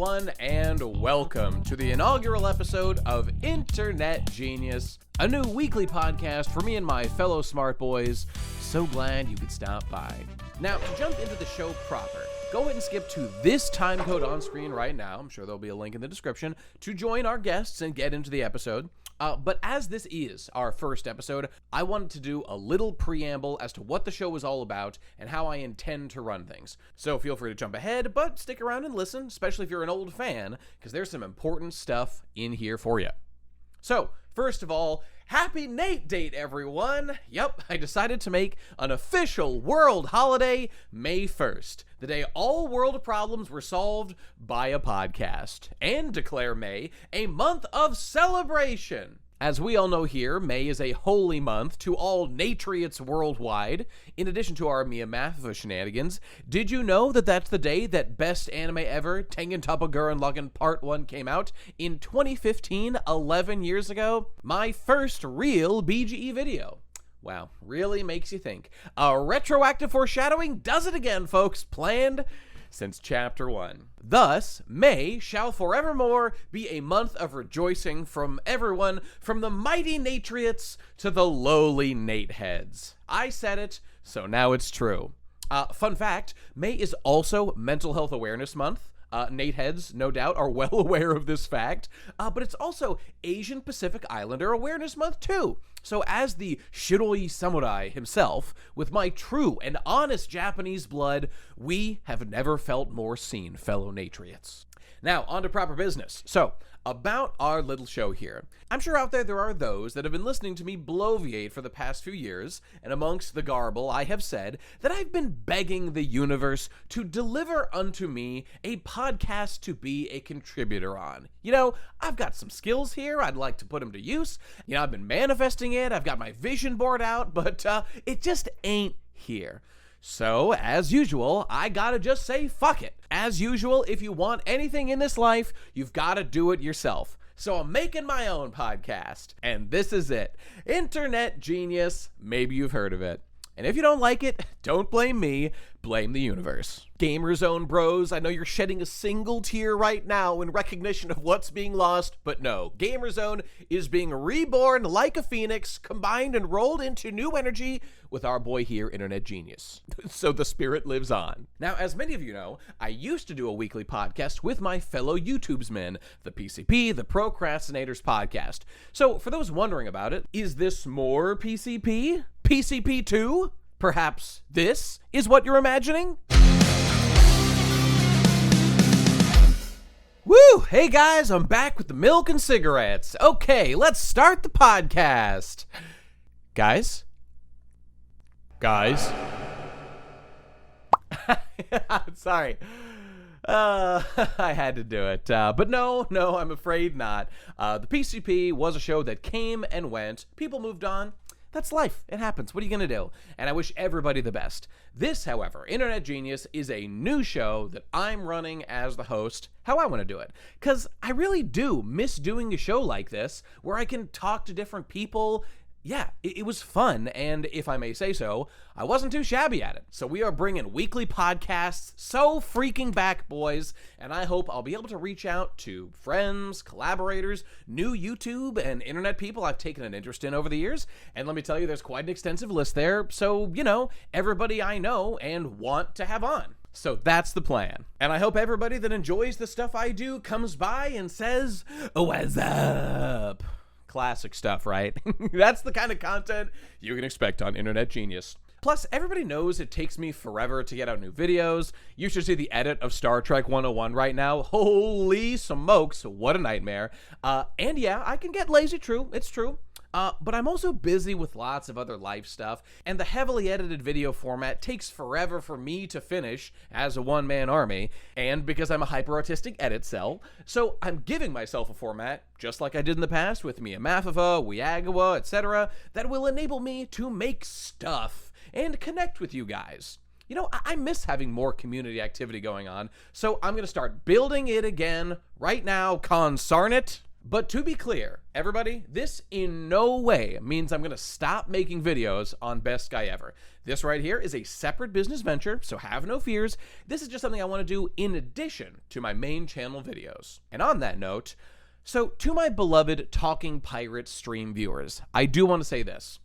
everyone, and welcome to the inaugural episode of Internet Genius, a new weekly podcast for me and my fellow smart boys. So glad you could stop by. Now, to jump into the show proper, go ahead and skip to this time code on screen right now. I'm sure there'll be a link in the description to join our guests and get into the episode. But as this is our first episode, I wanted to do a little preamble as to what the show is all about and how I intend to run things. So feel free to jump ahead, but stick around and listen, especially if you're an old fan, because there's some important stuff in here for you. So, first of all, happy Nate Date, everyone! Yep, I decided to make an official world holiday May 1st, the day all world problems were solved by a podcast, and declare May a month of celebration. As we all know here, May is a holy month to all Natriots worldwide. In addition to our Mia Mathiva shenanigans, did you know that that's the day that Best Anime Ever, Tengen Toppa Gurren Lagann Part 1 came out in 2015, 11 years ago? My first real BGE video. Wow, really makes you think. A retroactive foreshadowing does it again, folks. Planned since Chapter 1. Thus, May shall forevermore be a month of rejoicing from everyone, from the mighty Natriots to the lowly Nateheads. I said it, so now it's true. Fun fact, May is also Mental Health Awareness Month. Nateheads, no doubt, are well aware of this fact, but it's also Asian Pacific Islander Awareness Month, too. So as the Shiroi Samurai himself, with my true and honest Japanese blood, we have never felt more seen, fellow Natriots. Now, on to proper business. So, about our little show here. I'm sure out there are those that have been listening to me bloviate for the past few years, and amongst the garble I have said that I've been begging the universe to deliver unto me a podcast to be a contributor on. You know, I've got some skills here, I'd like to put them to use. You know, I've been manifesting it, I've got my vision board out, but it just ain't here. So, as usual, I gotta just say fuck it. As usual, if you want anything in this life, you've gotta do it yourself. So I'm making my own podcast, and this is it. Internet Genius, maybe you've heard of it. And if you don't like it, don't blame me, blame the universe. Gamerzone bros, I know you're shedding a single tear right now in recognition of what's being lost, but no, Gamerzone is being reborn like a phoenix, combined and rolled into new energy with our boy here, Internet Genius. So the spirit lives on. Now, as many of you know, I used to do a weekly podcast with my fellow YouTubesmen, the PCP, the Procrastinators Podcast. So for those wondering about it, is this more PCP? PCP 2? Perhaps this is what you're imagining? Woo! Hey guys, I'm back with the milk and cigarettes. Okay, let's start the podcast. Guys? Sorry. I had to do it. But no, I'm afraid not. The PCP was a show that came and went. People moved on. That's life. It happens. What are you going to do? And I wish everybody the best. This, however, Internet Genius, is a new show that I'm running as the host, how I want to do it. Because I really do miss doing a show like this, where I can talk to different people. Yeah, it was fun, and if I may say so, I wasn't too shabby at it. So we are bringing weekly podcasts so freaking back, boys, and I hope I'll be able to reach out to friends, collaborators, new YouTube and internet people I've taken an interest in over the years, and let me tell you, there's quite an extensive list there, so, you know, everybody I know and want to have on. So that's the plan. And I hope everybody that enjoys the stuff I do comes by and says, "What's up?" Classic stuff, right? That's the kind of content you can expect on Internet Genius. Plus, everybody knows it takes me forever to get out new videos. You should see the edit of Star Trek 101 right now. Holy smokes, what a nightmare. And yeah, I can get lazy, true, it's true. But I'm also busy with lots of other life stuff, and the heavily edited video format takes forever for me to finish as a one-man army, and because I'm a hyper-artistic edit cell, so I'm giving myself a format, just like I did in the past with Mia Mathiva, Weagawa, etc., that will enable me to make stuff and connect with you guys. You know, I miss having more community activity going on, so I'm going to start building it again right now, consarn it. But to be clear, everybody, this in no way means I'm going to stop making videos on Best Guy Ever. This right here is a separate business venture, so have no fears. This is just something I want to do in addition to my main channel videos. And on that note, so to my beloved Talking Pirate stream viewers, I do want to say this.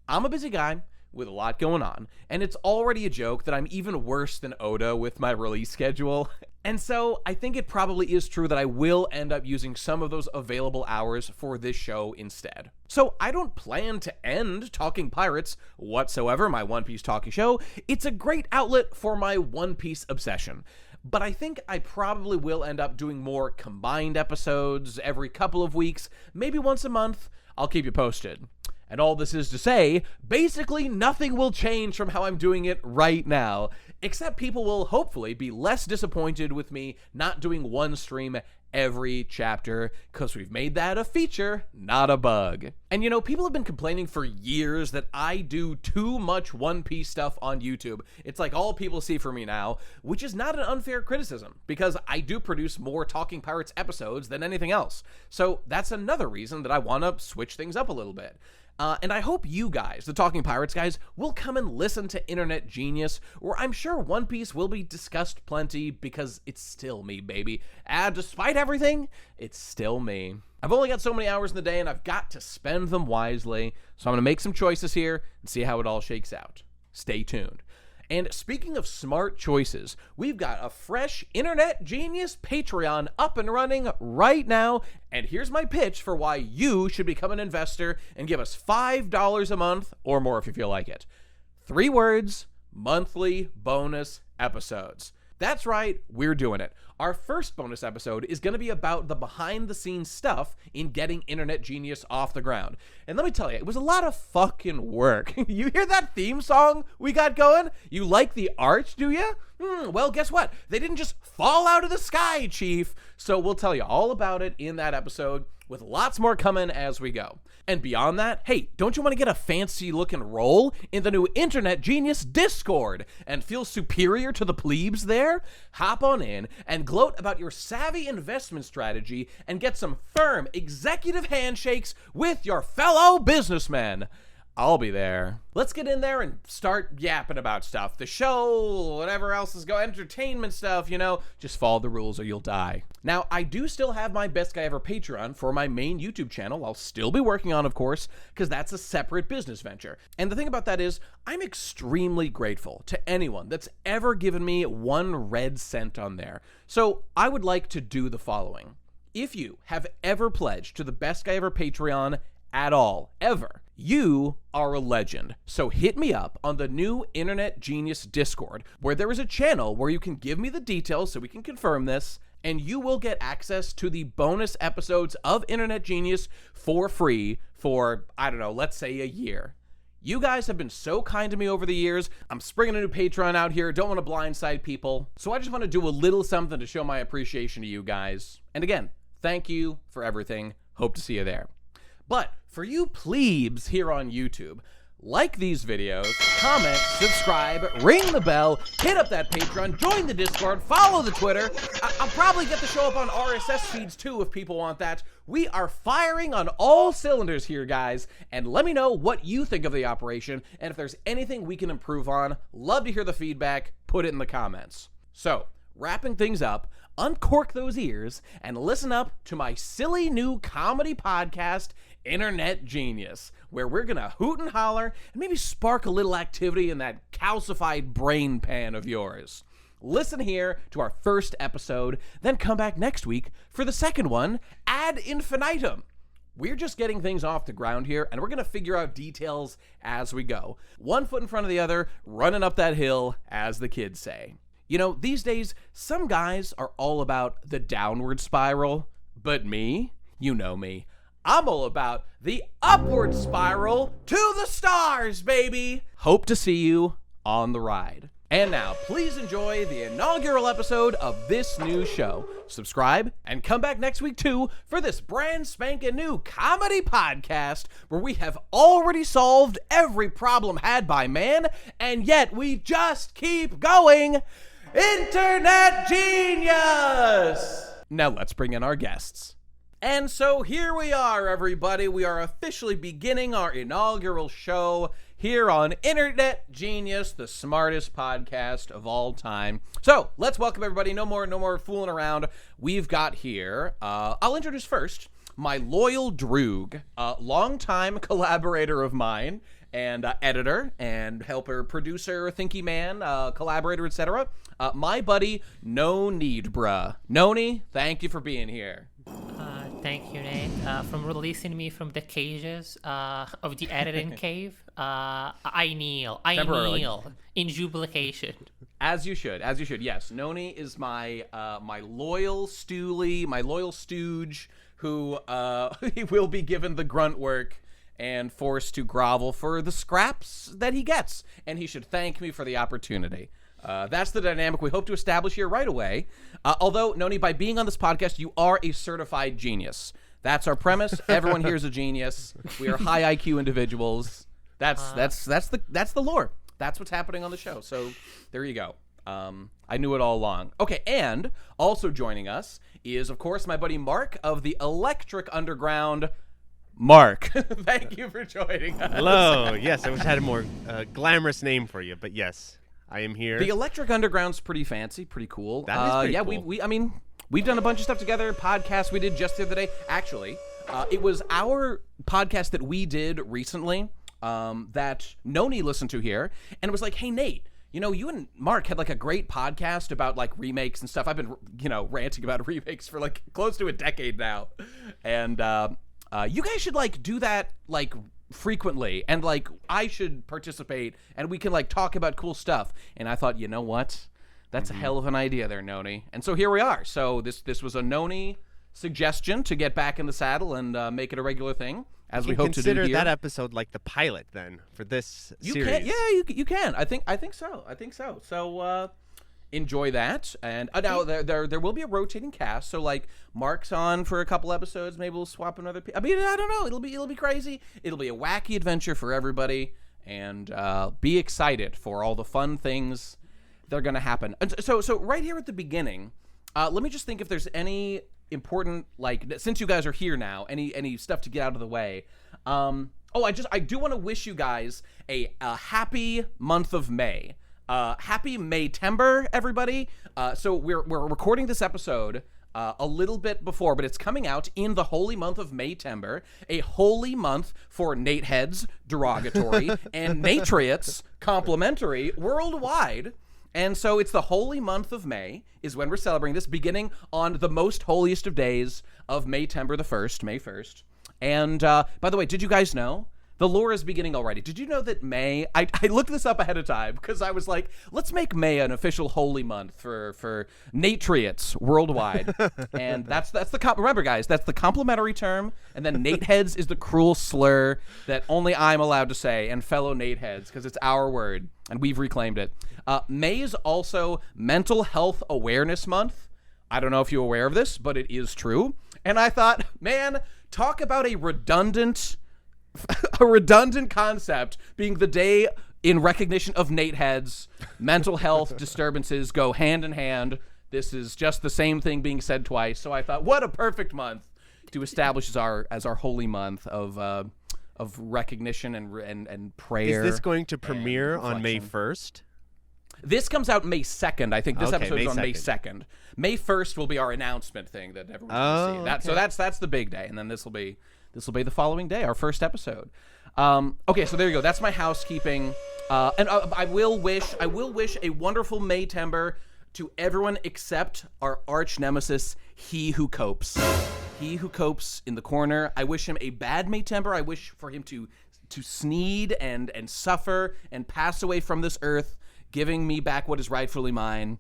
I'm a busy guy with a lot going on, and it's already a joke that I'm even worse than Oda with my release schedule. And so I think it probably is true that I will end up using some of those available hours for this show instead. So I don't plan to end Talking Pirates whatsoever, my One Piece talking show. It's a great outlet for my One Piece obsession. But I think I probably will end up doing more combined episodes every couple of weeks, maybe once a month. I'll keep you posted. And all this is to say, basically nothing will change from how I'm doing it right now, except people will hopefully be less disappointed with me not doing one stream every chapter, because we've made that a feature, not a bug. And you know, people have been complaining for years that I do too much One Piece stuff on YouTube. It's like all people see from me now, which is not an unfair criticism, because I do produce more Talking Pirates episodes than anything else. So that's another reason that I want to switch things up a little bit. And I hope you guys, the Talking Pirates guys, will come and listen to Internet Genius, where I'm sure One Piece will be discussed plenty, because it's still me, baby. And despite everything, it's still me. I've only got so many hours in the day, and I've got to spend them wisely, so I'm going to make some choices here and see how it all shakes out. Stay tuned. And speaking of smart choices, we've got a fresh Internet Genius Patreon up and running right now. And here's my pitch for why you should become an investor and give us $5 a month, or more if you feel like it. 3 words: monthly bonus episodes. That's right, we're doing it. Our first bonus episode is going to be about the behind-the-scenes stuff in getting Internet Genius off the ground. And let me tell you, it was a lot of fucking work. You hear that theme song we got going? You like the art, do you? Well, guess what? They didn't just fall out of the sky, Chief. So we'll tell you all about it in that episode, with lots more coming as we go. And beyond that, hey, don't you want to get a fancy-looking role in the new Internet Genius Discord and feel superior to the plebes there? Hop on in and gloat about your savvy investment strategy and get some firm executive handshakes with your fellow businessmen. I'll be there. Let's get in there and start yapping about stuff. The show, whatever else is going, entertainment stuff, you know, just follow the rules or you'll die. Now, I do still have my Best Guy Ever Patreon for my main YouTube channel. I'll still be working on, of course, because that's a separate business venture. And the thing about that is, I'm extremely grateful to anyone that's ever given me 1 red cent on there. So I would like to do the following. If you have ever pledged to the Best Guy Ever Patreon at all, ever, you are a legend. So hit me up on the new Internet Genius Discord, where there is a channel where you can give me the details so we can confirm this, and you will get access to the bonus episodes of Internet Genius for free for, I don't know, let's say a year. You guys have been so kind to me over the years. I'm springing a new Patreon out here. Don't want to blindside people. So I just want to do a little something to show my appreciation to you guys. And again, thank you for everything. Hope to see you there. But for you plebes here on YouTube, like these videos, comment, subscribe, ring the bell, hit up that Patreon, join the Discord, follow the Twitter. I'll probably get the show up on RSS feeds too if people want that. We are firing on all cylinders here, guys, and let me know what you think of the operation, and if there's anything we can improve on. Love to hear the feedback. Put it in the comments. So, wrapping things up, uncork those ears and listen up to my silly new comedy podcast, Internet Genius, where we're gonna hoot and holler and maybe spark a little activity in that calcified brain pan of yours. Listen here to our first episode, then come back next week for the second one, ad infinitum. We're just getting things off the ground here, and we're going to figure out details as we go. 1 foot in front of the other, running up that hill, as the kids say. You know, these days, some guys are all about the downward spiral, but me, you know me, I'm all about the upward spiral to the stars, baby! Hope to see you on the ride. And now, please enjoy the inaugural episode of this new show. Subscribe and come back next week, too, for this brand spanking new comedy podcast where we have already solved every problem had by man, and yet we just keep going. Internet Genius! Now let's bring in our guests. And so here we are, everybody. We are officially beginning our inaugural show here on Internet Genius, the smartest podcast of all time. So let's welcome everybody. No more fooling around. We've got here, I'll introduce first my loyal Droog, longtime collaborator of mine, and editor and helper, producer, thinky man, collaborator, etc. My buddy, NoNeedBruh. Noni, thank you for being here. Thank you, Nate, from releasing me from the cages of the editing cave. I kneel in jubilation. As you should. Yes, Noni is my loyal stoolie, my loyal stooge, who he will be given the grunt work and forced to grovel for the scraps that he gets, and he should thank me for the opportunity. That's the dynamic we hope to establish here right away. Although, Noni, by being on this podcast, you are a certified genius. That's our premise. Everyone here is a genius. We are high IQ individuals. That's the lore. That's what's happening on the show. So there you go. I knew it all along. Okay, and also joining us is, of course, my buddy Mark of the Electric Underground. Mark, thank you for joining us. Hello. Yes, I wish I had a more glamorous name for you, but yes. I am here. The Electric Underground's pretty fancy, pretty cool. That is pretty cool. We've done a bunch of stuff together. Podcasts we did just the other day. Actually, it was our podcast that we did recently that Noni listened to here, and it was like, hey, Nate, you and Mark had like a great podcast about like remakes and stuff. I've been, ranting about remakes for like close to a decade now, and you guys should like do that like frequently, and like I should participate, and we can like talk about cool stuff. And I thought, you know what, that's a hell of an idea there, Noni. And so here we are. So this was a Noni suggestion to get back in the saddle and make it a regular thing, as we hope to do here. Consider that episode like the pilot then for this series. Can, yeah, you can. I think so. So enjoy that. And now there will be a rotating cast, so like Mark's on for a couple episodes, maybe we'll swap another I don't know, it'll be crazy. It'll be a wacky adventure for everybody, and be excited for all the fun things that are going to happen. And so right here at the beginning, let me just think if there's any important, like, since you guys are here now, any stuff to get out of the way. I do want to wish you guys a happy month of May. Happy Maytember, everybody. So we're recording this episode a little bit before, but it's coming out in the holy month of Maytember, a holy month for Nate heads, derogatory, and Natriots, complimentary, worldwide. And so it's the holy month of May is when we're celebrating this, beginning on the most holiest of days of Maytember the 1st, May 1st. And by the way, did you guys know? The lore is beginning already. Did you know that May, I looked this up ahead of time because I was like, let's make May an official holy month for Natriots worldwide. And that's remember guys, that's the complimentary term, and then Nateheads is the cruel slur that only I'm allowed to say, and fellow Nateheads, because it's our word and we've reclaimed it. May is also Mental Health Awareness Month. I don't know if you're aware of this, but it is true. And I thought, man, talk about a redundant concept, being the day in recognition of Nateheads. Mental health disturbances go hand in hand. This is just the same thing being said twice. So I thought, what a perfect month to establish as our holy month of recognition and prayer. Is this going to premiere on May 1st? This comes out May 2nd. I think this episode is on May 2nd. May 1st will be our announcement thing that everyone's going to see. Okay. So that's the big day, and then this will be the following day, our first episode. Okay, so there you go. That's my housekeeping. And I will wish a wonderful Maytember to everyone except our arch nemesis, He Who Copes. He Who Copes in the corner. I wish him a bad Maytember. I wish for him to sneed and suffer and pass away from this earth, giving me back what is rightfully mine.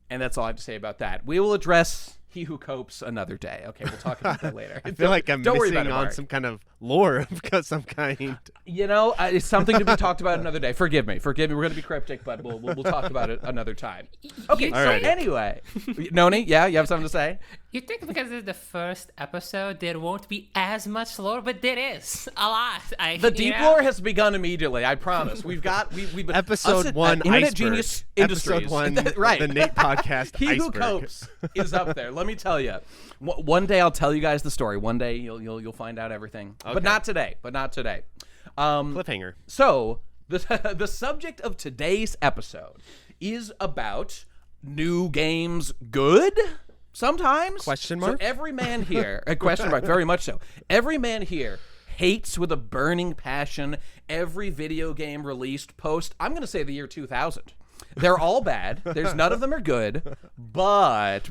And that's all I have to say about that. We will address He Who Copes another day. Okay, we'll talk about that later. I feel like I'm missing on some kind of lore of some kind. It's something to be talked about another day. Forgive me. We're going to be cryptic, but we'll talk about it another time. Okay, so anyway. Noni, yeah, you have something to say? You think because it's the first episode, there won't be as much lore, but there is a lot. The deep lore has begun immediately, I promise. We've been... Episode 1, Internet Iceberg. Genius Industries. Episode 1, right. the Nate podcast, He Iceberg. Who Copes is up there. Let me tell you. One day I'll tell you guys the story. One day you'll find out everything. Okay. But not today. Cliffhanger. So the subject of today's episode is about new games good sometimes? Question mark? So every man here, a question mark, very much so. Every man here hates with a burning passion every video game released post, I'm going to say the year 2000. They're all bad. There's none of them are good, but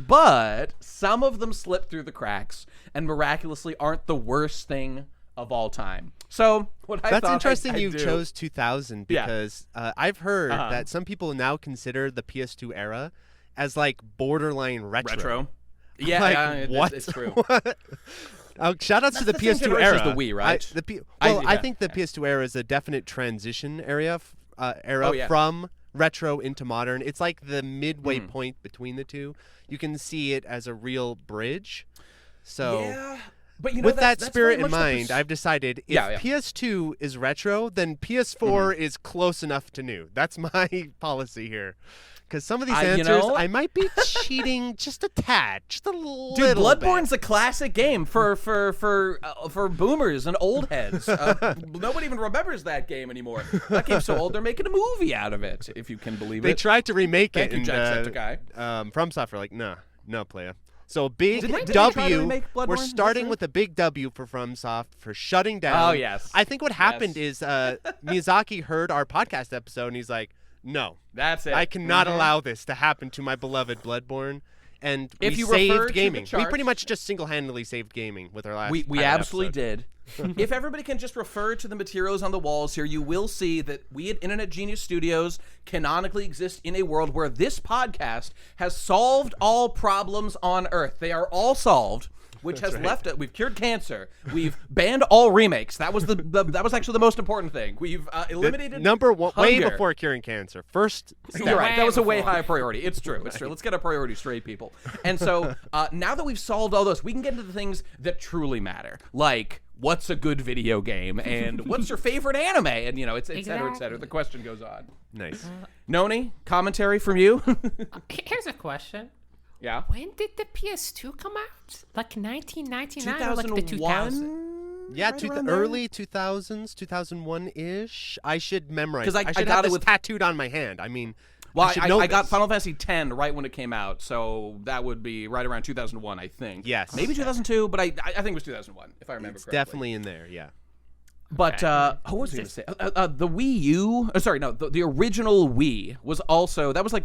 some of them slip through the cracks and miraculously aren't the worst thing of all time. So That's interesting you chose 2000 because I've heard that some people now consider the PS2 era as like borderline retro. Yeah, like, what? It's true. Shout outs to the PS2 era. The Wii, right? I think the PS2 era is a definite transition era from retro into modern. It's like the midway point between the two. You can see it as a real bridge. So but with that spirit in mind, I've decided if PS2 is retro, then PS4 is close enough to new. That's my policy here. Because some of these answers, I might be cheating just a tad, just a little bit. Dude, Bloodborne's a classic game for boomers and old heads. Nobody even remembers that game anymore. That game's so old, they're making a movie out of it, if you can believe it. They tried to remake Thank it. You, Jacksepticeye. From Software, like, no, playa. So a big Did W. We're starting with a big W for FromSoft for shutting down. Oh, yes. I think what happened is Miyazaki heard our podcast episode, and he's like, no, that's it. I cannot allow this to happen to my beloved Bloodborne. And if we saved gaming. We pretty much just single-handedly saved gaming with our last We absolutely did. If everybody can just refer to the materials on the walls here, you will see that we at Internet Genius Studios canonically exist in a world where this podcast has solved all problems on Earth. They are all solved. Which has left it. We've cured cancer. We've banned all remakes. That was that was actually the most important thing. We've eliminated number one, way hunger. before curing cancer. First step. You're right. That was a way higher priority. It's true. It's true. Let's get our priorities straight, people. And so now that we've solved all those, we can get into the things that truly matter, like what's a good video game and what's your favorite anime, and et cetera, et cetera. The question goes on. Nice. Noni, commentary from you. Here's a question. Yeah. When did the PS2 come out? Like 1999 or like the 2000? Yeah, early 2000s, 2001-ish. I should memorize. Because I should got have it this with tattooed on my hand. I mean, well, I got Final Fantasy X right when it came out, so that would be right around 2001, I think. Yes. Maybe 2002, but I think it was 2001, if I remember correctly. Definitely in there, yeah. But what was I going to say? The Wii U. The original Wii was also that was like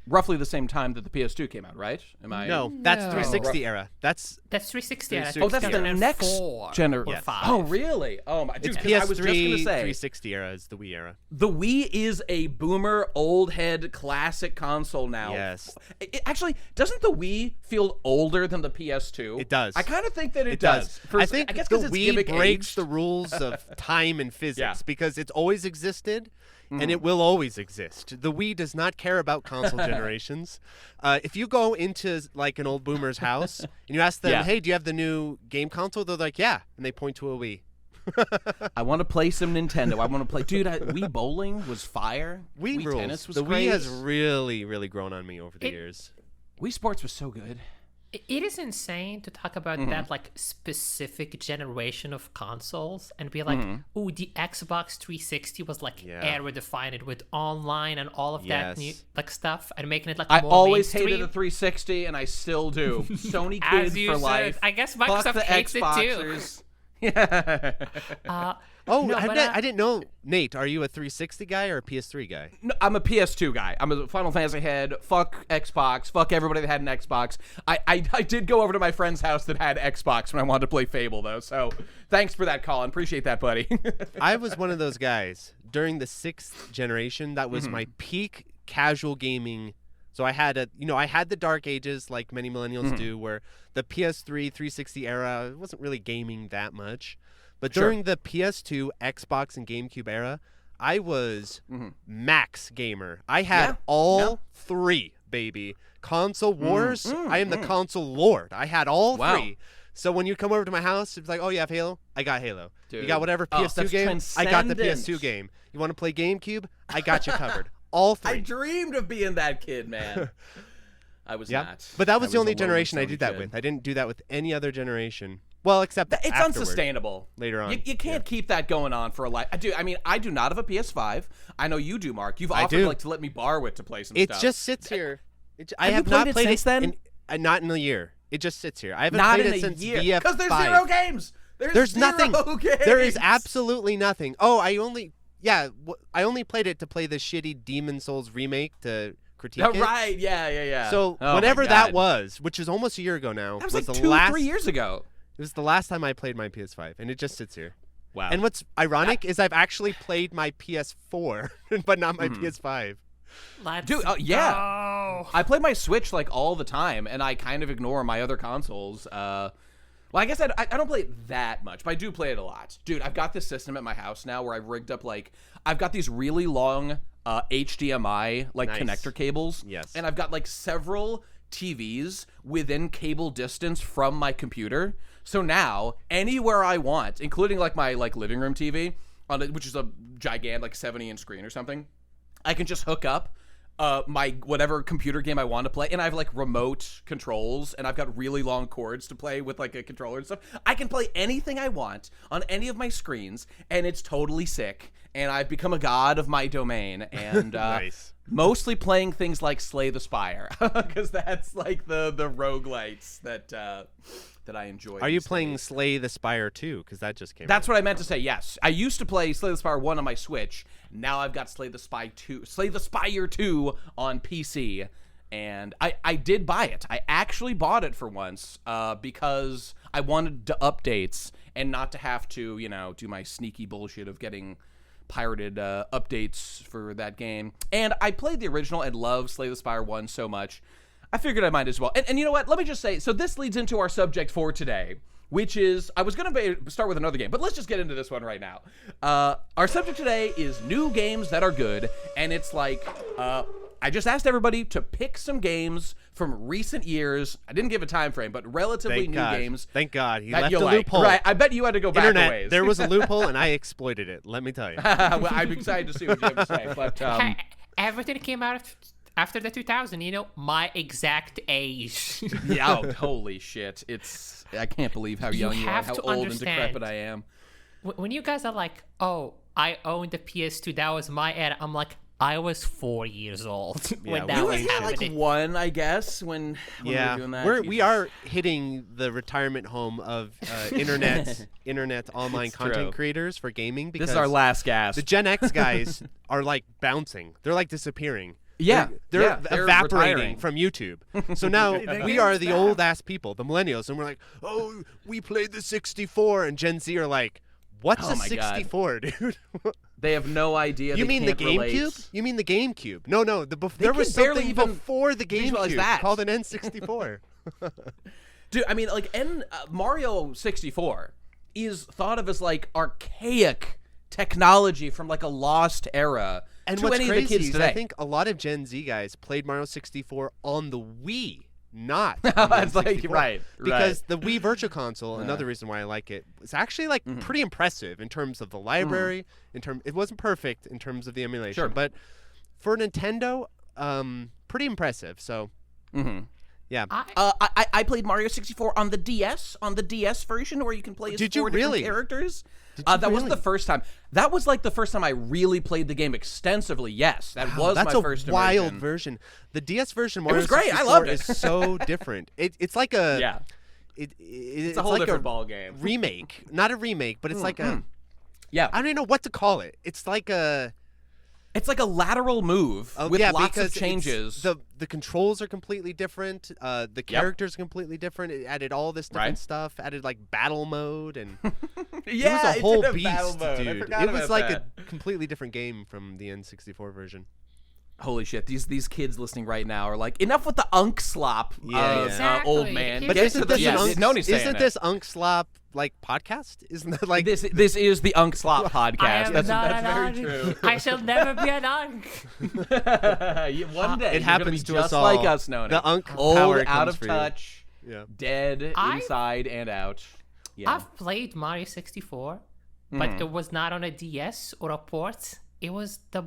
roughly the same time that the PS2 came out, right? No, that's 360 era. That's 360 era. Oh, that's the next generation. Oh, really? Oh my! It's dude, PS3. I was just going to say 360 era is the Wii era. The Wii is a boomer, old head, classic console now. Yes. Actually, doesn't the Wii feel older than the PS2? It does. I kind of think that it does. I think the Wii breaks the the rules of time and physics because it's always existed and it will always exist. The Wii does not care about console generations. If you go into like an old boomer's house and you ask them, hey, do you have the new game console? They're like, yeah. And they point to a Wii. I want to play some Nintendo. I want to play. Dude, Wii bowling was fire. Wii rules. Tennis was the great. Wii has really, really grown on me over the years. Wii Sports was so good. It is insane to talk about that like specific generation of consoles and be like, oh, the Xbox 360 was like era defined with online and all of that new like stuff and making it like I more always mainstream. hated the 360 and I still do. Sony kids for life. I guess Microsoft hates it too. Yeah. I didn't know. Nate, are you a 360 guy or a PS3 guy? No, I'm a PS2 guy. I'm a Final Fantasy head. Fuck Xbox. Fuck everybody that had an Xbox. I did go over to my friend's house that had Xbox when I wanted to play Fable, though. So thanks for that, Colin. Appreciate that, buddy. I was one of those guys during the 6th generation. That was my peak casual gaming. So I had the dark ages like many millennials do, where the PS3 360 era wasn't really gaming that much. But during the PS2, Xbox, and GameCube era, I was max gamer. I had all three, baby. Console wars, I am the console lord. I had all three. So when you come over to my house, it's like, oh, you have Halo? I got Halo. Dude. You got whatever PS2 game? I got the PS2 game. You want to play GameCube? I got you covered. All three. I dreamed of being that kid, man. I was not. But that was the only generation I did that with. I didn't do that with any other generation. Well, except it's afterward, unsustainable. Later on. You can't keep that going on for a life. I do not have a PS5. I know you do, Mark. You've offered to let me borrow it to play some stuff. It just sits here. I have not played it since then? Not in a year. It just sits here. I haven't not played in it since year. VF5. Because there's 0 games. There's nothing. Games. There is absolutely nothing. Oh, I only played it to play the shitty Demon Souls remake to critique it. Right, yeah. So whenever that was, which is almost a year ago now, that was like 2-3 years ago. It was the last time I played my PS5, and it just sits here. Wow. And what's ironic is I've actually played my PS4, but not my PS5. Dude, yeah. I play my Switch like all the time, and I kind of ignore my other consoles. Well, I guess I don't play it that much, but I do play it a lot. Dude, I've got this system at my house now where I've rigged up I've got these really long HDMI connector cables. Yes. And I've got several TVs within cable distance from my computer. So now, anywhere I want, including my living room TV, which is a gigantic 70-inch screen or something, I can just hook up my whatever computer game I want to play, and I have remote controls, and I've got really long cords to play with a controller and stuff. I can play anything I want on any of my screens, and it's totally sick. And I've become a god of my domain, and nice. Mostly playing things like Slay the Spire, because that's the roguelites that I enjoy. Are you playing Slay the Spire 2? Because that just came out. That's what I meant to say, yes. I used to play Slay the Spire 1 on my Switch. Now I've got Slay the Spire 2 on PC. And I did buy it. I actually bought it for once because I wanted updates and not to have to, do my sneaky bullshit of getting pirated updates for that game. And I played the original and loved Slay the Spire 1 so much. I figured I might as well. And you know what? Let me just say, so this leads into our subject for today, which is, I was going to start with another game, but let's just get into this one right now. Our subject today is new games that are good, and it's I just asked everybody to pick some games from recent years. I didn't give a time frame, but relatively new games. Thank God. He left a like. loophole. Right. I bet you had to go back a ways. There was a loophole, and I exploited it. Let me tell you. Well, I'm excited to see what you have to say. But everything came out after the 2000, my exact age. Yeah, holy shit. I can't believe how young you are, how old and decrepit I am. When you guys are like, oh, I owned the PS2, that was my era, I'm like, I was 4 years old when that was happening. One, I guess, when we were doing that. We are hitting the retirement home of internet online content creators for gaming. Because this is our last gasp. The Gen X guys are bouncing. They're disappearing. Yeah, they're evaporating retiring from YouTube. So now we are the old ass people, the millennials, and we're like, oh, we played the 64, and Gen Z are like, what's a 64, dude? They have no idea. You mean the GameCube? You mean the GameCube? No, there was something before the GameCube called an N64. Dude, I mean, Mario 64 is thought of as archaic technology from a lost era. And to what's any crazy of the kids is today. I think a lot of Gen Z guys played Mario 64 on the Wii, not on That's the N64. right. Because the Wii Virtual Console, another reason why I like it, is actually pretty impressive in terms of the library. It wasn't perfect in terms of the emulation, but for Nintendo, pretty impressive. So, yeah. I played Mario 64 on the DS version where you can play as four different characters. That wasn't the first time. That was the first time I really played the game extensely. Yes, that was my first That's a wild immersion. version. The DS version Mario was great. 64 I loved it. is so different. It's like a it's a whole different ball game. Remake, not a remake, but it's like a I don't even know what to call it. It's like a lateral move with lots of changes. The controls are completely different. The characters are completely different. It added all this different stuff. Added battle mode and it was a whole beast, dude. It was a completely different game from the N64 version. Holy shit! These kids listening right now are like, enough with the unk slop, Exactly. old man. But Get isn't to the- this yes, an Noni's saying isn't it. this Unk Slop like podcast? Isn't that like This is the Unk Slop I podcast. am That's not very an true. unk. I shall never be an unk. One day it you're happens gonna be to just us all? like us, Noni. The Unk Old, power out comes of for you. touch, Yeah. dead inside and out. Yeah. I've played Mario 64, but it was not on a DS or a port. It was the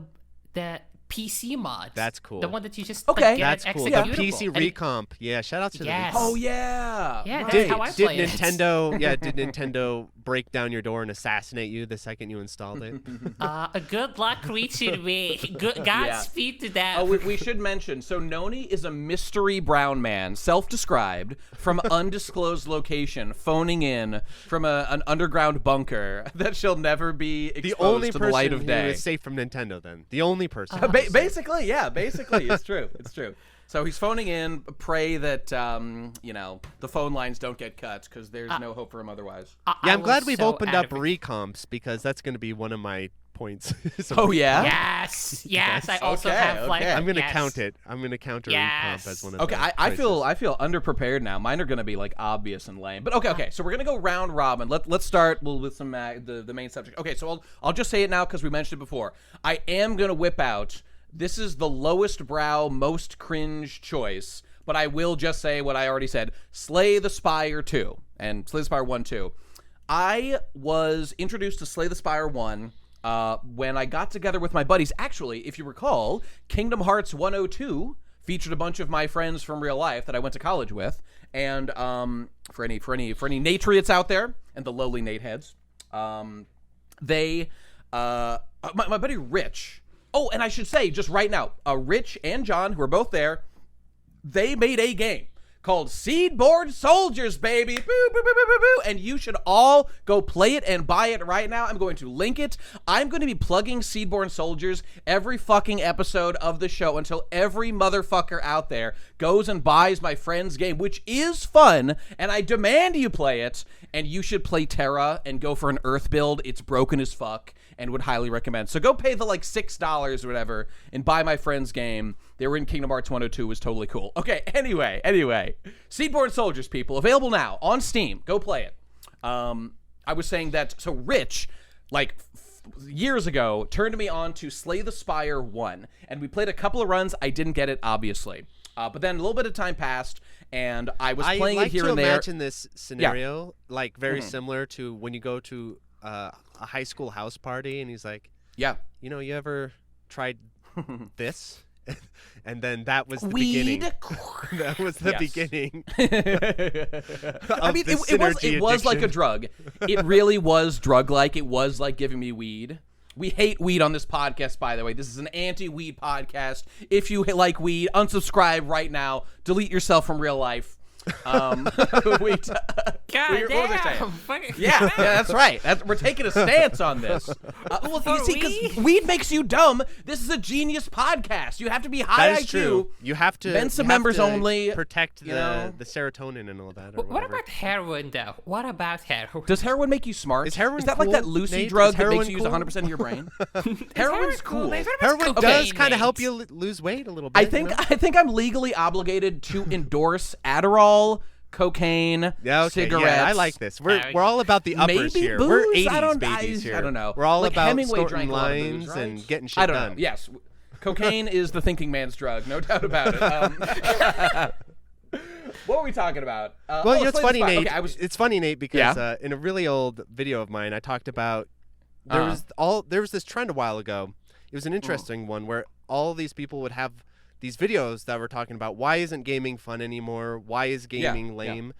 PC mod. That's cool. The one that you just Okay. get That's an cool. The executable. PC And it- recomp. Yeah, shout out to Yes. the Oh yeah. Yeah, right. that's how I Did play it. Nintendo did Nintendo break down your door and assassinate you the second you installed it? A good luck reaching me. Godspeed to them. Oh, we should mention. So Noni is a mystery brown man, self-described, from undisclosed location, phoning in from an underground bunker that shall never be exposed The only to the light person of who day. is safe from Nintendo then. The only person. Basically, it's true. It's true. So he's phoning in, pray that the phone lines don't get cut because there's no hope for him otherwise. Yeah, I'm glad was we've so opened up adamant. recomps because that's going to be one of my points. So Oh yeah. Yes. I also Okay, have like. okay. I'm going to yes. count it. I'm going to count a Yes. recomp as one of Okay, the I choices. feel underprepared now. Mine are gonna be like obvious and lame. But okay. So we're gonna go round robin. Let's start with some the main subject. Okay, so I'll just say it now because we mentioned it before. I am gonna whip out. This is the lowest brow, most cringe choice. But I will just say what I already said. Slay the Spire 2 and Slay the Spire 1 too. I was introduced to Slay the Spire 1 when I got together with my buddies. Actually, if you recall, Kingdom Hearts 102 featured a bunch of my friends from real life that I went to college with. And for any Natriots out there and the lowly Nate heads, my buddy Rich. Oh, and I should say just right now, Rich and John, who are both there, they made a game called Seedborne Soldiers, baby. Boo, boo, boo, boo, boo, boo. And you should all go play it and buy it right now. I'm going to link it. I'm going to be plugging Seedborne Soldiers every fucking episode of the show until every motherfucker out there goes and buys my friend's game, which is fun, and I demand you play it. And you should play Terra and go for an Earth build. It's broken as fuck and would highly recommend. So go pay the like $6 or whatever and buy my friend's game. They were in Kingdom Hearts 102. It was totally cool. Okay, anyway. Seedborne Soldiers, people, available now on Steam. Go play it. I was saying that, so Rich, like years ago, turned me on to Slay the Spire 1. And we played a couple of runs. I didn't get it, obviously. But then a little bit of time passed, and I was playing it here and there. I like to imagine this scenario, like very similar to when you go to a high school house party, and he's like, Yeah. you ever tried this? And then that was the Weed. beginning. That was the Yes. beginning. I mean, it was like a drug. It really was drug-like. It was like giving me weed. We hate weed on this podcast, by the way. This is an anti-weed podcast. If you like weed, unsubscribe right now. Delete yourself from real life. God what was I saying? damn. Yeah, that's right. We're taking a stance on this. Well, you see, because weed makes you dumb. This is a genius podcast. You have to be high That is IQ. true. You have to. Mensa you have members to only, Protect you know? the serotonin and all that. Or What whatever. about heroin, though? What about heroin? Does heroin make you smart? Is heroin that like cool, that Lucy Nate? drug Is that makes heroin you use cool? 100% of your brain? Is Heroin's cool. Nate, what about Heroin cocaine, does kind Nate? of help you lose weight a little bit. I think I'm legally obligated to endorse Adderall, cocaine, Yeah, okay. cigarettes. Yeah, I like this. We're all about the uppers maybe here. booze? We're 80s I don't, babies here. I don't know. We're all like about Hemingway snorting drank a lot of lines booze, right? and getting shit I don't done. know. Yes, cocaine is the thinking man's drug, no doubt about it. What were we talking about? Well, it's funny, Nate. Okay, It's funny, Nate, because in a really old video of mine, I talked about there was this trend a while ago. It was an interesting one where all these people would have these videos that were talking about why isn't gaming fun anymore? Why is gaming lame?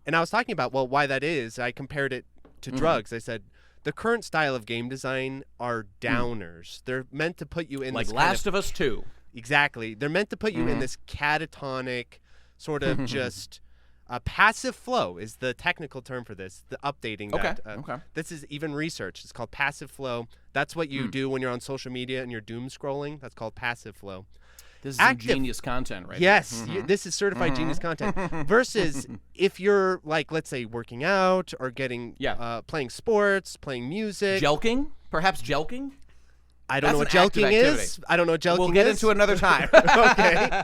And I was talking about why that is. I compared it to drugs. I said the current style of game design are downers. They're meant to put you in like this Last of Us 2. Exactly. They're meant to put you in this catatonic sort of just passive flow is the technical term for this. The updating. Okay. That, Okay. This is even research. It's called passive flow. That's what you do when you're on social media and you're doom scrolling. That's called passive flow. This is some genius content, right? Yes, this is certified genius content. Versus if you're like, let's say, working out or getting, playing sports, playing music. Jelking? Perhaps jelking? I don't know what That's an active jelking activity. is. I don't know what jelking is. We'll get into another time. Okay.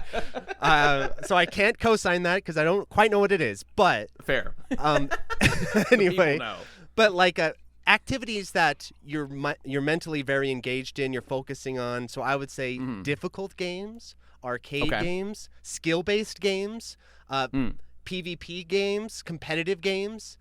So I can't co-sign that because I don't quite know what it is. But Fair. Anyway, People know. but like activities that you're mentally very engaged in, you're focusing on. So I would say difficult games, arcade games, skill-based games, PvP games, competitive games.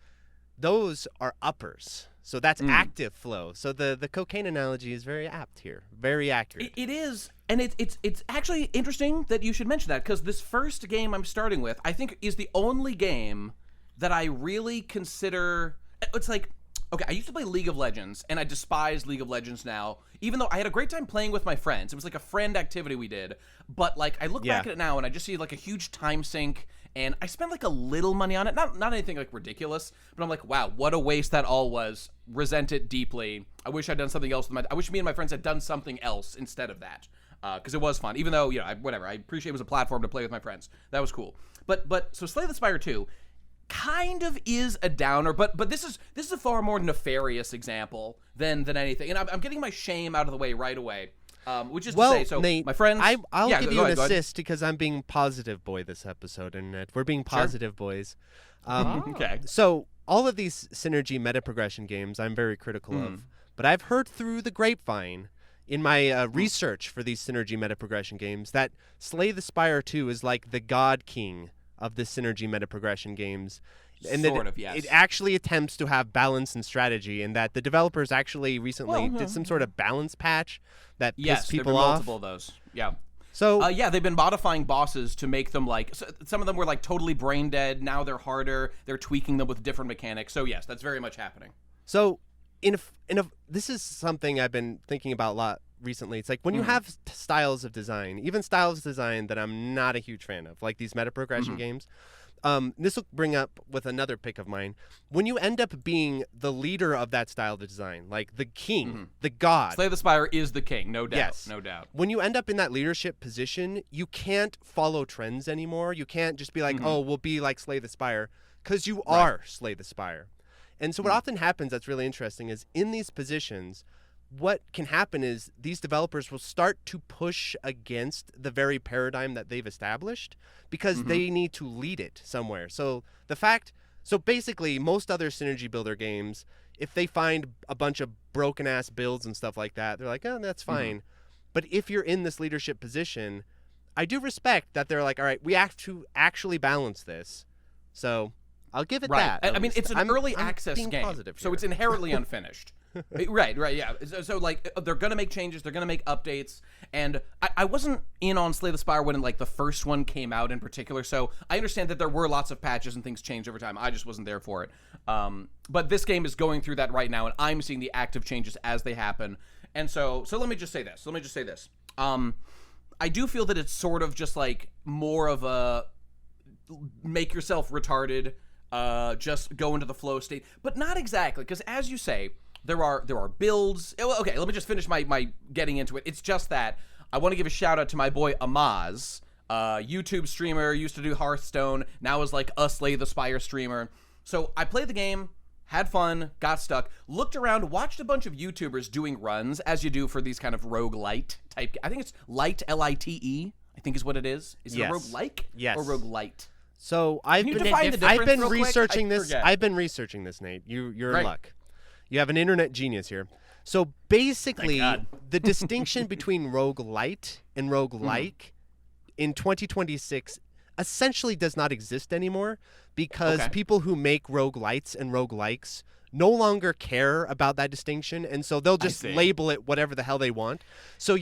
Those are uppers. So that's active flow. So the cocaine analogy is very apt here. Very accurate. It is. And it's actually interesting that you should mention that, because this first game I'm starting with, I think, is the only game that I really consider. It's like, okay, I used to play League of Legends, and I despise League of Legends now, even though I had a great time playing with my friends. It was like a friend activity we did. But like, I look back at it now, and I just see like a huge time sink, and I spent like a little money on it. Not anything like ridiculous, but I'm like, wow, what a waste that all was. Resent it deeply. I wish I'd done something else with I wish me and my friends had done something else instead of that. Because it was fun, even though, whatever. I appreciate it was a platform to play with my friends. That was cool. But so Slay the Spire 2 kind of is a downer, but this is a far more nefarious example than anything. And I'm getting my shame out of the way right away. Which is to say, so Nate, my friends, I'll give you an assist because I'm being positive boy this episode, and we're being positive boys. Okay. So all of these synergy meta progression games, I'm very critical of, but I've heard through the grapevine in my research for these synergy meta progression games that Slay the Spire 2 is like the god king of the synergy meta progression games. And yes. It actually attempts to have balance and strategy, and that the developers actually recently did some sort of balance patch that pissed people off. Multiple of those. Yeah. So they've been modifying bosses to make them like some of them were like totally brain dead. Now they're harder. They're tweaking them with different mechanics. So yes, that's very much happening. So this is something I've been thinking about a lot recently. It's like when you have styles of design, even styles of design that I'm not a huge fan of, like these meta progression games. This will bring up with another pick of mine. When you end up being the leader of that style of design, like the king, the god. Slay the Spire is the king, no doubt. Yes. No doubt. When you end up in that leadership position, you can't follow trends anymore. You can't just be like, oh, we'll be like Slay the Spire, because you are Slay the Spire. And so what often happens that's really interesting is in these positions, what can happen is these developers will start to push against the very paradigm that they've established because they need to lead it somewhere. So basically most other synergy builder games, if they find a bunch of broken ass builds and stuff like that, they're like, oh, that's fine. But if you're in this leadership position, I do respect that they're like, all right, we have to actually balance this. So I'll give it that. I mean, it's an early I'm access being game, positive so here. it's inherently unfinished. Right, yeah. So like, they're gonna make changes, they're gonna make updates, and I wasn't in on Slay the Spire when like the first one came out in particular. So I understand that there were lots of patches and things changed over time. I just wasn't there for it. But this game is going through that right now, and I'm seeing the active changes as they happen. And so let me just say this. I do feel that it's sort of just like more of a make yourself retarded, just go into the flow state, but not exactly, because as you say, there are builds. Okay, let me just finish my getting into it. It's just that I want to give a shout out to my boy Amaz, YouTube streamer, used to do Hearthstone, now is like a Slay the Spire streamer. So I played the game, had fun, got stuck, looked around, watched a bunch of YouTubers doing runs, as you do for these kind of roguelite type. I think it's light, Lite, I think is what it is. Is it a roguelike or roguelite? So I've been researching this. I've been researching this, Nate. You're in luck. You have an internet genius here. So basically, the distinction between roguelite and roguelike in 2026 essentially does not exist anymore because people who make roguelites and roguelikes no longer care about that distinction, and so they'll just label it whatever the hell they want. So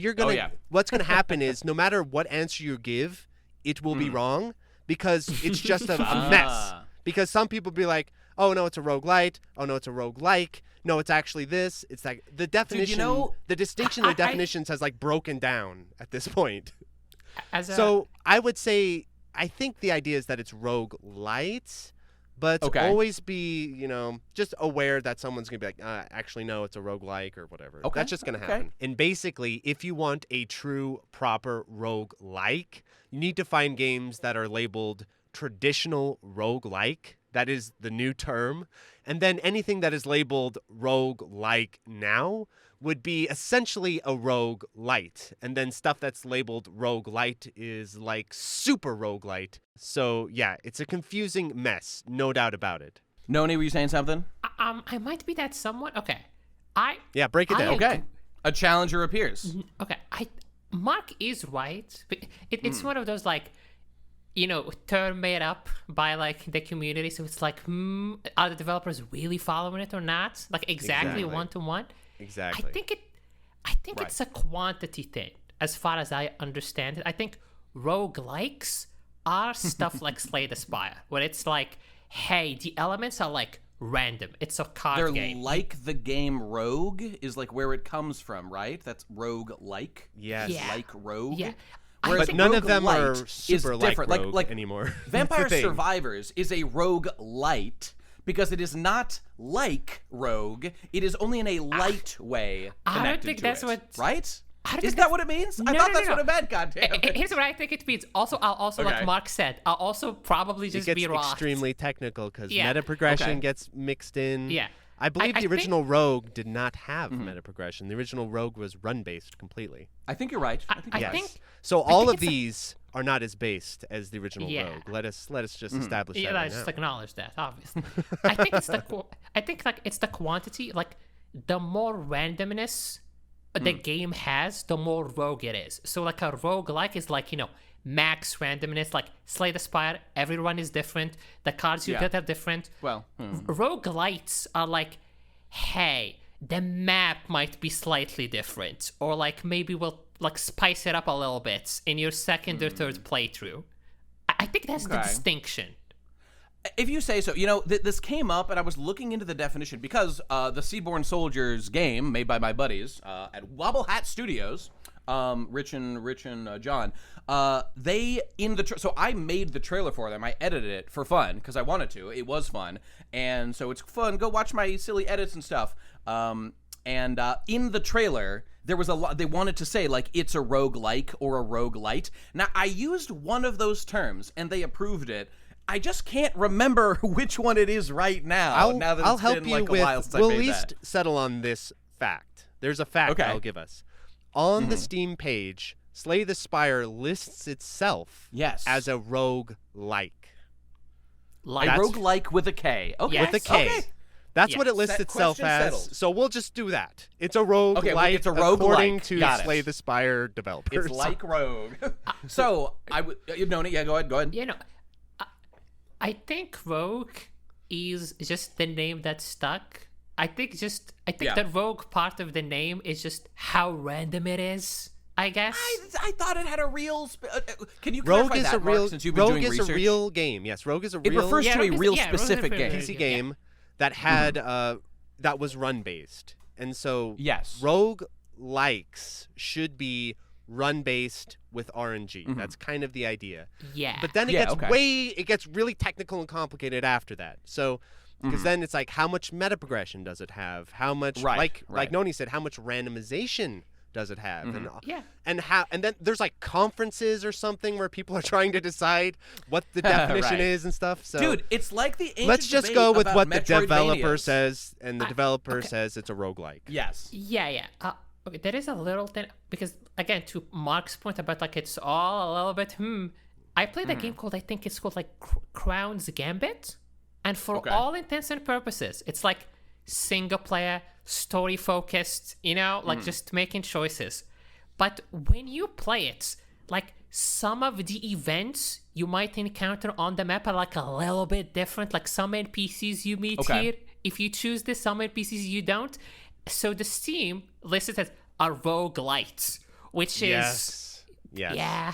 what's gonna happen is no matter what answer you give, it will be wrong because it's just a mess. Because some people be like, oh no, it's a roguelite. Oh no, it's a roguelike. No, it's actually this. It's like the definition. Dude, the distinction of the definitions has like broken down at this point. So I would say I think the idea is that it's roguelite, but always be just aware that someone's gonna be like, actually no, it's a roguelike or whatever. That's just gonna happen. And basically, if you want a true proper roguelike, you need to find games that are labeled traditional roguelike That is the new term. And then anything that is labeled roguelike now would be essentially a roguelite. And then stuff that's labeled roguelite is like super roguelite. So yeah, it's a confusing mess, no doubt about it. Noni, were you saying something? I might be that somewhat. Okay. Yeah, break it down. Okay. A challenger appears. Okay. Mark is right. But it's one of those like, term made up by like the community. So it's like, are the developers really following it or not? Like exactly one-to-one. Exactly. I think it's a quantity thing, as far as I understand it. I think roguelikes are stuff like Slay the Spire, where it's like, hey, the elements are like random. It's a card game. They're like the game Rogue is like where it comes from, right? That's rogue-like. Yes. Yeah. Like Rogue. Yeah. Whereas But none of them are roguelite super is different. like anymore. Vampire It's a thing. Survivors is a roguelite because it is not like Rogue. It is only in a light way I don't connected think to that's it, what- right? I don't Isn't think that what it means? I thought that's what it meant, goddammit. Here's what I think it means. Also, I'll also, Okay. like Mark said, I'll also probably It just gets be wrong. extremely technical because Yeah. meta progression Okay. gets mixed in. Yeah. I believe I the think- original Rogue did not have meta progression. The original Rogue was run-based completely. I think you're right. I think I you're right. think- So all think of it's a- these are not as based as the original Yeah. Rogue. Let us just establish Yeah, that I right just now. acknowledge that, obviously. I think it's it's the quantity. Like, the more randomness the game has, the more rogue it is. So, like, a roguelike is like, max randomness. Like, Slay the Spire, everyone is different. The cards you Yeah. get are different. Well, Roguelites are like, hey, the map might be slightly different. Or, like, maybe we'll, like, spice it up a little bit in your second or third playthrough. I think that's the Okay. distinction. if you say so, this came up, and I was looking into the definition because the Seedborne Soldiers game made by my buddies at Wobble Hat Studios, Rich and John, they so I made the trailer for them. I edited it for fun because I wanted to. It was fun, and so it's fun. Go watch my silly edits and stuff. And in the trailer, there was a lot. They wanted to say like it's a roguelike or a roguelite. Now I used one of those terms, and they approved it. I just can't remember which one it is right now. now that I'll it's help been you like a with. while since We'll I at made least that. settle on this fact. There's a fact Okay. I'll give us. On the Steam page, Slay the Spire lists itself Yes. as a rogue-like. Like, A roguelike with a K. Okay. Yes. With a K. Okay. That's Yeah. what it lists That itself question as. settled. So we'll just do that. It's a rogue-like Okay, it's a roguelike. according to Got it. Slay the Spire developers. It's like Rogue. So I would. You've known it. Yeah. Go ahead. I think Rogue is just the name that stuck. I think Yeah. the Rogue part of the name is just how random it is, I guess. I thought it had a real. Can you Rogue clarify is that, a Mark, real. since you've been Rogue doing is research? a real game. Yes, Rogue is a It real refers Yeah, to a Rogue is- real yeah, Rogue is specific a game. real- PC Yeah. game that had that was run based, and so Yes. Rogue likes should be run based with RNG. That's kind of the idea. Yeah. But then it gets really technical and complicated after that. So because then it's like how much meta progression does it have? How much like Noni said, how much randomization does it have? Yeah. And then there's like conferences or something where people are trying to decide what the definition Right. is and stuff. So Dude, it's like the ancient let's just debate go with about what the developer Metroidvanias. says, and the developer says it's a roguelike. Yes. Yeah. Okay, there is a little thing because again, to Mark's point about like it's all a little bit. I played a game called it's called like Crown's Gambit, and for all intents and purposes, it's like single player, story focused. Like just making choices. But when you play it, like some of the events you might encounter on the map are like a little bit different. Like some NPCs you meet here, if you choose this, some NPCs you don't. So the Steam listed as a roguelite, which is Yes. yeah.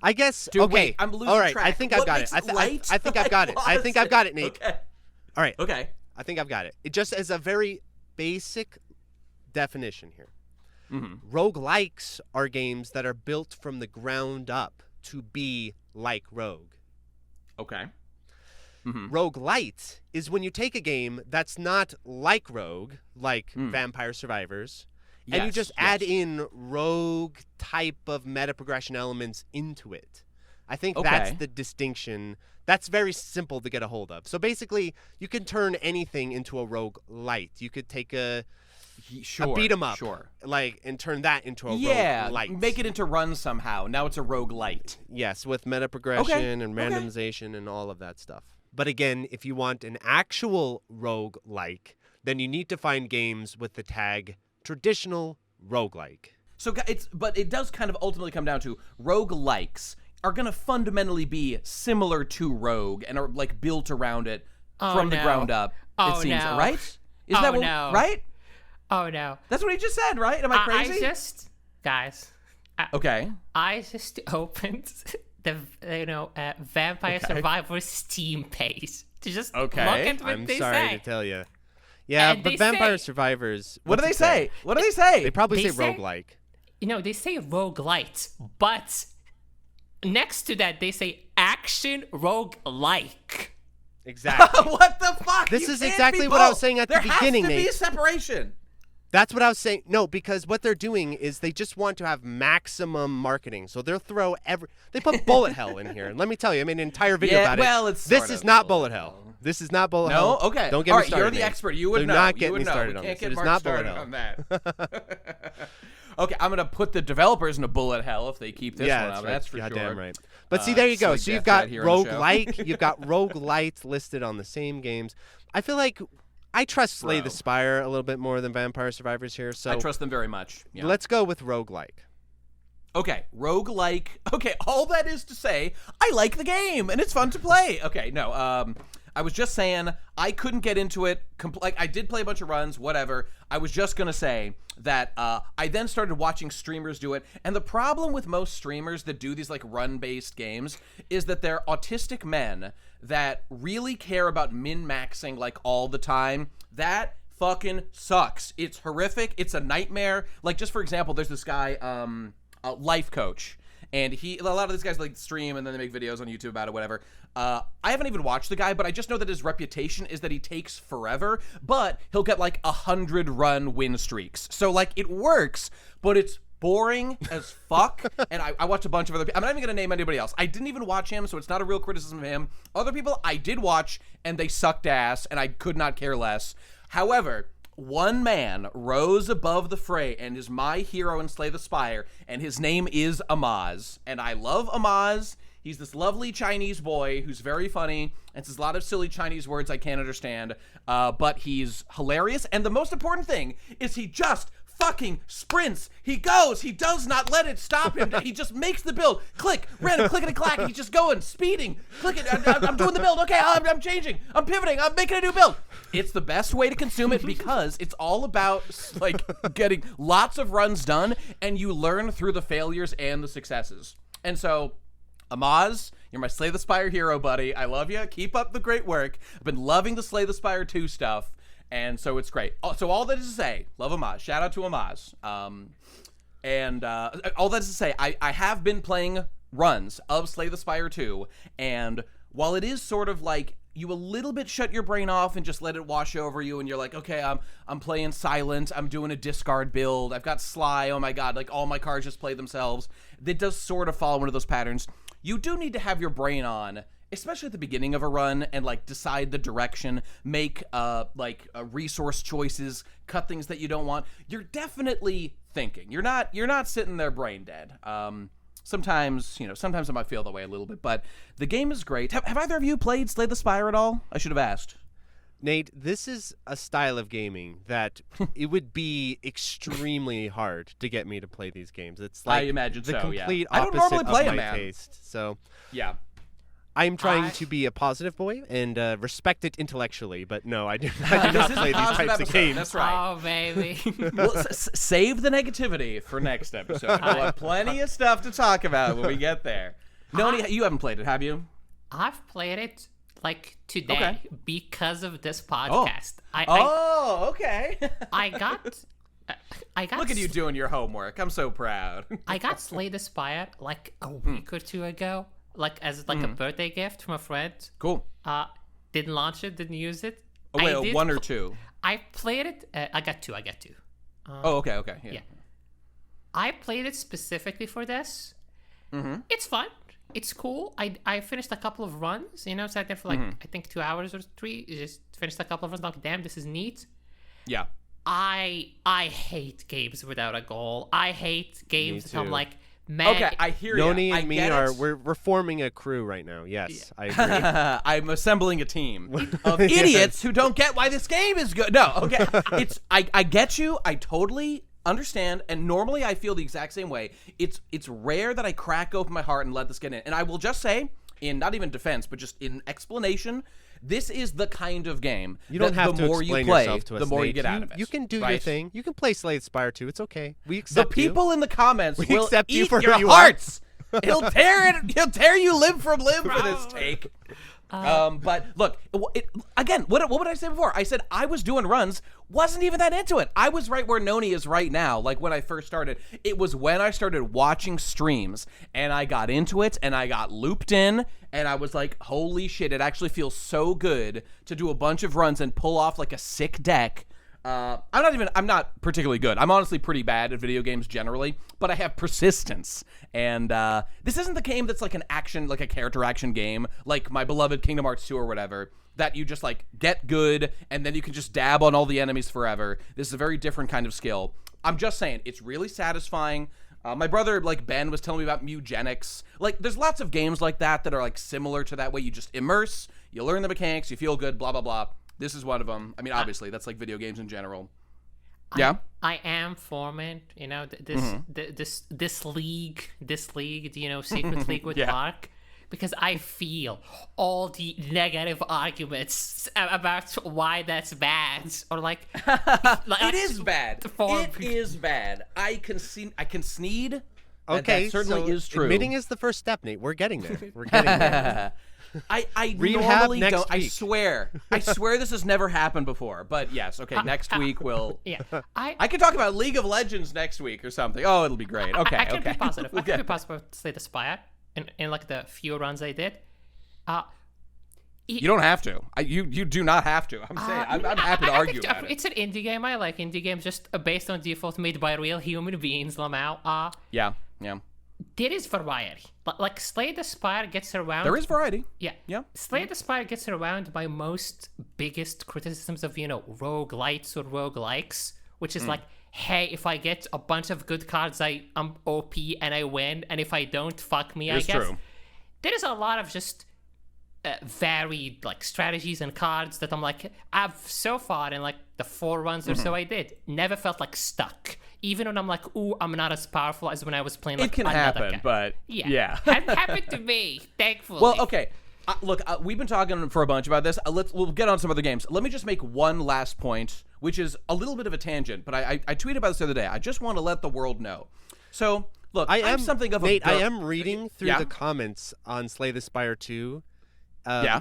I guess. Dude, okay. wait, I'm losing All right. track. I think I've What got it. makes I, it th- light? I think I've got it. I think I've got it, Nate. Okay. All right. Okay. I think I've got it. It just as a very basic definition here. Roguelikes are games that are built from the ground up to be like Rogue. Okay. Roguelite is when you take a game that's not like Rogue, like Vampire Survivors, and you Yes, just add in Rogue type of meta progression elements into it. I think that's the distinction. That's very simple to get a hold of. So basically, you can turn anything into a roguelite. You could take a beat 'em up, and turn that into a roguelite. Make it into runs somehow. Now it's a roguelite. Yes, with meta progression and randomization and all of that stuff. But again, if you want an actual roguelike, then you need to find games with the tag traditional roguelike. So but it does kind of ultimately come down to roguelikes are going to fundamentally be similar to Rogue and are like built around it from the ground up. It seems, right? Is that right? Oh no. That's what he just said, right? Am I crazy? I just opened the Vampire Survivors Steam page to just look at what they say. I'm sorry to tell you. Yeah, but Vampire Survivors. What do they say? What do they say? They probably say roguelike. They say roguelite, but next to that they say action roguelike. Exactly. What the fuck? This is exactly what I was saying at the beginning, There has to Nate. be a separation. That's what I was saying. No, because what they're doing is they just want to have maximum marketing. So they'll throw they put bullet hell in here. And let me tell you, I made an entire video about it. This is not bullet hell. This is not bullet hell. No? Okay. Don't get me started. You're the expert. You would know. Do not get me me started on this. It is not bullet hell. On that. Okay, I'm going to put the developers into bullet hell if they keep this one up. That's for sure. Goddamn right. But see, there you go. So you've got roguelike, you've got roguelites listed on the same games. I feel like I trust Slay the Spire a little bit more than Vampire Survivors here. So I trust them very much. Yeah. Let's go with roguelike. Okay, roguelike. Okay, all that is to say, I like the game, and it's fun to play. Okay, no, I was just saying I couldn't get into it. I did play a bunch of runs, whatever. I was just going to say that I then started watching streamers do it, and the problem with most streamers that do these like run-based games is that they're autistic men that really care about min-maxing like all the time. That fucking sucks. It's horrific. It's a nightmare. Like, just for example, there's this guy, Life Coach, and a lot of these guys like stream and then they make videos on YouTube about it, whatever. I haven't even watched the guy, but I just know that his reputation is that he takes forever, but he'll get like 100 run win streaks. So like it works, but it's boring as fuck. And I watched a bunch of other people. I'm not even gonna name anybody else. I didn't even watch him, so it's not a real criticism of him. Other people I did watch, and they sucked ass, and I could not care less. However, one man rose above the fray and is my hero in Slay the Spire, and his name is Amaz. And I love Amaz. He's this lovely Chinese boy who's very funny and says a lot of silly Chinese words I can't understand, but he's hilarious. And the most important thing is he just fucking sprints. He goes. He does not let it stop him. He just makes the build. Click, random, click and clack. He's just going, speeding. Click it. I'm doing the build. Okay, I'm changing. I'm pivoting. I'm making a new build. It's the best way to consume it because it's all about like getting lots of runs done, and you learn through the failures and the successes. And so, Amaz, you're my Slay the Spire hero, buddy. I love you. Keep up the great work. I've been loving the Slay the Spire 2 stuff. And so it's great. So all that is to say, love Amaz. Shout out to Amaz. All that is to say, I have been playing runs of Slay the Spire 2, and while it is sort of like you a little bit shut your brain off and just let it wash over you, and you're like, okay, I'm playing silent, I'm doing a discard build, I've got Sly, oh my god, like all my cards just play themselves. It does sort of follow one of those patterns. You do need to have your brain on, especially at the beginning of a run, and like decide the direction, make resource choices, cut things that you don't want. You're definitely thinking. You're not sitting there brain dead. Sometimes I might feel that way a little bit, but the game is great. Have either of you played Slay the Spire at all? I should have asked. Nate, this is a style of gaming that it would be extremely hard to get me to play these games. It's like I imagine the so, complete I don't normally play of my them, taste. So yeah. I'm trying to be a positive boy and respect it intellectually, but no, I do not play these types of games. That's right. Oh, baby. Well, save the negativity for next episode. We'll have plenty of stuff to talk about when we get there. Noni, you haven't played it, have you? I've played it like today because of this podcast. Okay. I got. Look at you doing your homework. I'm so proud. I got Slay the Spire like a week or two ago. Like as a birthday gift from a friend. Cool. Didn't launch it, didn't use it. Oh wait, one or two? I played it. I got two. Okay. Yeah. I played it specifically for this. Mm-hmm. It's fun. it's cool. I finished a couple of runs, sat there for like I think 2 hours or 3. Just finished a couple of runs. Like, damn, this is neat. Yeah. I hate games without a goal. I hate games that I'm like, man. Okay, I hear you. Noni and me we're forming a crew right now. Yes, I agree. I'm assembling a team of idiots who don't get why this game is good. No, okay. I get you. I totally understand, and normally I feel the exact same way. It's rare that I crack open my heart and let this get in. And I will just say, in not even defense, but just in explanation, this is the kind of game you don't have the to more explain you play, yourself to us, the more Nate. you get out of it. You can do right? your thing. You can play Slay the Spire too. It's okay. We accept the people in the comments we will accept you eat for your who you hearts. He'll tear you limb from limb for this take. But look, again, what would I say before? I said I was doing runs, wasn't even that into it. I was right where Noni is right now, like when I first started. It was when I started watching streams, and I got into it, and I got looped in, and I was like, holy shit, it actually feels so good to do a bunch of runs and pull off like a sick deck. I'm not particularly good. I'm honestly pretty bad at video games generally, but I have persistence. And this isn't the game that's like an action, like a character action game, like my beloved Kingdom Hearts 2 or whatever, that you just like get good and then you can just dab on all the enemies forever. This is a very different kind of skill. I'm just saying, it's really satisfying. My brother, like Ben, was telling me about Mugenics. Like, there's lots of games like that that are like similar to that way. You just immerse, you learn the mechanics, you feel good, blah, blah, blah. This is one of them. I mean, obviously, that's like video games in general. Yeah, I am forming, this league, secret league with Mark, because I feel all the negative arguments about why that's bad, or like it is bad. It is bad. I concede. Okay, that certainly is true. Admitting is the first step, Nate. We're getting there. We're getting there. I Rehab normally next don't. week. I swear this has never happened before. But yes, okay. Next week we'll. Yeah, I can talk about League of Legends next week or something. Oh, it'll be great. Okay, I can okay. be positive. I can be positive about Slay the Spire in like the few runs I did. You don't have to. You do not have to. I'm saying I'm happy to argue about it. It's an indie game. I like indie games just based on default, made by real human beings. Lamau. Yeah. There is variety. Like Slay the Spire gets around. There is variety. Yeah. Slay the Spire gets around my most biggest criticisms of roguelites or roguelikes, which is like, hey, if I get a bunch of good cards, I'm OP and I win, and if I don't, fuck me. It's I guess true. There is a lot of just varied like strategies and cards that I'm like, I've so far in like the 4 runs or so I did, never felt like stuck. Even when I'm like, ooh, I'm not as powerful as when I was playing like it can another happen, guy. but yeah. Hadn't happened to me, thankfully. Well, okay. Look, we've been talking for a bunch about this. We'll get on some other games. Let me just make one last point, which is a little bit of a tangent, but I tweeted about this the other day. I just want to let the world know. So, look, I'm something of a... Nate, I am reading through the comments on Slay the Spire 2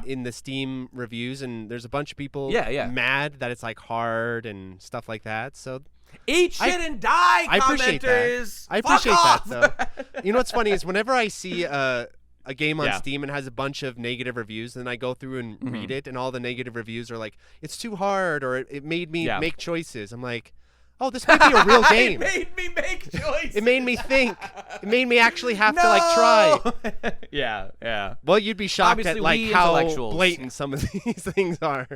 in the Steam reviews, and there's a bunch of people mad that it's like hard and stuff like that, so... Eat shit and die, I appreciate commenters! that. I appreciate that, though. You know what's funny is whenever I see a game on Steam and has a bunch of negative reviews, then I go through and read it, and all the negative reviews are like, it's too hard, or it made me make choices. I'm like, oh, this might be a real game. It made me make choices. It made me think. It made me actually have to like try. Yeah. Well, you'd be shocked Obviously, at like we how intellectuals. blatant some of these things are.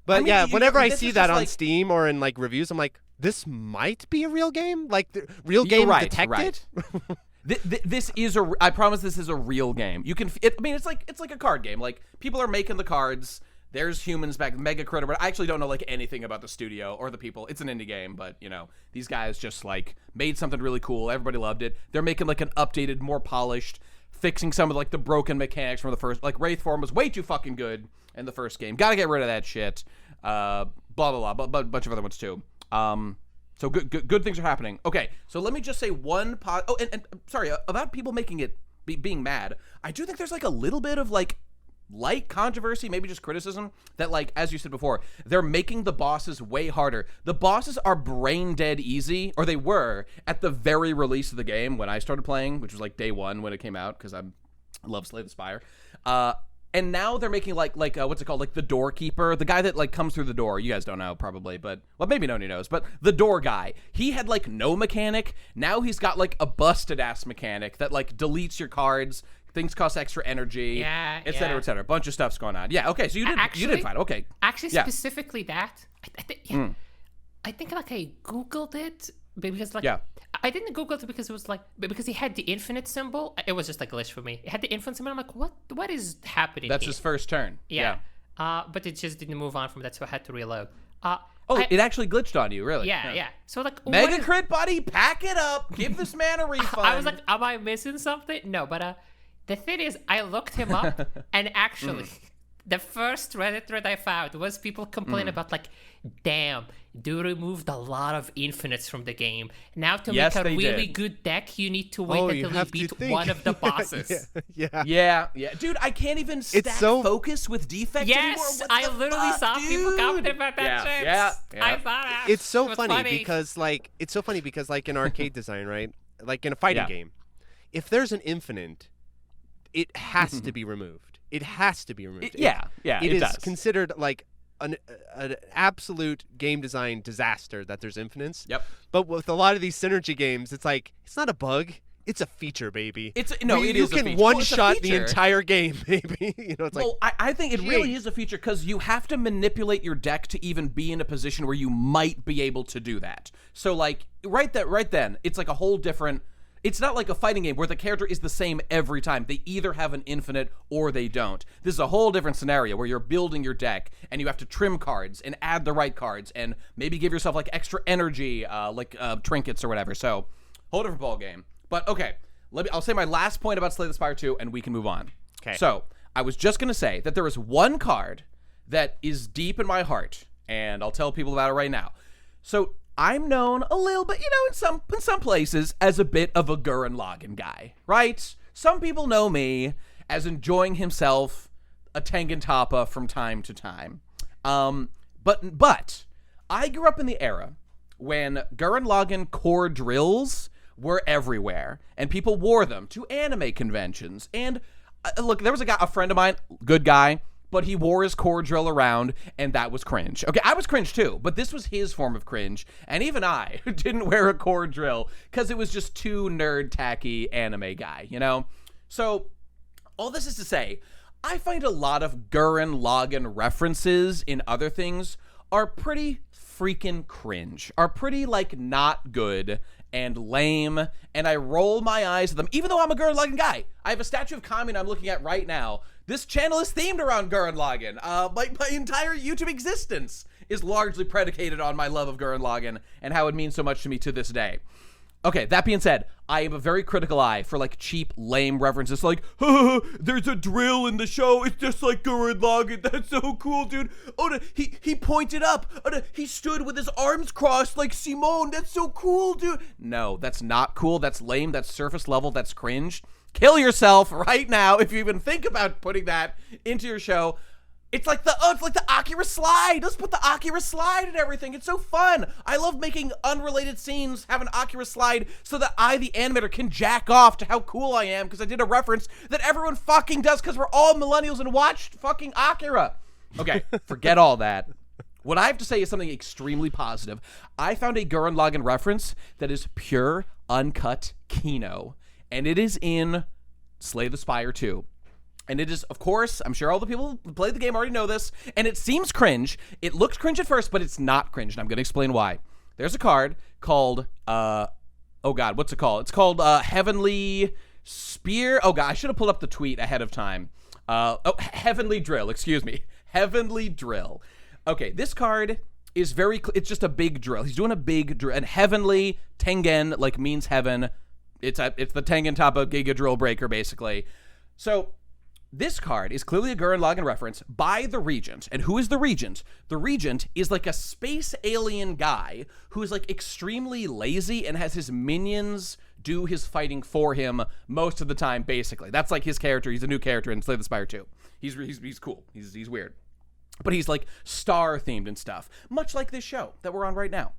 But I mean, yeah, whenever I this see is that just on like- Steam or in like reviews, I'm like, this might be a real game, like the real game detected. Right. This is a. I promise, this is a real game. You can. I mean, it's like a card game. Like, people are making the cards. There's humans back, Mega Critter. But I actually don't know like anything about the studio or the people. It's an indie game, but these guys just like made something really cool. Everybody loved it. They're making like an updated, more polished, fixing some of like the broken mechanics from the first. Like Wraith Form was way too fucking good in the first game. Got to get rid of that shit. Blah blah blah. But a bunch of other ones too. So good things are happening. Okay, so let me just say one. And sorry about people making it being mad. I do think there's like a little bit of like light controversy, maybe just criticism that like, as you said before, they're making the bosses way harder. The bosses are brain dead easy, or they were at the very release of the game when I started playing, which was like day 1 when it came out because I love Slay the Spire. And now they're making like what's it called? Like the doorkeeper, the guy that like comes through the door. You guys don't know probably, but well, maybe Noni knows. But the door guy, he had like no mechanic. Now he's got like a busted ass mechanic that like deletes your cards, things cost extra energy, et cetera, et cetera. A bunch of stuff's going on. Yeah, okay, so you did find it. Okay. Actually, specifically that, I think like I Googled it because like I didn't Google it because it was like because he had the infinite symbol. It was just a glitch for me. It had the infinite symbol. I'm like, what is happening? That's here? his first turn. Yeah. But it just didn't move on from that, so I had to reload. It actually glitched on you, really? Yeah. So like, Mega crit, buddy, pack it up. Give this man a refund. I was like, am I missing something? No, but the thing is, I looked him up, and actually, the first Reddit thread I found was people complaining about like, damn, they removed a lot of infinites from the game. Now to make a really good deck, you need to wait until you beat one of the bosses. Yeah. Dude, I can't even stack focus with defects anymore. Yes, I literally saw people commenting about that shit. Yeah. I saw that. It's so funny because like in arcade design, right? Like in a fighting game, if there's an infinite, it has to be removed. It has to be removed. It is does. considered like an absolute game design disaster that there's infinites. Yep. But with a lot of these synergy games, it's like it's not a bug. It's a feature, baby. It is a feature. You can one-shot the entire game, baby. It's like. Well, I think it really is a feature because you have to manipulate your deck to even be in a position where you might be able to do that. So, like, right then, it's like a whole different. It's not like a fighting game where the character is the same every time. They either have an infinite or they don't. This is a whole different scenario where you're building your deck and you have to trim cards and add the right cards and maybe give yourself like extra energy, like trinkets or whatever. So, whole different ball game. But okay, I'll say my last point about Slay the Spire 2 and we can move on. Okay. So, I was just going to say that there is one card that is deep in my heart and I'll tell people about it right now. So, I'm known a little bit, in some places as a bit of a Gurren Lagann guy, right? Some people know me as enjoying himself a Tengen Toppa from time to time. But I grew up in the era when Gurren Lagann core drills were everywhere, and people wore them to anime conventions. And look, there was a friend of mine, good guy, but he wore his core drill around, and that was cringe. Okay, I was cringe too, but this was his form of cringe, and even I didn't wear a core drill because it was just too nerd tacky anime guy, So, all this is to say, I find a lot of Gurren Lagann references in other things are pretty freaking cringe, are pretty, like, not good and lame, and I roll my eyes at them, even though I'm a Gurren Lagann guy. I have a statue of Kami I'm looking at right now. This channel is themed around Gurren Lagann. My entire YouTube existence is largely predicated on my love of Gurren Lagann and how it means so much to me to this day. Okay, that being said, I have a very critical eye for, like, cheap, lame references like, there's a drill in the show, it's just like Gurren Lagann, that's so cool, dude. Oh, he pointed up, he stood with his arms crossed like Simone, that's so cool, dude. No, that's not cool, that's lame, that's surface level, that's cringe. Kill yourself right now if you even think about putting that into your show. It's like the Akira slide. Let's put the Akira slide and everything. It's so fun. I love making unrelated scenes have an Akira slide so that I, the animator, can jack off to how cool I am because I did a reference that everyone fucking does because we're all millennials and watched fucking Akira. Okay, forget all that. What I have to say is something extremely positive. I found a Gurren Lagann reference that is pure, uncut Kino. And it is in Slay the Spire 2. And it is, of course, I'm sure all the people who played the game already know this, and it seems cringe. It looks cringe at first, but it's not cringe, and I'm going to explain why. There's a card called, what's it called? It's called Heavenly Spear. Oh, God, I should have pulled up the tweet ahead of time. Heavenly Drill, excuse me. Heavenly Drill. Okay, this card is it's just a big drill. He's doing a big drill, and Heavenly, Tengen, like, means heaven. It's the Tengen Toppa Giga Drill Breaker, basically. So, this card is clearly a Gurren Lagann reference by the Regent. And who is the Regent? The Regent is like a space alien guy who is like extremely lazy and has his minions do his fighting for him most of the time, basically. That's like his character. He's a new character in Slay the Spire 2. He's cool. He's weird. But he's like star-themed and stuff, much like this show that we're on right now.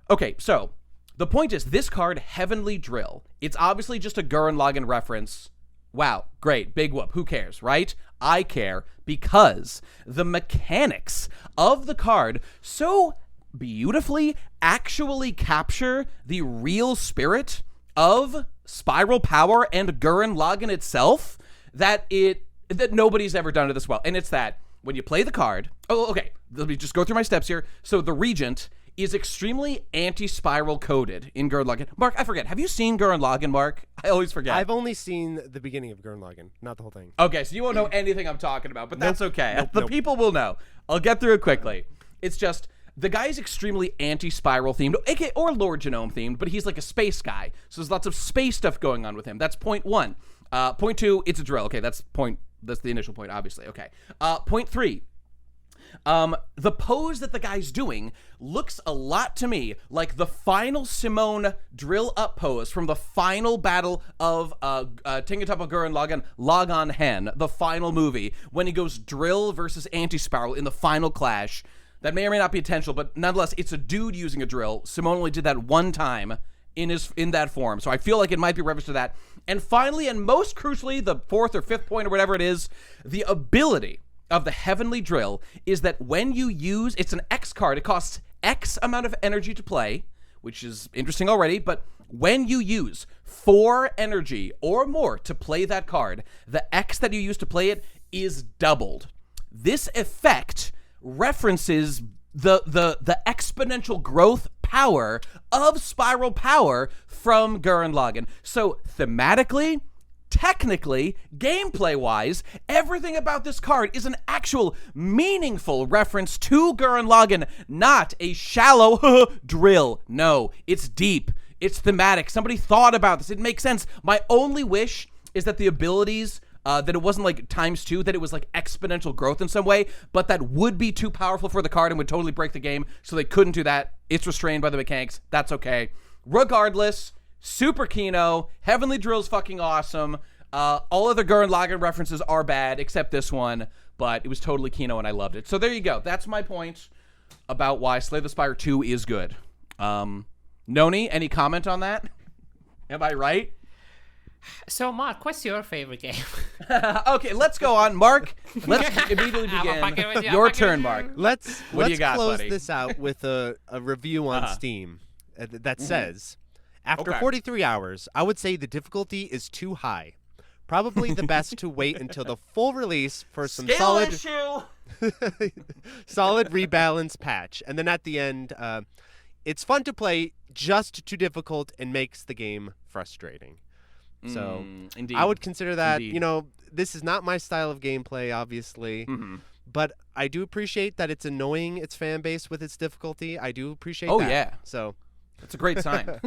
Okay, so the point is, this card, Heavenly Drill, it's obviously just a Gurren Lagann reference. Wow, great, big whoop, who cares, right? I care because the mechanics of the card so beautifully actually capture the real spirit of Spiral Power and Gurren Lagann itself that nobody's ever done it this well. And it's that when you play the card... Oh, okay. Let me just go through my steps here. So the Regent is extremely anti-spiral coded in Gurren Lagann. Mark, I forget. Have you seen Gurren Lagann, Mark? I always forget. I've only seen the beginning of Gurren Lagann, not the whole thing. Okay, so you won't know anything I'm talking about, but that's okay. The people will know. I'll get through it quickly. It's just, the guy is extremely anti-spiral themed, aka or Lord Genome themed, but he's like a space guy. So there's lots of space stuff going on with him. That's point 1. Point 2, it's a drill. Okay, that's the initial point, obviously. Okay. Point 3. The pose that the guy's doing looks a lot to me like the final Simone drill up pose from the final battle of Tingatopa Gurren Lagann Lagann Hen, the final movie, when he goes drill versus anti-spiral in the final clash. That may or may not be intentional, but nonetheless, it's a dude using a drill. Simone only did that one time in that form, so I feel like it might be reference to that. And finally, and most crucially, the 4th or 5th point or whatever it is, the ability of the Heavenly Drill is that when you use, it's an X card, it costs X amount of energy to play, which is interesting already, but when you use 4 energy or more to play that card, the X that you use to play it is doubled. This effect references the exponential growth power of Spiral Power from Gurren Lagann. So thematically, technically, gameplay-wise, everything about this card is an actual meaningful reference to Gurren Lagann, not a shallow drill. No, it's deep. It's thematic. Somebody thought about this. It makes sense. My only wish is that the abilities, that it wasn't like ×2, that it was like exponential growth in some way, but that would be too powerful for the card and would totally break the game, so they couldn't do that. It's restrained by the mechanics. That's okay. Regardless, super Kino. Heavenly Drill's fucking awesome. All other Gurren Lagann references are bad, except this one, but it was totally Kino and I loved it. So there you go. That's my point about why Slay the Spire 2 is good. Noni, any comment on that? Am I right? So, Mark, what's your favorite game? Okay, let's go on. Mark, let's immediately begin. Your turn, Mark. Let's close buddy? This out with a review on Steam that says, after 43 hours, I would say the difficulty is too high. Probably the best to wait until the full release for some solid rebalance patch. And then at the end, it's fun to play, just too difficult, and makes the game frustrating. So indeed. I would consider that, Indeed. this is not my style of gameplay, obviously, but I do appreciate that it's annoying its fan base with its difficulty. I do appreciate that. Oh, yeah. So that's a great sign.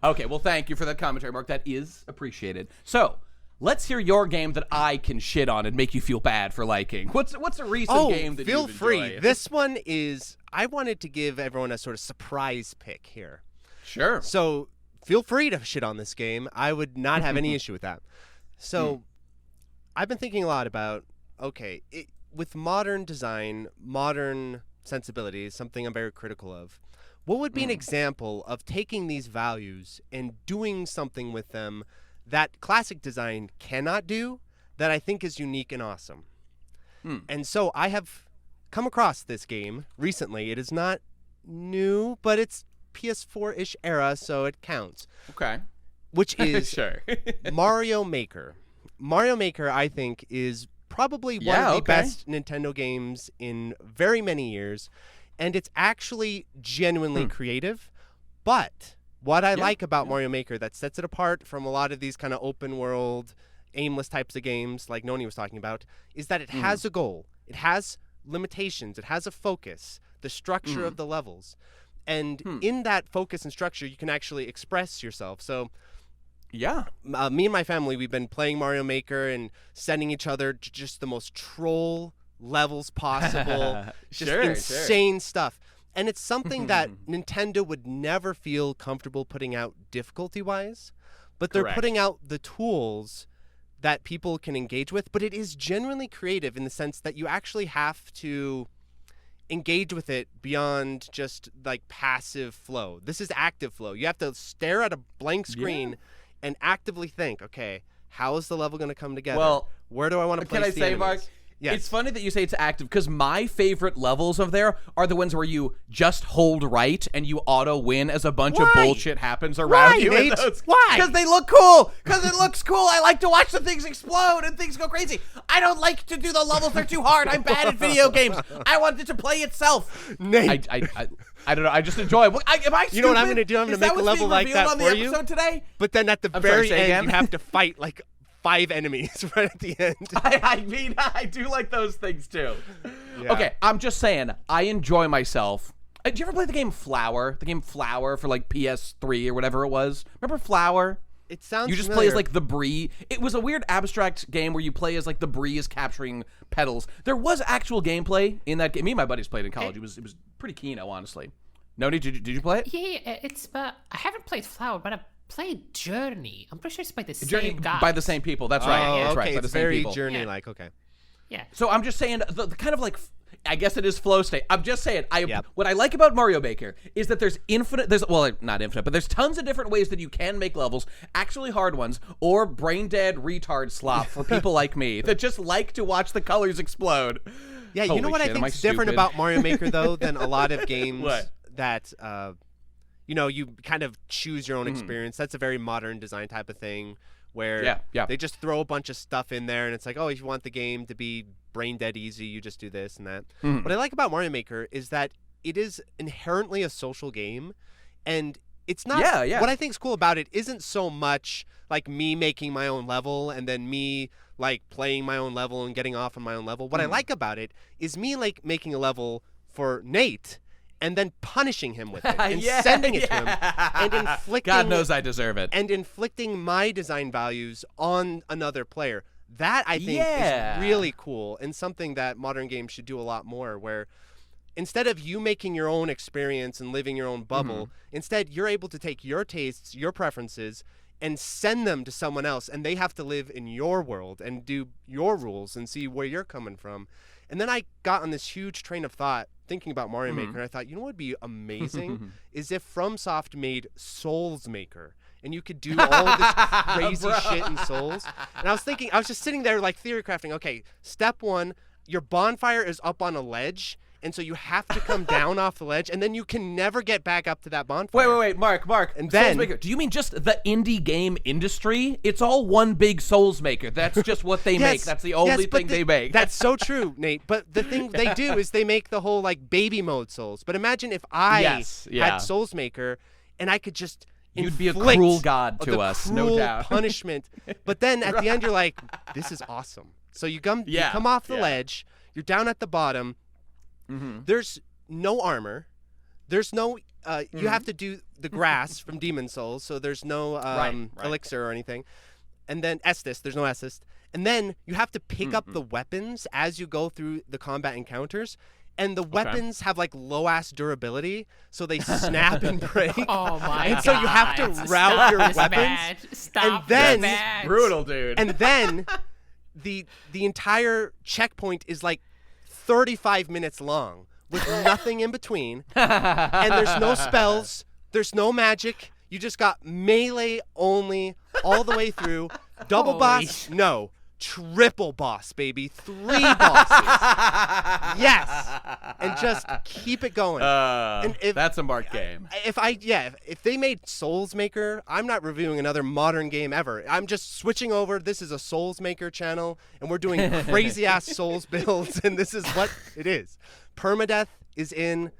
Okay, well, thank you for that commentary, Mark. That is appreciated. So let's hear your game that I can shit on and make you feel bad for liking. What's a recent game that feel you've free. enjoyed? This one is, I wanted to give everyone a sort of surprise pick here. Sure. So feel free to shit on this game. I would not have any issue with that. So I've been thinking a lot about, with modern design, modern sensibilities, something I'm very critical of, what would be an example of taking these values and doing something with them that classic design cannot do, that I think is unique and awesome? And so I have come across this game recently. It is not new, but it's PS4-ish era, so it counts. Okay. Which is Sure. Mario Maker. Mario Maker, I think, is probably one of the best Nintendo games in very many years, and it's actually genuinely creative. But what I like about Mario Maker that sets it apart from a lot of these kind of open world, aimless types of games like Noni was talking about is that it has a goal. It has limitations. It has a focus, the structure of the levels. And in that focus and structure, you can actually express yourself. So me and my family, we've been playing Mario Maker and sending each other to just the most troll levels possible. Just insane stuff. And it's something that Nintendo would never feel comfortable putting out difficulty-wise, but they're putting out the tools that people can engage with. But it is genuinely creative in the sense that you actually have to engage with it beyond just like passive flow. This is active flow. You have to stare at a blank screen and actively think, okay, how is the level going to come together? Well, where do I want to place the Can I say, enemies? Mark, Yes. It's funny that you say it's active because my favorite levels of there are the ones where you just hold right and you auto win as a bunch of bullshit happens around you. Nate? Why? Because they look cool. Because it looks cool. I like to watch the things explode and things go crazy. I don't like to do the levels. They're too hard. I'm bad at video games. I want it to play itself. Nate. I don't know. I just enjoy it. Am I stupid? You know what I'm going to do? I'm going to make a level like that for you. Today? But then at the very end, you have to fight like 5 enemies right at the end. I mean, I do like those things too. Yeah. Okay, I'm just saying, I enjoy myself. Did you ever play the game Flower? The game Flower for like PS3 or whatever it was? Remember Flower? It sounds You just familiar. play as like the bee. It was a weird abstract game where you play as like the breeze capturing petals. There was actual gameplay in that game. Me and my buddies played in college. It was pretty keen, honestly. No, did you play it? Yeah, it's I haven't played Flower, but I've played Journey. I'm pretty sure it's by the Journey same guy. by the same people. That's right. Oh, That's okay. right. By the It's same very people. Journey-like. Okay. Yeah. So I'm just saying, the kind of like, I guess it is flow state. I'm just saying, Yep. What I like about Mario Maker is that there's not infinite, but there's tons of different ways that you can make levels, actually hard ones, or brain dead retard slop for people like me that just like to watch the colors explode. Yeah, you Holy know what shit, I am think is different stupid? about Mario Maker, though, than a lot of games What? that, you kind of choose your own experience. That's a very modern design type of thing where they just throw a bunch of stuff in there, and it's like, oh, if you want the game to be brain dead easy, you just do this and that. What I like about Mario Maker is that it is inherently a social game, and it's not what I think is cool about it isn't so much like me making my own level and then me like playing my own level and getting off on my own level. What I like about it is me like making a level for Nate and then punishing him with it and sending it to him and inflicting God knows I deserve it. and inflicting my design values on another player. That I think is really cool and something that modern games should do a lot more, where instead of you making your own experience and living your own bubble, instead you're able to take your tastes, your preferences, and send them to someone else, and they have to live in your world and do your rules and see where you're coming from. And then I got on this huge train of thought thinking about Mario Maker, and I thought, you know what would be amazing is if FromSoft made Souls Maker, and you could do all this crazy shit in Souls. And I was just sitting there like theory crafting. Okay, step 1, your bonfire is up on a ledge, and so you have to come down off the ledge, and then you can never get back up to that bonfire. Wait, Mark. And Souls then, Maker. Do you mean just the indie game industry? It's all one big Souls Maker. That's just what they make. That's the only thing they make. That's so true, Nate. But the thing they do is they make the whole like baby mode Souls. But imagine if I had Souls Maker, and I could just You'd be a cruel god to us, no doubt. Punishment. But then at the end, you're like, this is awesome. So you come off the ledge. You're down at the bottom. There's no armor. There's no. You have to do the grass from Demon Souls, so there's no elixir or anything. And then Estus, there's no Estus. And then you have to pick up the weapons as you go through the combat encounters. And the weapons have like low ass durability, so they snap and break. Oh my god! And so you have to route your weapons. Stop and then this match. Brutal, dude. And then the entire checkpoint is like 35 minutes long with nothing in between. And there's no spells, there's no magic. You just got melee only all the way through. Double boss, no. Triple boss, baby. 3 bosses. Yes. And just keep it going. And that's a Mark game. If they made Souls Maker, I'm not reviewing another modern game ever. I'm just switching over. This is a Souls Maker channel, and we're doing crazy ass Souls builds, and this is what it is. Permadeath is in.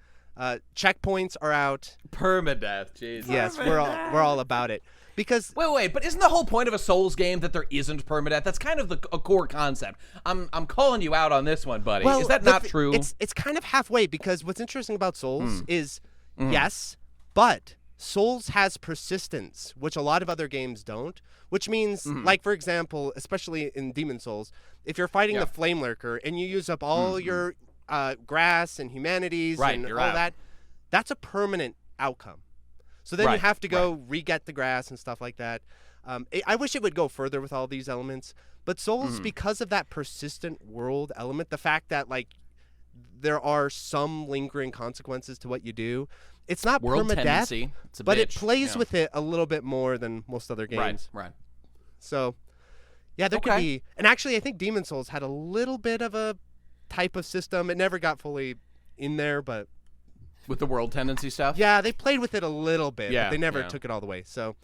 Checkpoints are out. Permadeath, jeez. Yes, we're all about it. Because wait, but isn't the whole point of a Souls game that there isn't permadeath? That's kind of a core concept. I'm calling you out on this one, buddy. Well, is that not true? It's kind of halfway, because what's interesting about Souls is yes, but Souls has persistence, which a lot of other games don't. Which means, like for example, especially in Demon Souls, if you're fighting the Flame Lurker and you use up all your grass and humanities and all that, that's a permanent outcome. So then you have to go re-get the grass and stuff like that. I wish it would go further with all these elements. But Souls, because of that persistent world element, the fact that like there are some lingering consequences to what you do, it's not world permadeath, tendency. but it plays with it a little bit more than most other games. Right. So, Yeah, there could be. And actually, I think Demon Souls had a little bit of a type of system. It never got fully in there, but with the world tendency stuff. Yeah, they played with it a little bit, but they never took it all the way. So,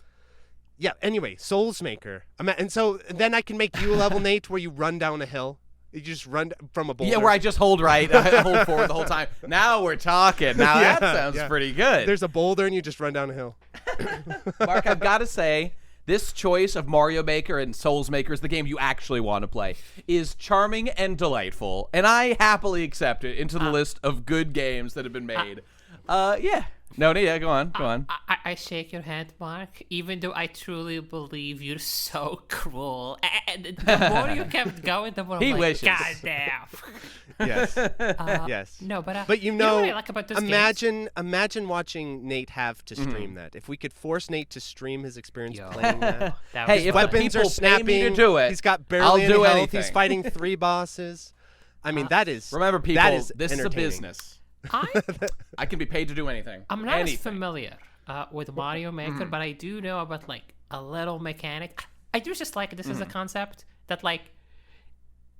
yeah. Anyway, Soulsmaker, and so then I can make you a level, Nate, where you run down a hill. You just run from a boulder. Yeah, where I just hold right, hold forward the whole time. Now we're talking. Now that sounds pretty good. There's a boulder and you just run down a hill. Mark, I've got to say, this choice of Mario Maker and Soulsmaker is the game you actually want to play, is charming and delightful, and I happily accept it into the list of good games that have been made. Yeah. No, go on. I shake your hand, Mark, even though I truly believe you're so cruel. And the more you kept going, the more I'm like, God damn. Yes. Yes. No, but you know what I like about this imagine watching Nate have to stream that. If we could force Nate to stream his experience playing that. Hey, if weapons are snapping, to do it, he's got barely any health. Anything. He's fighting 3 bosses. I mean, that is. Remember, people, this is a business. I can be paid to do anything. I'm not as familiar with Mario Maker, but I do know about like a little mechanic. I do just like this as a concept that like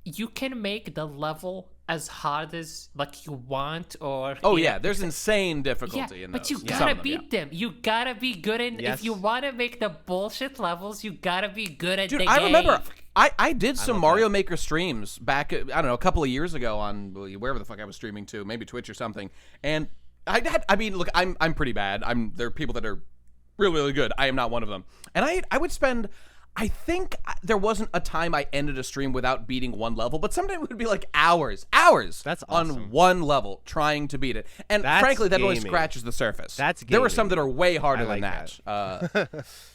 you can make the level as hard as like you want, or there's insane difficulty in those. But you gotta beat them. You gotta be good in. If you want to make the bullshit levels, you gotta be good at the game. I remember I did some Mario Maker streams back, I don't know, a couple of years ago on wherever the fuck I was streaming to, maybe Twitch or something. And I mean, look, I'm pretty bad. There are people that are really, really good. I am not one of them. And I would spend, I think there wasn't a time I ended a stream without beating one level, but sometimes it would be like hours That's awesome. on one level trying to beat it. And frankly, that only scratches the surface. That's gaming. There were some that are way harder than that.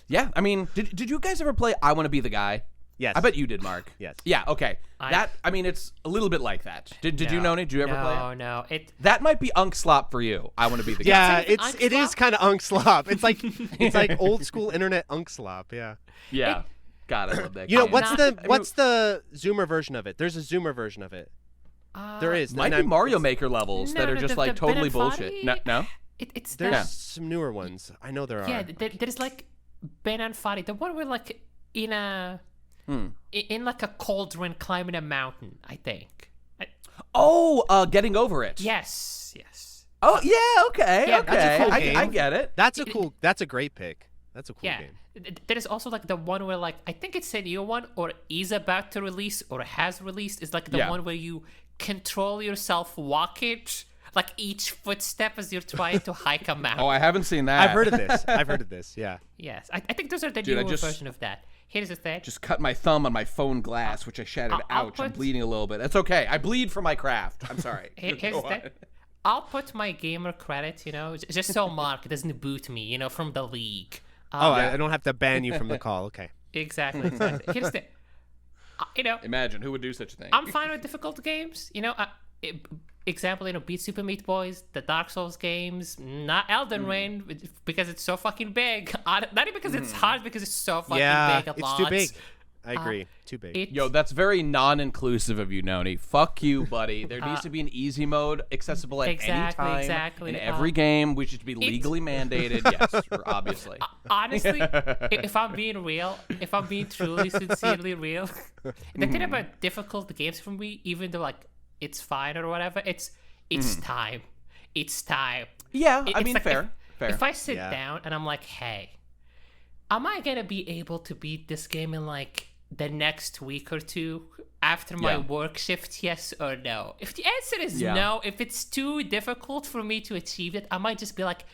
Yeah, I mean, did you guys ever play I Want to Be the Guy? Yes. I bet you did, Mark. Yes. Yeah, okay. I mean, it's a little bit like that. Did you know it? Did you ever play it? No. That might be Unk Slop for you. I Want to Be the Guy. Yeah, it is kind of Unk Slop. It's like old school internet Unk Slop, yeah. Yeah. God, I love that game. You know, game. what's the Zoomer version of it? There's a Zoomer version of it. There is. Might be Mario Maker levels that are just like totally bullshit. No? There's some newer ones. I know there are. Yeah, there's like Ben and Fari. The one where like in like a cauldron climbing a mountain, I think. Getting Over It. Yes. Oh yeah, okay. Yeah, okay. That's a cool game. I get it. That's a great pick. That's a cool game. There is also like the one where like I think it's a new one or is about to release or has released. It's like the one where you control yourself walking, like each footstep as you're trying to hike a mountain. Oh, I haven't seen that. I've heard of this. Yeah. Yes, I think those are the newer version of that. Here's the thing. Just cut my thumb on my phone glass, which I shattered. Ouch! I'm bleeding a little bit. That's okay. I bleed for my craft. I'm sorry. Here's the thing. I'll put my gamer credit, just so Mark doesn't boot me, from the league. I don't have to ban you from the call. Okay. Exactly. Here's the, Imagine who would do such a thing. I'm fine with difficult games. Example, Beat Super Meat Boys, the Dark Souls games, not Elden Ring because it's so fucking big. Not even because it's hard, because it's so fucking big. It's too big. I agree. Too big. Yo, that's very non-inclusive of you, Noni. Fuck you, buddy. There needs to be an easy mode accessible at any time. In every game, we should be legally mandated. Yes, obviously. Honestly, if I'm being real, if I'm being truly, sincerely real, the thing about difficult games for me, even though like it's fine or whatever, it's time. It's time. Yeah, I mean, like, fair. If I sit down and I'm like, hey, am I gonna be able to beat this game in like the next week or two after my work shift, yes or no? If the answer is no, if it's too difficult for me to achieve it, I might just be like,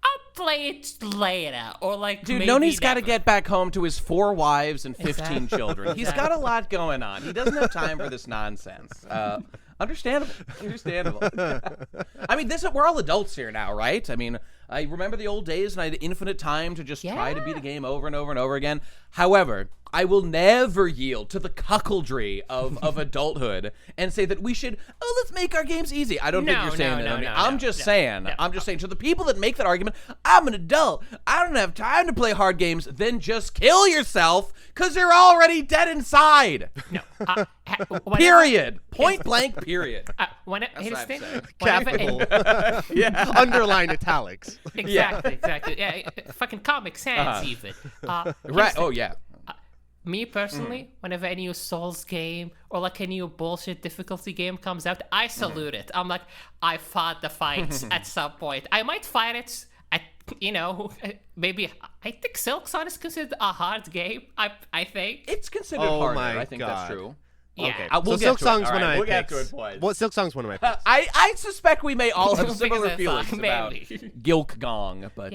I'll play it later, or like, dude, Noni's got to get back home to his 4 wives and 15 children. He's got a lot going on. He doesn't have time for this nonsense. Understandable. I mean, we're all adults here now, right? I mean, I remember the old days and I had infinite time to just try to beat a game over and over and over again. However, I will never yield to the cuckoldry of adulthood and say that we should, let's make our games easy. I don't think you're saying that. I'm just saying to the people that make that argument, I'm an adult, I don't have time to play hard games, then just kill yourself because you're already dead inside. No. Period. Point blank, period. Capital. Underline italics. Exactly. Yeah, fucking Comic Sans even. Right. Oh, yeah. me personally, whenever a new Souls game or like a new bullshit difficulty game comes out, I salute it. I'm like, I fought the fights at some point. I might fight it at, maybe. I think Silksong is considered a hard game. I think it's considered harder. I think that's true. Yeah. Okay. We'll so get to it. Silksong's one of my We'll get picks. to it, boys. Well, Silksong's one of my picks. I suspect we may all have similar Because feelings about maybe. Gilk Gong, but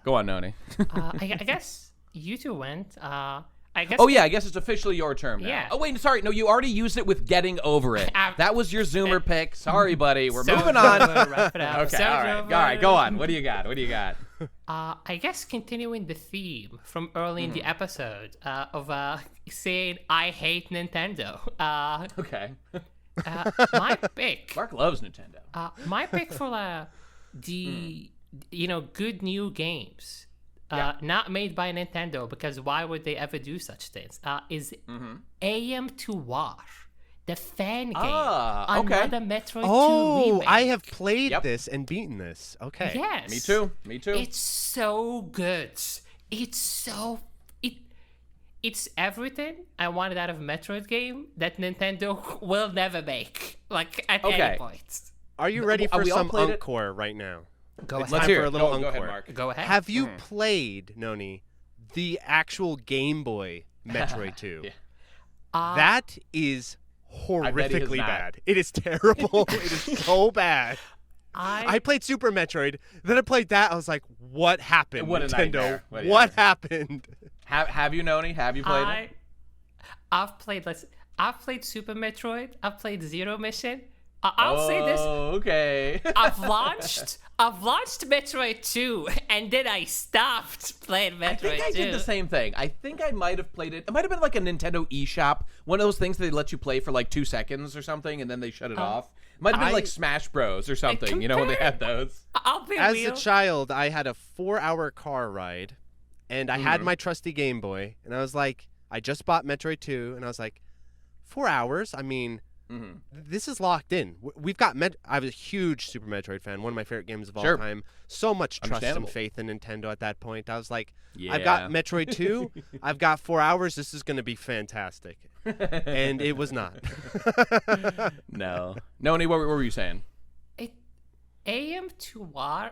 go on, Noni. I guess you two went. I guess. Oh yeah, I guess it's officially your turn now. Yeah. Oh wait, sorry, no, you already used it with Getting Over It. That was your Zoomer pick. Sorry, buddy. We're moving on. Wrap it up. Okay, all right, go on. What do you got? I guess continuing the theme from early in the episode of saying I hate Nintendo. Okay. My pick. Mark loves Nintendo. My pick for the good new games. Not made by Nintendo, because why would they ever do such things? Is AM to War, the fan game, another Metroid 2 remake. I have played this and beaten this. Okay. Yes. Me too. It's so good. It's everything I wanted out of a Metroid game that Nintendo will never make, like at any point. Are you ready for we all some played it? encore right now? Go ahead. Let's Time hear for it. a little Go encore. ahead, Mark. Go ahead. Have you played, Noni, the actual Game Boy Metroid 2? That is horrifically not. bad. It is terrible. It is so bad. I played Super Metroid, then I played that. I was like, what happened, What a Nintendo? nightmare. What happened? Have you, Noni? Have you played it? I've played Super Metroid. I've played Zero Mission. I'll say this. Okay. I've launched Metroid 2, and then I stopped playing Metroid 2. I think I did the same thing. I think I might have played it. It might have been like a Nintendo eShop, one of those things they let you play for like 2 seconds or something, and then they shut it off. It might have been like Smash Bros. Or something, when they had those. I'll be As real. a child, I had a 4-hour car ride, and I had my trusty Game Boy, and I was like, I just bought Metroid 2, and I was like, 4 hours? I mean, this is locked in. We've got I was a huge Super Metroid fan, one of my favorite games of all time. So much trust and faith in Nintendo at that point. I was like, I've got Metroid 2. I've got 4 hours. This is going to be fantastic. And it was not. No. Noni, what were you saying? AM to War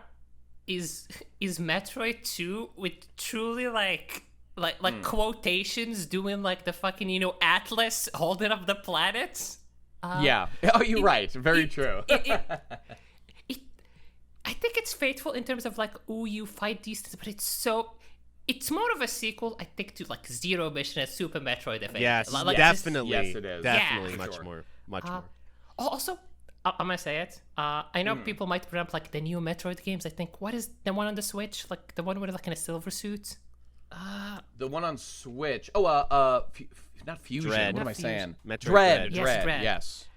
is Metroid 2 with truly like quotations doing like the fucking Atlas holding up the planets. Yeah. Oh, you're right. Very true. I think it's faithful in terms of like, you fight these things, but it's more of a sequel, I think, to like Zero Mission and Super Metroid. Yes, like, definitely. Yes, it is. Definitely, Yeah. much more. Also, I'm gonna say it. I know people might bring up like the new Metroid games. I think, what is the one on the Switch? Like the one with like in a silver suit. The one on Switch. Oh, not Fusion. Dread. What am I Not Fusion. saying? Metroid Dread. Yes, Dread. Yes.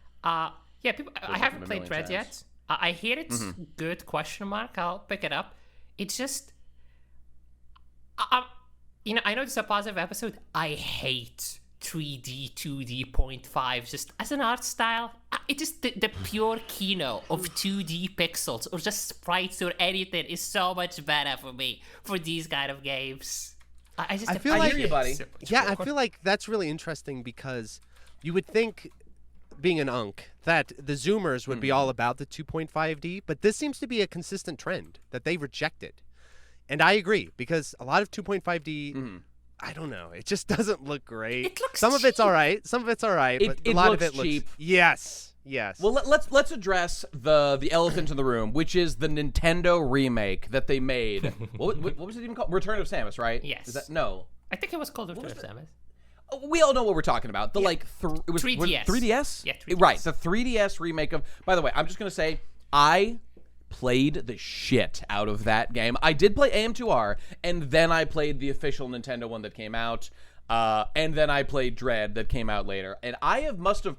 Yeah, people. I haven't a played million Dread times. yet. I hear it's good. Question mark. I'll pick it up. It's just, I know it's a positive episode. I hate 3D, 2D, 0.5 just as an art style. It just the pure kino of 2D pixels or just sprites or anything is so much better for me for these kind of games. I feel like- hear you, buddy. Yeah, I feel like that's really interesting because you would think, being an unk, that the Zoomers would be all about the 2.5D, but this seems to be a consistent trend that they rejected. And I agree, because a lot of 2.5D, I don't know, it just doesn't look great. It looks Some of it's cheap. all right, but It a lot of looks it looks cheap. Yes. Well, let's address the elephant in the room, which is the Nintendo remake that they made. what was it even called? Return of Samus, right? Yes. Is that no? I think it was called Return of Samus. We all know what we're talking about. The it was 3DS. 3DS? Yeah, 3DS. Right, the 3DS remake of. By the way, I'm just gonna say I played the shit out of that game. I did play AM2R, and then I played the official Nintendo one that came out. And then I played Dread that came out later, and I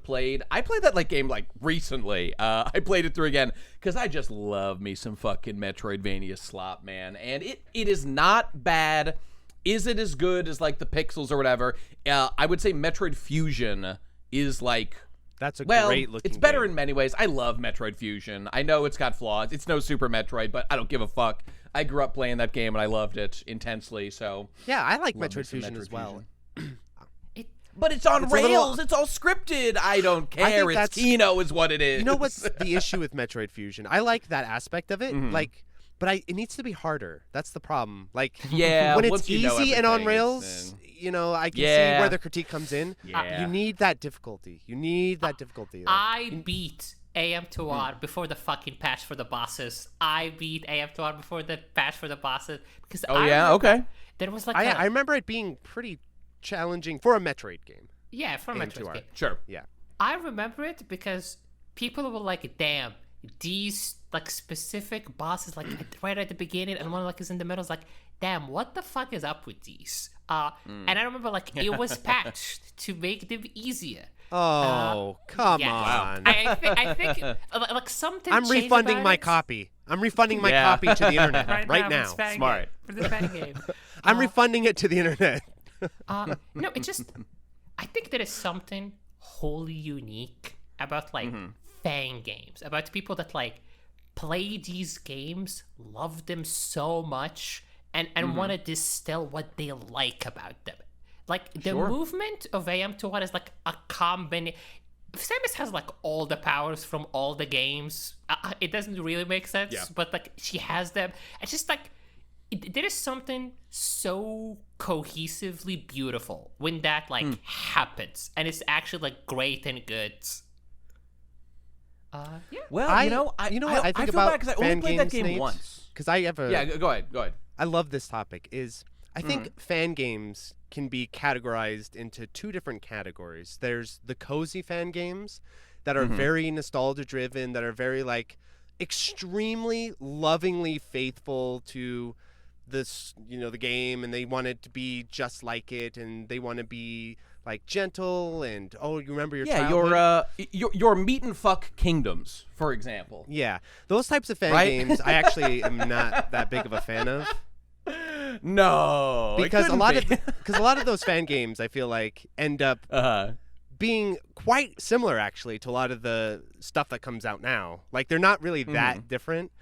played that game recently. I played it through again because I just love me some fucking Metroidvania slop, man. And it is not bad. Is it as good as the Pixels or whatever? I would say Metroid Fusion is That's a Well, great looking it's better game. in many ways. I love Metroid Fusion. I know it's got flaws. It's no Super Metroid, but I don't give a fuck. I grew up playing that game and I loved it intensely. So Yeah, I like love me Metroid some Fusion as well. But it's on It's a rails. little- It's all scripted. I don't I think care. It's that's- Kino is what it is. You know what's the issue with Metroid Fusion? I like that aspect of it, Mm-hmm. but it needs to be harder. That's the problem. Like, Yeah, when once it's you know easy and on everything, rails, then- I can Yeah. see where the critique comes in. Yeah. You need that difficulty. You need that difficulty. There. I beat AM2R before the fucking patch for the bosses. I beat AM2R before the patch for the bosses because Oh, yeah? Okay. There was like I remember it being pretty challenging for a Metroid game. yeah, for a Metroid AM2R. game. Sure. Yeah. I remember it because people were like, "Damn, these like specific bosses, like right at the beginning, and one like is in the middle. Is like, damn, what the fuck is up with these?" And I remember like it was patched to make them easier. Oh, come Yeah. on. I think like something. I'm changed refunding about my it. copy. I'm refunding my Yeah. copy to the internet right for now. this bad Smart. game, for this bad game. I'm refunding it to the internet. No, it just. I think there is something wholly unique about like fan games, about people that like play these games, love them so much, and want to distill what they like about them. Like the Sure. movement of AM2R is like a combination. Samus has like all the powers from all the games. It doesn't really make sense, Yeah. but like she has them. It's just like there is something so cohesively beautiful when that like happens, and it's actually like great and good. Yeah. Well, I what? I feel feel about bad because I only fan played that games, game Nate, once. Because I have a. Yeah, go ahead. Go ahead. I love this topic. I think fan games can be categorized into two different categories. There's the cozy fan games that are very nostalgia driven, that are very like extremely lovingly faithful to this, the game, and they want it to be just like it, and they want to be like gentle and you remember your childhood? your meat and fuck kingdoms, for example. Yeah, those types of fan Right? games I actually am not that big of a fan of. No, Because a lot of those fan games I feel like end up being quite similar actually to a lot of the stuff that comes out now. Like they're not really that different,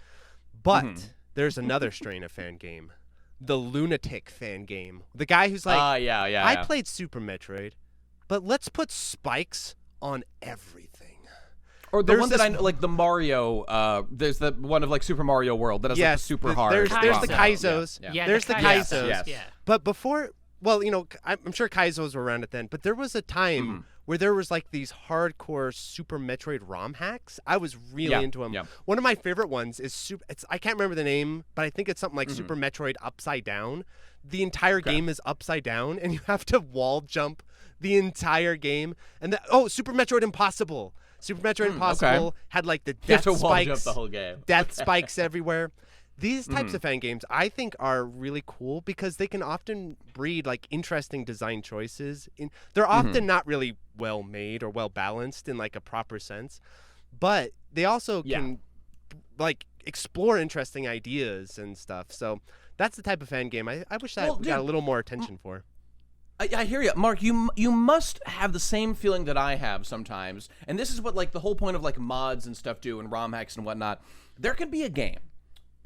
but there's another strain of fan game, the lunatic fan game. The guy who's like, I played Super Metroid, but let's put spikes on everything. Or the There's one that this- I know, like the Mario. There's the one of like Super Mario World that has like the super hard. There's the Kaizo. Kaizos. Yeah, There's the Kaizos. Kaizos. Yes. Yeah. But before, well, I'm sure Kaizos were around it then, but there was a time where there was like these hardcore Super Metroid ROM hacks. I was really into them. Yeah. One of my favorite ones is I can't remember the name, but I think it's something like Super Metroid Upside Down. The entire game is upside down, and you have to wall jump the entire game. And Super Metroid Impossible. Super Metroid Impossible had like the You have death to wall jump spikes, the whole game. death spikes everywhere. These types of fan games, I think, are really cool because they can often breed like interesting design choices. They're often not really well made or well balanced in like a proper sense, but they also can like explore interesting ideas and stuff. So that's the type of fan game I wish that we got a little more attention for. I hear you, Mark. You must have the same feeling that I have sometimes, and this is what like the whole point of like mods and stuff do, and ROM hacks and whatnot. There can be a game,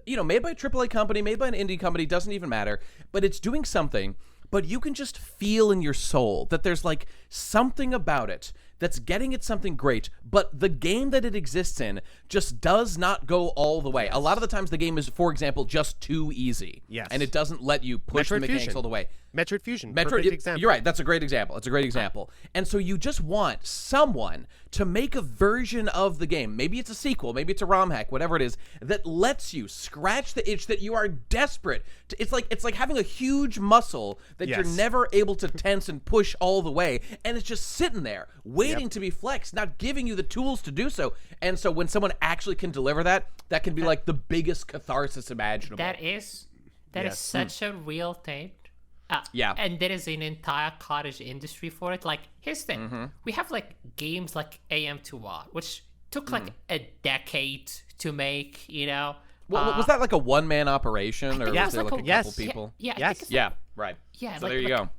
made by a AAA company, made by an indie company, doesn't even matter, but it's doing something. But you can just feel in your soul that there's like something about it that's getting at something great, but the game that it exists in just does not go all the way. Yes. A lot of the times the game is, for example, just too easy. Yes. And it doesn't let you push the Metroid mechanics Fusion. all the way. Metroid Fusion, perfect example. You're right. That's a great example. It's a great example. And so you just want someone to make a version of the game. Maybe it's a sequel. Maybe it's a ROM hack. Whatever it is that lets you scratch the itch that you are desperate to. It's like having a huge muscle that you're never able to tense and push all the way, and it's just sitting there waiting to be flexed, not giving you the tools to do so. And so when someone actually can deliver that can be like the biggest catharsis imaginable. That is such a real thing. Yeah. And there is an entire cottage industry for it. Like, here's the thing. We have, like, games like AM2R, which took, like, a decade to make, Well, was that like a one-man operation, or was there like a couple people? Yeah, I Yes. think it's Yeah, right. Yeah, so there you go.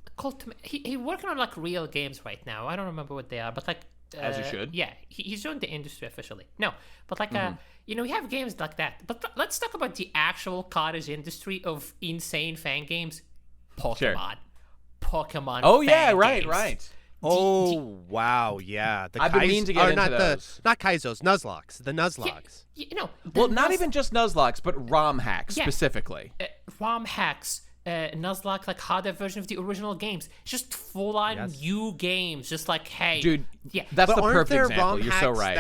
He's working on like real games right now. I don't remember what they are, but like As you should. Yeah, he's joined the industry officially. No, but like, we have games like that. But let's talk about the actual cottage industry of insane fan games. Pokemon. Sure. Pokemon. Oh, yeah, fan right, games. right. Wow, yeah. I've been meaning to get into those. Not Kaizos, Nuzlocks. The Nuzlocks. Well, not even just Nuzlocks, but ROM hacks specifically. ROM hacks. Nuzlocke, like harder version of the original games, just full-on new games, just like, hey, dude, yeah, that's the aren't perfect there example. ROM You're hacks so right.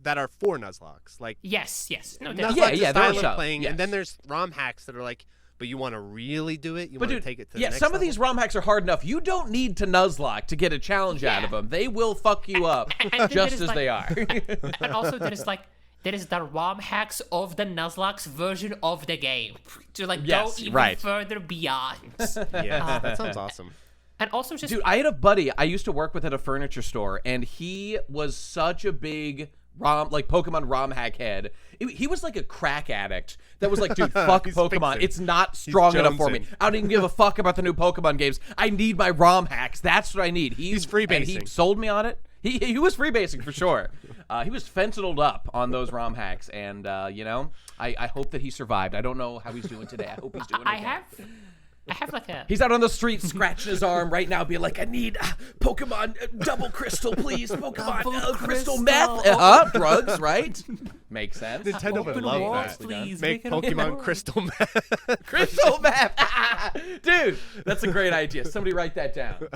that are for Nuzlocks, like yes, no, Nuzlocke's yeah, a style there are of playing, yes. and then there's ROM hacks that are like, but you want to really do it, But want dude, to take it to the yeah, next some of level? these ROM hacks are hard enough. You don't need to Nuzlocke to get a challenge out of them. They will fuck you up and just as they are. And also there is the ROM hacks of the Nuzlocke's version of the game to like go even further beyond. Yeah, that sounds awesome. And also just dude, I had a buddy I used to work with at a furniture store, and he was such a big Pokemon ROM hack head. He was like a crack addict that was like, dude, fuck Pokemon. It's not strong enough for me. I don't even give a fuck about the new Pokemon games. I need my ROM hacks. That's what I need. He's freebasing. And he sold me on it. He was freebasing for sure. He was fentanyl up on those ROM hacks, and I hope that he survived. I don't know how he's doing today. I hope he's doing okay. I have like a... He's out on the street scratching his arm right now, being like, I need Pokemon double crystal, please. Pokemon crystal meth. Drugs, right? Makes sense. Nintendo would love that. Please. Make Pokemon crystal meth. Crystal meth. Dude, that's a great idea. Somebody write that down.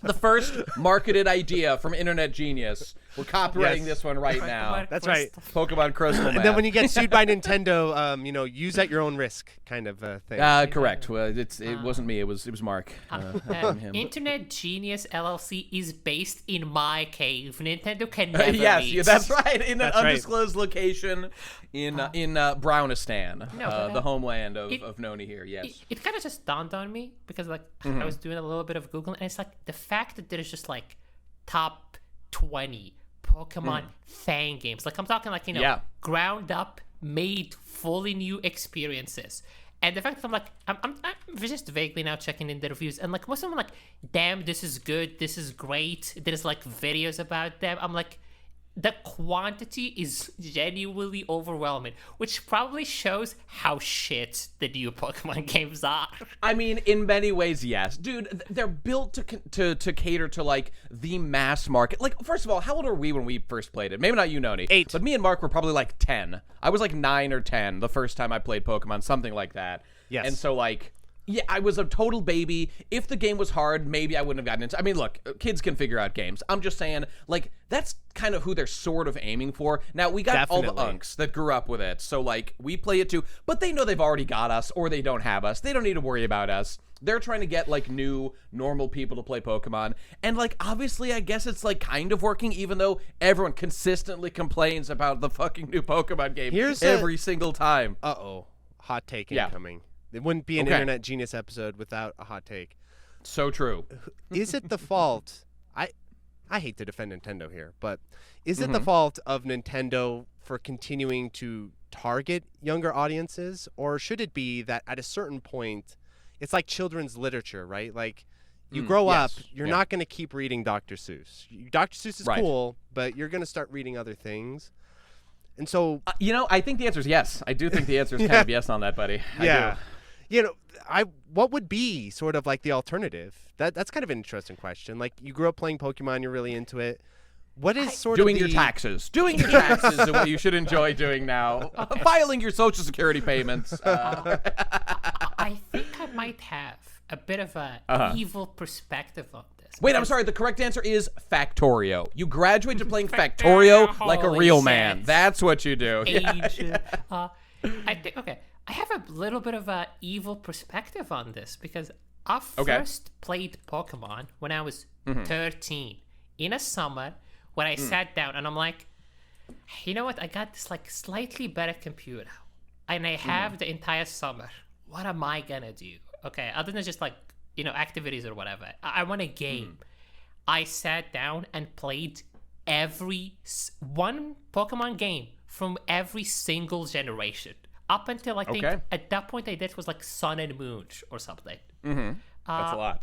The first marketed idea from Internet Genius. We're copywriting this one right now. That's right. Pokemon crystal meth. And then when you get sued by Nintendo, use at your own risk kind of thing. Correct. Well, it wasn't me. It was Mark. From him. Internet Genius LLC is based in my cave. Nintendo can never yes, that's right. In an undisclosed location in Brownistan, the homeland of Noni here. Yes. It kind of just dawned on me because I was doing a little bit of Googling, and it's like the fact that there's just like top 20 Pokemon fan games. Like I'm talking like ground up, made fully new experiences. And the fact that I'm just vaguely now checking in the reviews, and like most of them are like, damn, this is good, this is great. There's like videos about them. I'm like, the quantity is genuinely overwhelming, which probably shows how shit the new Pokemon games are. I mean, in many ways, yes. Dude, they're built to cater to, like, the mass market. Like, first of all, how old were we when we first played it? Maybe not you, Noni. 8. But me and Mark were probably, like, 10. I was, like, 9 or 10 the first time I played Pokemon, something like that. Yes. And so, like... yeah, I was a total baby. If the game was hard, maybe I wouldn't have gotten into it. I mean, look, kids can figure out games. I'm just saying, like, that's kind of who they're sort of aiming for. Now, we got all the unks that grew up with it, so, like, we play it too. But they know they've already got us, or they don't have us. They don't need to worry about us. They're trying to get, like, new, normal people to play Pokemon. And, like, obviously, I guess it's, like, kind of working, even though everyone consistently complains about the fucking new Pokemon game every single time. Uh-oh. Hot take incoming. It wouldn't be an Internet Genius episode without a hot take. So true. Is it the fault... I hate to defend Nintendo here, but is it the fault of Nintendo for continuing to target younger audiences? Or should it be that at a certain point, it's like children's literature, right? Like, you grow up, you're not going to keep reading Dr. Seuss. Dr. Seuss is cool, but you're going to start reading other things. And so... I think the answer is yes. I do think the answer is kind of yes on that, buddy. Yeah. What would be sort of like the alternative? That's kind of an interesting question. Like, you grew up playing Pokemon, you're really into it. What is doing your taxes? Doing your taxes is what you should enjoy doing now. Okay. Filing your Social Security payments. I think I might have a bit of a evil perspective on this. Wait, I'm sorry. The correct answer is Factorio. You graduate to playing Factorio like a real man. That's what you do. I think, I have a little bit of a evil perspective on this because I first played Pokemon when I was 13 in a summer when I sat down and I'm like, you know what? I got this like slightly better computer and I have the entire summer. What am I gonna do? Okay, other than just like, activities or whatever. I want a game. I sat down and played one Pokemon game from every single generation. Up until I think at that point I did was like Sun and Moon or something. That's a lot.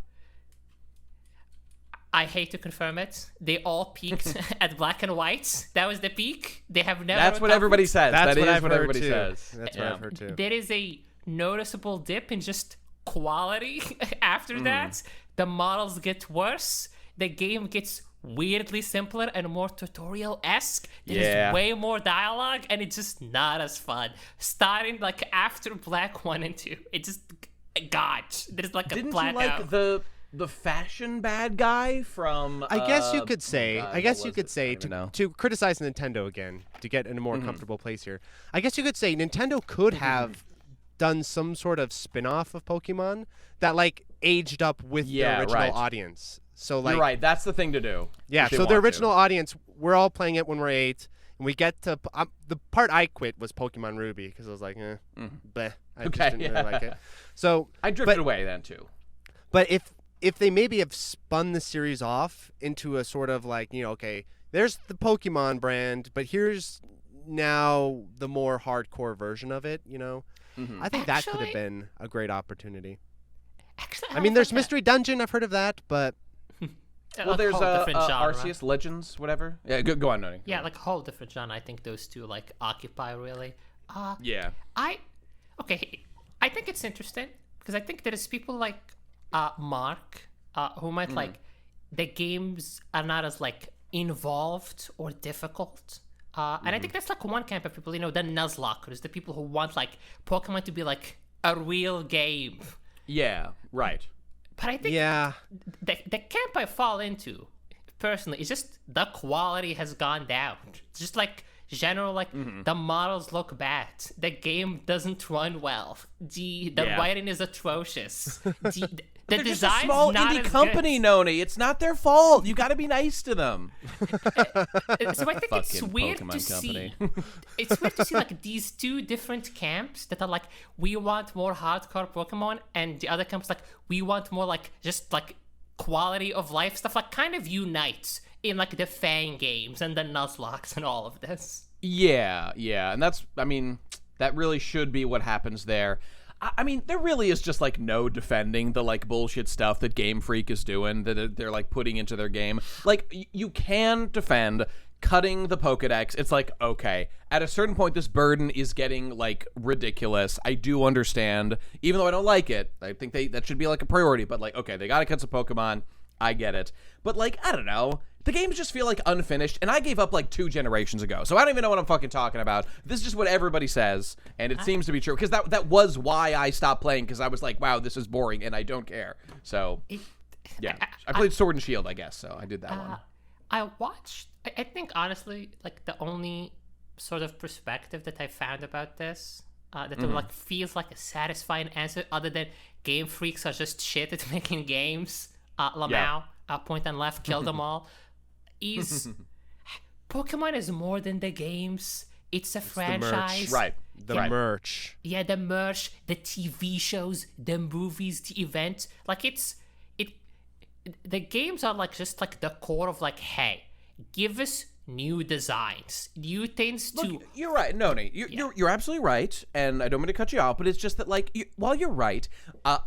I hate to confirm it. They all peaked at black and white. That was the peak. They have never. That's what everybody says. That's what everybody too. says. That's what I've heard too. There is a noticeable dip in just quality after that. The models get worse. The game gets weirdly simpler and more tutorial-esque. There's way more dialogue, and it's just not as fun. Starting like after Black 1 and 2, it just there's like Didn't a plateau. you like the fashion bad guy from? I guess you could say. God, I guess you what could was say it? I don't even to criticize Nintendo again to get in a more comfortable place here. I guess you could say Nintendo could have done some sort of spin-off of Pokemon that like aged up with the original audience. So like, you're right. That's the thing to do. Yeah. So the original audience, we're all playing it when we're 8, and we get to the part I quit was Pokemon Ruby because I was like, bleh. I just didn't really like it. So I drifted away then too. But if they maybe have spun the series off into a sort of like, okay, there's the Pokemon brand, but here's now the more hardcore version of it, I think that could have been a great opportunity. Actually, I mean, there's Mystery Dungeon. I've heard of that, but Well, there's genre. Arceus Legends, whatever. Yeah, go on, Noni. Yeah, like a whole different genre. I think those two like occupy really. Yeah. I think it's interesting because I think there is people like Mark who might like the games are not as like involved or difficult. And I think that's like one camp of people, the Nuzlockers, the people who want like Pokemon to be like a real game. Yeah, right. But I think the camp I fall into personally is just the quality has gone down. It's just like general, like the models look bad. The game doesn't run well. The writing is atrocious. The They're just design's a small not indie as company, good. Noni. It's not their fault. You got to be nice to them. So I think it's Fucking weird Pokemon to company. see. It's weird to see like these two different camps that are like, we want more hardcore Pokemon, and the other camp's like, we want more like just like quality of life stuff. Like kind of unites in like the Fang games and the Nuzlocks and all of this. Yeah, and that really should be what happens there. I mean, there really is just like no defending the like bullshit stuff that Game Freak is doing, that they're like putting into their game. Like, you can defend cutting the Pokedex. It's like, okay, at a certain point, this burden is getting like ridiculous. I do understand, even though I don't like it. I think that should be like a priority. But like, okay, they gotta cut some Pokemon. I get it. But like, I don't know. The games just feel like unfinished, and I gave up like 2 generations ago, so I don't even know what I'm fucking talking about. This is just what everybody says, and it seems to be true, because that was why I stopped playing, because I was like, wow, this is boring, and I don't care. So, yeah. I played Sword and Shield, I guess, so I did that one. I think, honestly, like, the only sort of perspective that I found about this, that like feels like a satisfying answer, other than Game Freaks are just shit at making games, Lamau, point and left, kill them all, is Pokemon is more than the games. It's a franchise. Right. The merch. Yeah, the merch, the TV shows, the movies, the events. Like the games are like just like the core of like, hey, give us new designs, new things to. Look, you're right, Noni. You're absolutely right, and I don't mean to cut you off, but it's just that like, while you're right,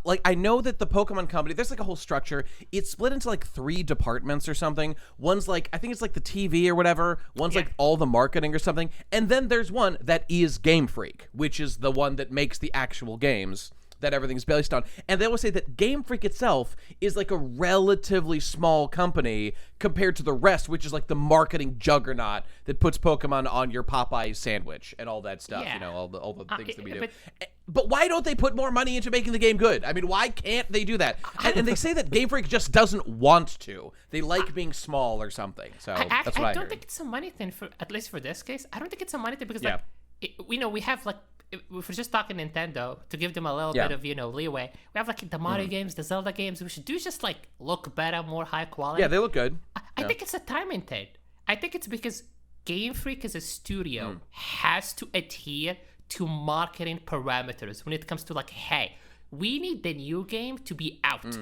like I know that the Pokemon Company, there's like a whole structure. It's split into like 3 departments or something. One's like, I think it's like the TV or whatever. One's like all the marketing or something, and then there's one that is Game Freak, which is the one that makes the actual games that everything's based on. And they always say that Game Freak itself is like a relatively small company compared to the rest, which is like the marketing juggernaut that puts Pokemon on your Popeye sandwich and all that stuff, all the things that we do. But why don't they put more money into making the game good? I mean, why can't they do that? And they say that Game Freak just doesn't want to. They like being small or something. So that's what I don't heard. think it's a money thing, at least for this case. I don't think it's a money thing because like, we have like, if we're just talking Nintendo, to give them a little bit of, leeway, we have like the Mario games, the Zelda games. We should do just like look better, more high quality. Yeah, they look good. I think it's a timing thing. I think it's because Game Freak as a studio has to adhere to marketing parameters when it comes to like, hey, we need the new game to be out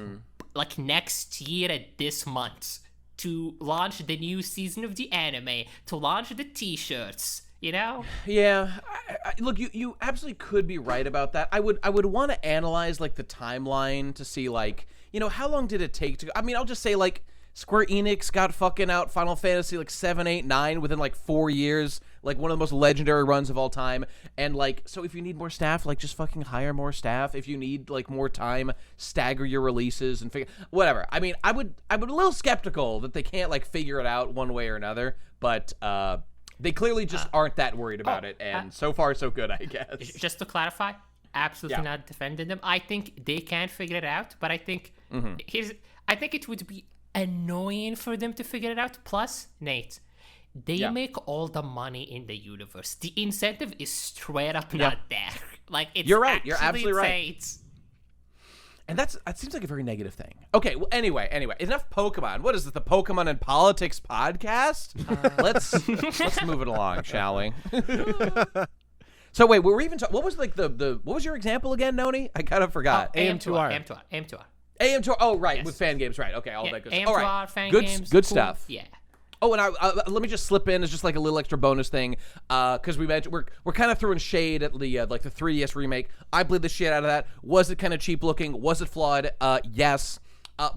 like next year at this month, to launch the new season of the anime, to launch the t-shirts. Yeah. Look, you absolutely could be right about that. I would want to analyze like the timeline to see like, how long did it take to. I mean, I'll just say like Square Enix got fucking out Final Fantasy like 7, 8, 9 within like 4 years, like one of the most legendary runs of all time. And like, so if you need more staff, like just fucking hire more staff. If you need like more time, stagger your releases and figure whatever. I mean, I'm a little skeptical that they can't like figure it out one way or another, but they clearly just aren't that worried about it. And so far so good, I guess. Just to clarify, absolutely not defending them. I think they can figure it out, but I think I think it would be annoying for them to figure it out. Plus, Nate, they make all the money in the universe. The incentive is straight up not there. Like, it's You're right. You're absolutely right. Insane. And that seems like a very negative thing. Okay, well, anyway, enough Pokemon. What is it, the Pokemon and Politics podcast? Let's move it along, shall we? So wait, were we even what was like the what was your example again, Noni? I kind of forgot. AM2R. AM2R. Oh, right, Yes. with fan games, right? Okay, all that good stuff. AM2R, All right, fan good, games, good cool. stuff. Yeah. Oh, and let me just slip in as just like a little extra bonus thing, because we mentioned we're kind of throwing shade at the like the 3DS remake. I played the shit out of that. Was it kind of cheap looking? Was it flawed? Yes,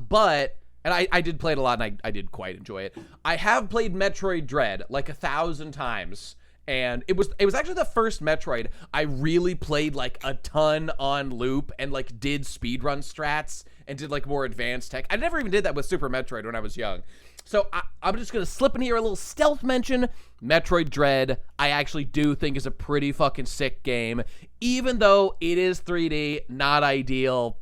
but and I did play it a lot, and I did quite enjoy it. I have played Metroid Dread like 1,000 times, and it was actually the first Metroid I really played like a ton on loop and like did speedrun strats and did like more advanced tech. I never even did that with Super Metroid when I was young. So I'm just going to slip in here a little stealth mention. Metroid Dread, I actually do think is a pretty fucking sick game. Even though it is 3D, not ideal.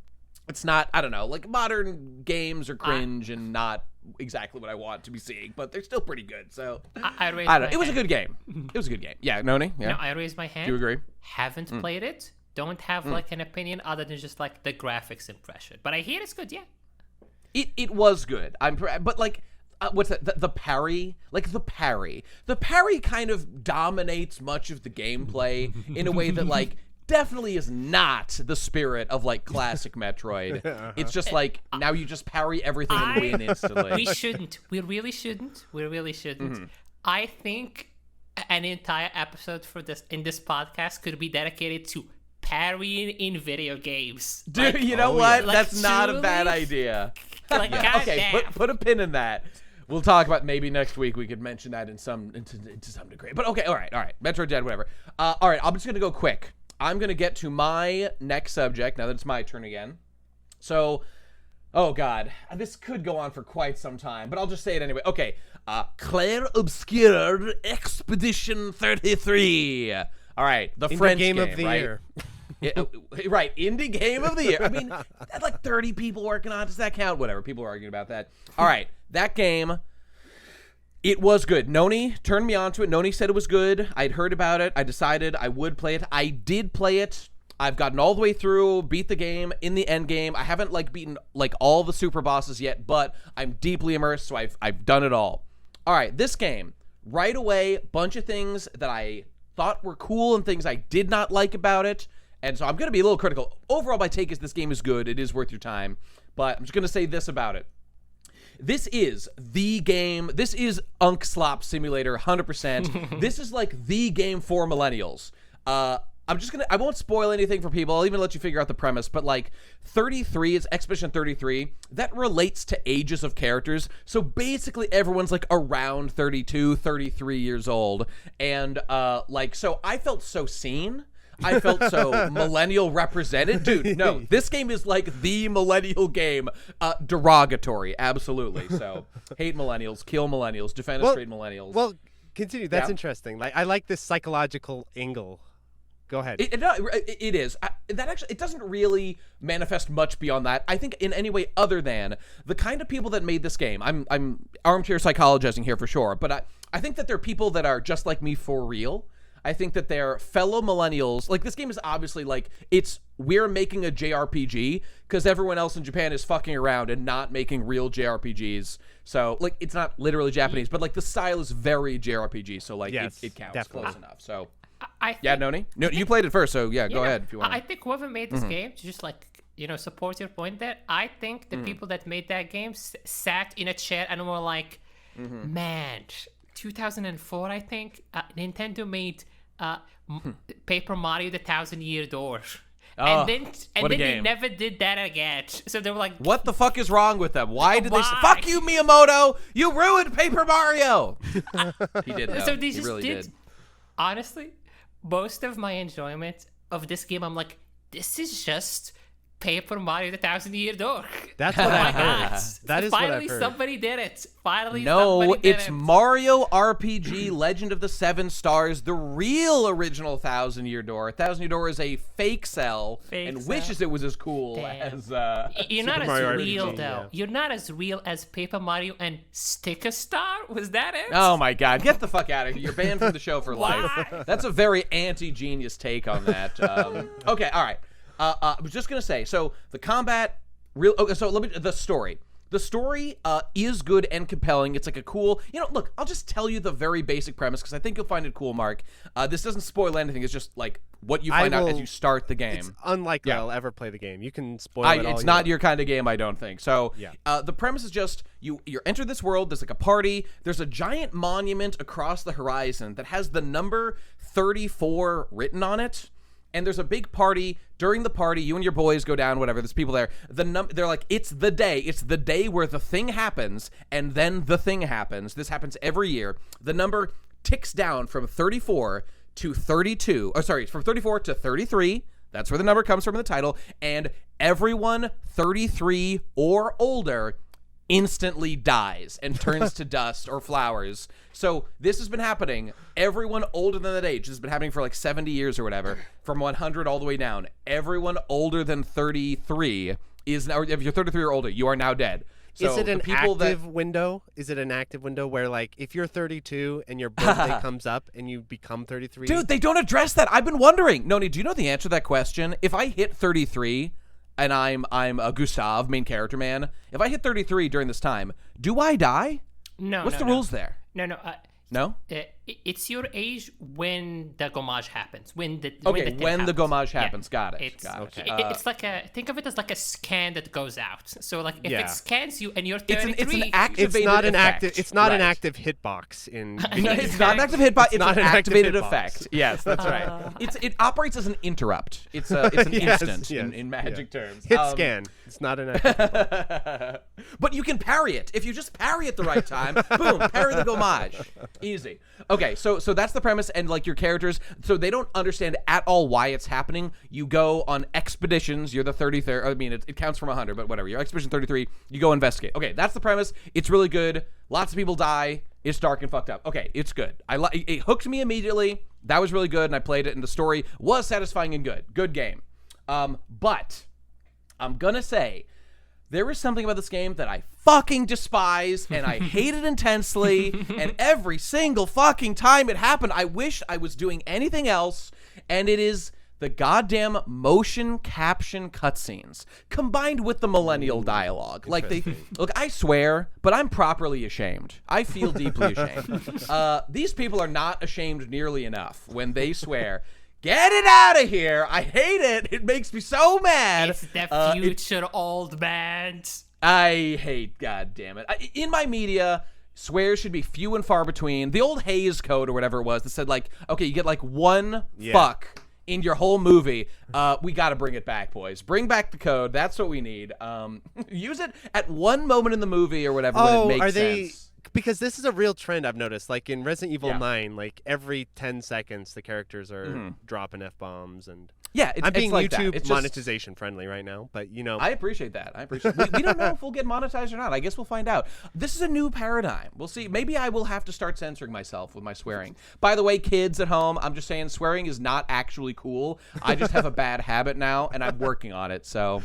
It's not, I don't know, like modern games are cringe and not exactly what I want to be seeing, but they're still pretty good. So I don't know. It was a good game. It was a good game. Yeah, Noni? Yeah. No, I raised my hand. Do you agree? Haven't played it. Don't have like an opinion other than just like the graphics impression. But I hear it's good, yeah. It was good. But like, what's that? The parry? Like the parry kind of dominates much of the gameplay in a way that like definitely is not the spirit of like classic Metroid. It's just like now you just parry everything and win instantly. We shouldn't. We really shouldn't. I think an entire episode in this podcast could be dedicated to parrying in video games. Dude, like, you know what? Like, that's not truly? a bad idea. Like, Okay, put a pin in that. We'll talk about maybe next week. We could mention that to some degree. But okay, all right. Metroid Dread, whatever. All right, I'm just gonna go quick. I'm gonna get to my next subject now that it's my turn again. So, oh god, this could go on for quite some time, but I'll just say it anyway. Okay, Clair Obscur Expedition 33. All right, the French game of the right? year. Yeah, right, indie game of the year. I mean, that's like 30 people working on it. Does that count? Whatever. People are arguing about that. All right, that game, it was good. Noni turned me on to it. Noni said it was good. I'd heard about it. I decided I would play it. I did play it. I've gotten all the way through, beat the game, in the end game. I haven't like beaten like all the super bosses yet, but I'm deeply immersed, so I've done it all. All right, this game, right away, bunch of things that I thought were cool and things I did not like about it. And so I'm going to be a little critical. Overall, my take is this game is good. It is worth your time. But I'm just going to say this about it. This is the game. This is Unk Slop Simulator 100%. This is like the game for millennials. I won't spoil anything for people. I'll even let you figure out the premise. But like 33, it's Expedition 33. That relates to ages of characters. So basically everyone's like around 32, 33 years old. And so I felt so seen. I felt so millennial represented. Dude, no, this game is like the millennial game. Derogatory, absolutely. So, hate millennials, kill millennials, defenestrate millennials. Well, continue. That's interesting. Like I like this psychological angle. Go ahead. It is. It doesn't really manifest much beyond that. I think in any way other than the kind of people that made this game. I'm armchair psychologizing here for sure, but I think that they're people that are just like me for real. I think that they're fellow millennials. Like, this game is obviously, like, we're making a JRPG because everyone else in Japan is fucking around and not making real JRPGs. So, like, it's not literally Japanese, but, like, the style is very JRPG. So, like, yes, it counts definitely. close enough. So, yeah, Noni? No, you played it first, so, yeah, go ahead if you want. I think whoever made this game, to just, like, support your point there, I think the people that made that game sat in a chair and were like, man, 2004, I think, Nintendo made Paper Mario: The 1,000-Year Door, Oh, and then they never did that again. So they were like, what the fuck is wrong with them? Why did they fuck you, Miyamoto? You ruined Paper Mario. He did though. So they he just really did. Honestly, most of my enjoyment of this game, I'm like, this is just Paper Mario: The Thousand-Year Door. That's what I heard. That is what I've Finally, heard. somebody did it. Finally, No, somebody did it's it. Mario RPG Legend of the Seven Stars, the real original Thousand-Year Door. Thousand-Year Door is a fake cell and wishes it was as cool as You're not Mario as real, RPG, though. yeah. You're not as real as Paper Mario and Stick a Star? Was that it? Oh my god, get the fuck out of here. You're banned from the show for life. That's a very anti-genius take on that. Okay, all right. I was just gonna say, so the combat, the story. The story is good and compelling. It's like a cool, look, I'll just tell you the very basic premise because I think you'll find it cool, Mark. This doesn't spoil anything. It's just like what you find out as you start the game. It's unlikely I'll ever play the game. You can spoil it all. It's not your kind of game, I don't think. So yeah. The premise is just you enter this world. There's like a party. There's a giant monument across the horizon that has the number 34 written on it. And there's a big party. During the party, you and your boys go down, whatever. There's people there. They're like, it's the day. It's the day where the thing happens, and then the thing happens. This happens every year. The number ticks down from 34 to 32. Oh, sorry, from 34 to 33. That's where the number comes from in the title. And everyone 33 or older instantly dies and turns to dust or flowers. So this has been happening. Everyone older than that age, this has been happening for like 70 years or whatever, from 100 all the way down. Everyone older than 33 is now, if you're 33 or older, you are now dead. So is it an people active window? Is it an active window where, like, if you're 32 and your birthday comes up and you become 33? Dude, they don't address that. I've been wondering. Noni, do you know the answer to that question? If I hit 33 and I'm a Gustav, main character man, if I hit 33 during this time, do I die? No. What's the rules there? No. No? It's your age when the gommage happens. When the gommage happens. Yeah. Got it. It's like think of it as like a scan that goes out. So like if it scans you and you're 33, it's an activated it's not an effect. It's not an active hitbox in. It's not an active hitbox. It's not an an activated active hitbox. effect. Yes, that's right. It operates as an interrupt. It's an instant in magic terms. Hit scan. It's not an active hitbox. But you can parry it. If you just parry at the right time, boom, parry the gommage. Easy. Okay, so that's the premise, and like your characters, so they don't understand at all why it's happening. You go on expeditions. You're the 33rd. I mean, it counts from 100, but whatever. You're expedition 33. You go investigate. Okay, that's the premise. It's really good. Lots of people die. It's dark and fucked up. Okay, it's good. It hooked me immediately. That was really good, and I played it, and the story was satisfying and good. Good game. But I'm gonna say, there is something about this game that I fucking despise, and I hate it intensely, and every single fucking time it happened, I wish I was doing anything else, and it is the goddamn motion caption cutscenes, combined with the millennial dialogue. Like, look, I swear, but I'm properly ashamed. I feel deeply ashamed. These people are not ashamed nearly enough when they swear. Get it out of here! I hate it! It makes me so mad! It's the future old man. I hate, goddammit. In my media, swears should be few and far between. The old Hays Code or whatever it was that said, like, okay, you get like one fuck in your whole movie. We gotta bring it back, boys. Bring back the code. That's what we need. Use it at one moment in the movie or whatever when it makes sense. Because this is a real trend I've noticed. Like in Resident Evil 9, like every 10 seconds the characters are dropping F-bombs and I'm being like YouTube it's monetization friendly right now, but I appreciate that. We don't know if we'll get monetized or not. I guess we'll find out. This is a new paradigm. We'll see. Maybe I will have to start censoring myself with my swearing. By the way, kids at home, I'm just saying swearing is not actually cool. I just have a bad habit now, and I'm working on it. So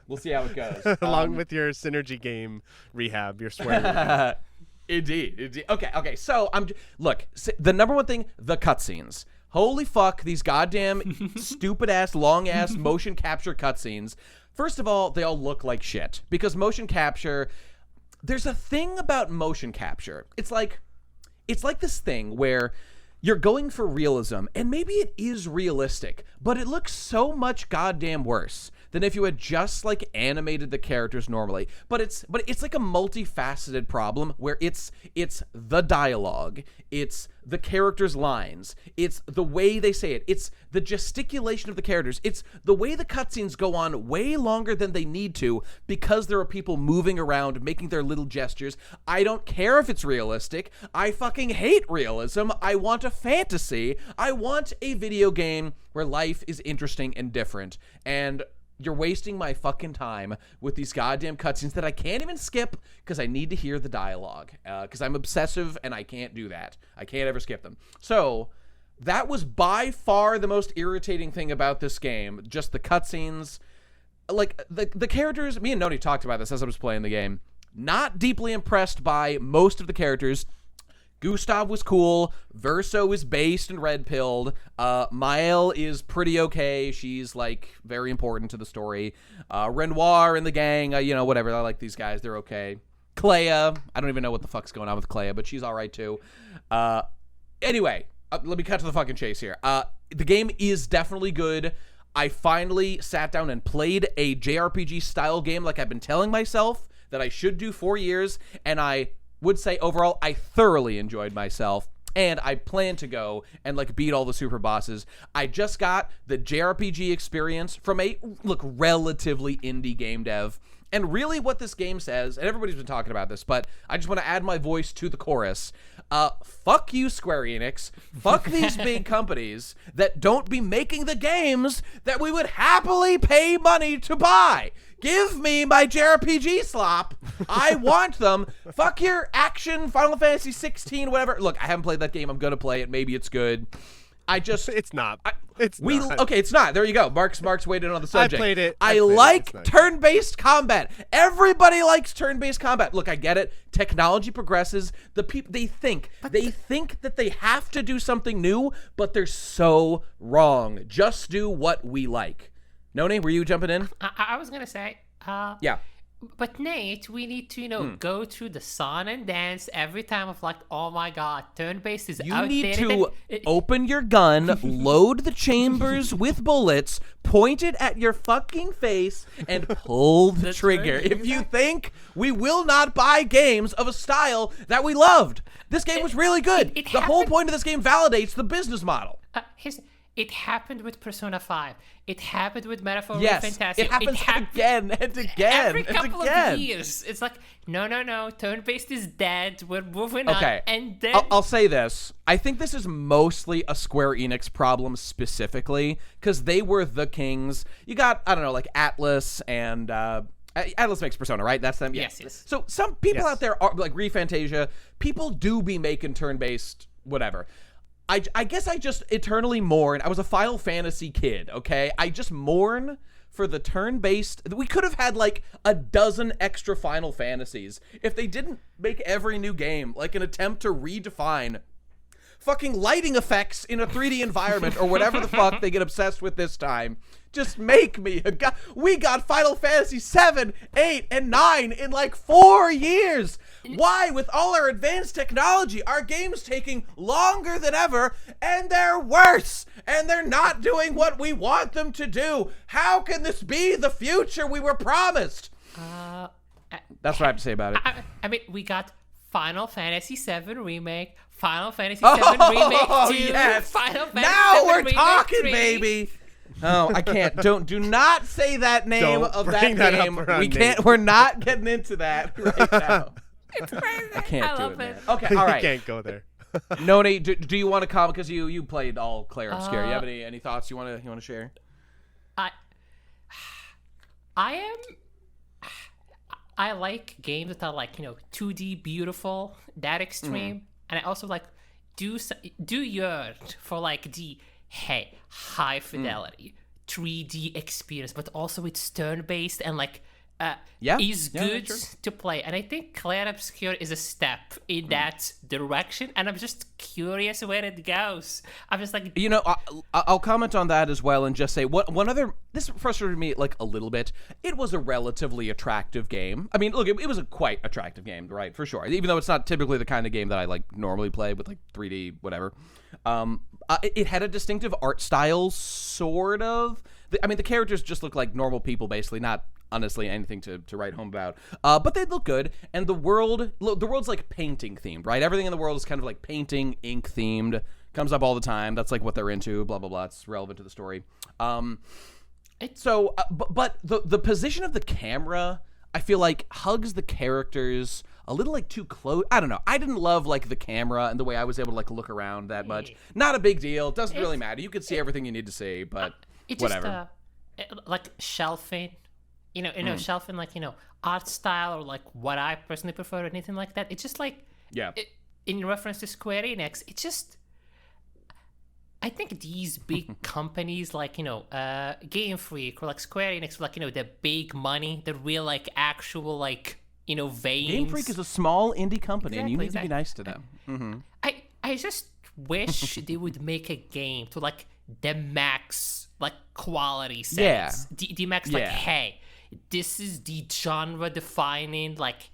we'll see how it goes. Along with your synergy game rehab, your swearing. Indeed. Okay. So look. The number one thing: the cutscenes. Holy fuck! These goddamn stupid ass, long ass motion capture cutscenes. First of all, they all look like shit because motion capture. There's a thing about motion capture. It's like this thing where you're going for realism, and maybe it is realistic, but it looks so much goddamn worse than if you had just like animated the characters normally. But it's like a multifaceted problem where it's the dialogue, it's the characters' lines, it's the way they say it, it's the gesticulation of the characters, it's the way the cutscenes go on way longer than they need to because there are people moving around making their little gestures. I don't care if it's realistic. I fucking hate realism. I want a fantasy. I want a video game where life is interesting and different. And you're wasting my fucking time with these goddamn cutscenes that I can't even skip because I need to hear the dialogue. Because I'm obsessive and I can't do that. I can't ever skip them. So that was by far the most irritating thing about this game. Just the cutscenes. Like, the characters, me and Noni talked about this as I was playing the game. Not deeply impressed by most of the characters. Gustav was cool. Verso is based and red-pilled. Mael is pretty okay. She's, like, very important to the story. Renoir and the gang, whatever. I like these guys. They're okay. Clair, I don't even know what the fuck's going on with Clair, but she's all right, too. Anyway, let me cut to the fucking chase here. The game is definitely good. I finally sat down and played a JRPG-style game like I've been telling myself that I should do for years, and I would say overall I thoroughly enjoyed myself, and I plan to go and like beat all the super bosses. I just got the JRPG experience from a relatively indie game dev, and really what this game says, and everybody's been talking about this, but I just want to add my voice to the chorus. Fuck you, Square Enix. Fuck these big companies that don't be making the games that we would happily pay money to buy. Give me my JRPG slop. I want them. Fuck your action, Final Fantasy 16, whatever. Look, I haven't played that game. I'm going to play it. Maybe it's good. It's not. Not. Okay, it's not. There you go. Mark's weighed in on the subject. I played it. I like turn-based combat. Everybody likes turn-based combat. Look, I get it. Technology progresses. The people, they think that they have to do something new, but they're so wrong. Just do what we like. Noni, were you jumping in? I was gonna say, yeah. But Nate, we need to, go through the song and dance every time of like, oh my god, turn-based is outdated. You need to open your gun, load the chambers with bullets, point it at your fucking face, and pull the trigger. If you think we will not buy games of a style that we loved. This game was really good. The whole point of this game validates the business model. It happened with Persona 5. It happened with Metaphor It Fantastic. happens again and again every couple of years. It's like, no, turn-based is dead. We're moving on. And then I'll say this. I think this is mostly a Square Enix problem specifically, because they were the kings. You got, I don't know, like Atlas and... Atlas makes Persona, right? That's them? Yes. So some people out there, are like ReFantasia, people do be making turn-based whatever. I guess I just eternally mourn. I was a Final Fantasy kid, okay? I just mourn for the turn-based... We could have had, like, a dozen extra Final Fantasies if they didn't make every new game, like, an attempt to redefine fucking lighting effects in a 3D environment or whatever the fuck they get obsessed with this time. Just make me a guy. We got Final Fantasy 7, 8, and 9 in like 4 years. Why, with all our advanced technology, are games taking longer than ever, and they're worse, and they're not doing what we want them to do? How can this be the future we were promised? That's what I have to say about it. I mean, we got Final Fantasy 7 Remake, Final Fantasy 7 Remake 2, yes. Final Fantasy now 7 we're Remake talking, 3. baby. Oh, I can't. Do not say that name of that game. We're not getting into that right now. It's crazy. I can't I do love it, man. it. Okay, all right. You can't go there. Noni, do you want to comment, because you played all Clair Obscur? You have any thoughts you want to share? I like games that are like 2D beautiful, that extreme, and I also like do yearn for like the high fidelity 3D experience, but also it's turn-based and like is good to play. And I think Clair Obscur is a step in that direction, and I'm just curious where it goes. I'm just like... I'll comment on that as well and just say, this frustrated me like a little bit. It was a relatively attractive game. I mean, look, it was a quite attractive game, right, for sure. Even though it's not typically the kind of game that I like normally play with like 3D, whatever. It had a distinctive art style, sort of, the characters just look like normal people, basically, not honestly anything to write home about. But they look good, and the world's like painting themed, right? Everything in the world is kind of like painting, ink themed. Comes up all the time. That's like what they're into. Blah blah blah. It's relevant to the story. But the position of the camera, I feel like hugs the characters a little like too close. I don't know. I didn't love like the camera and the way I was able to like look around that much. Not a big deal. Doesn't really matter. You can see everything you need to see, but whatever. Like shelving, shelving like art style or like what I personally prefer or anything like that. It's just like in reference to Square Enix, it's just. I think these big companies like, Game Freak or like Square Enix, like, the big money, the real like actual like, veins. Game Freak is a small indie company and you need to be nice to them. Mm-hmm. I just wish they would make a game to like the max like quality settings. Yeah. The max like, hey, this is the genre defining like,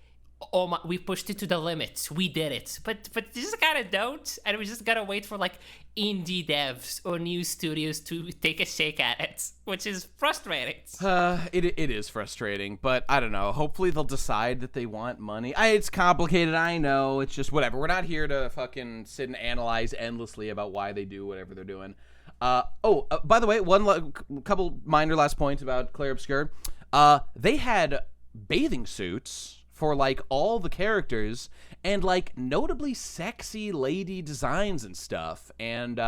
oh my, we pushed it to the limits. We did it. But they just kind of don't. And we just gotta wait for like indie devs or new studios to take a shake at it, which is frustrating. It is frustrating, but I don't know. Hopefully they'll decide that they want money. It's complicated, I know. It's just whatever. We're not here to fucking sit and analyze endlessly about why they do whatever they're doing. By the way, couple minor last points about Clair Obscur. They had bathing suits for like all the characters and like notably sexy lady designs and stuff. And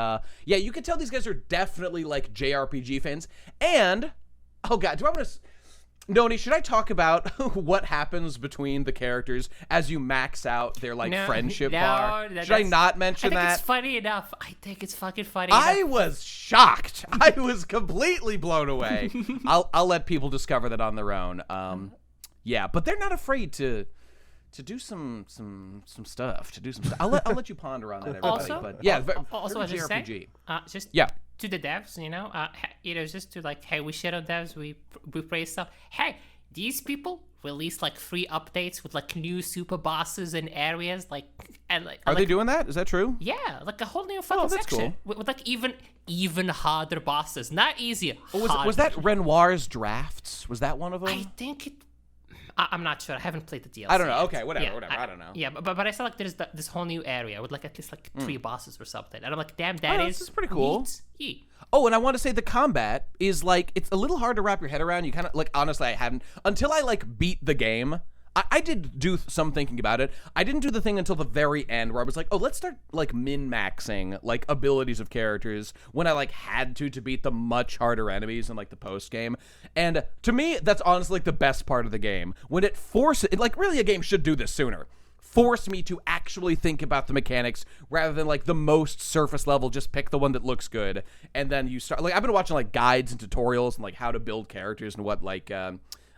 you can tell these guys are definitely like JRPG fans. And oh god, do I want to Noni, should I talk about what happens between the characters as you max out their like friendship bar? Should I not mention that? It's funny enough. I think it's fucking funny. I was shocked. I was completely blown away. I'll let people discover that on their own. Yeah, but they're not afraid to do some stuff. I'll let you ponder on that, everybody. Also, but yeah, also as JRPG. To the devs, just to like, hey, we shit on devs, we praise stuff. Hey, these people release like free updates with like new super bosses and areas, Are they doing that? Is that true? Yeah, like a whole new fucking section with like even harder bosses, not easier. Was that Renoir's Drafts? Was that one of them? I think it. I'm not sure. I haven't played the DLC. I don't know. Yet. Okay, whatever. I don't know. Yeah, but I saw like there's this whole new area with like at least like 3 bosses or something, and I'm like, damn, this is pretty cool. Yeah. Oh, and I want to say the combat is like it's a little hard to wrap your head around. You kind of like honestly, I haven't until I like beat the game. I did do some thinking about it. I didn't do the thing until the very end where I was like, oh, let's start like min-maxing like abilities of characters when I like had to beat the much harder enemies in like the post game. And to me, that's honestly like the best part of the game. When it forces it, like really a game should do this sooner. Force me to actually think about the mechanics rather than like the most surface level, just pick the one that looks good. And then you start like I've been watching like guides and tutorials and like how to build characters and what like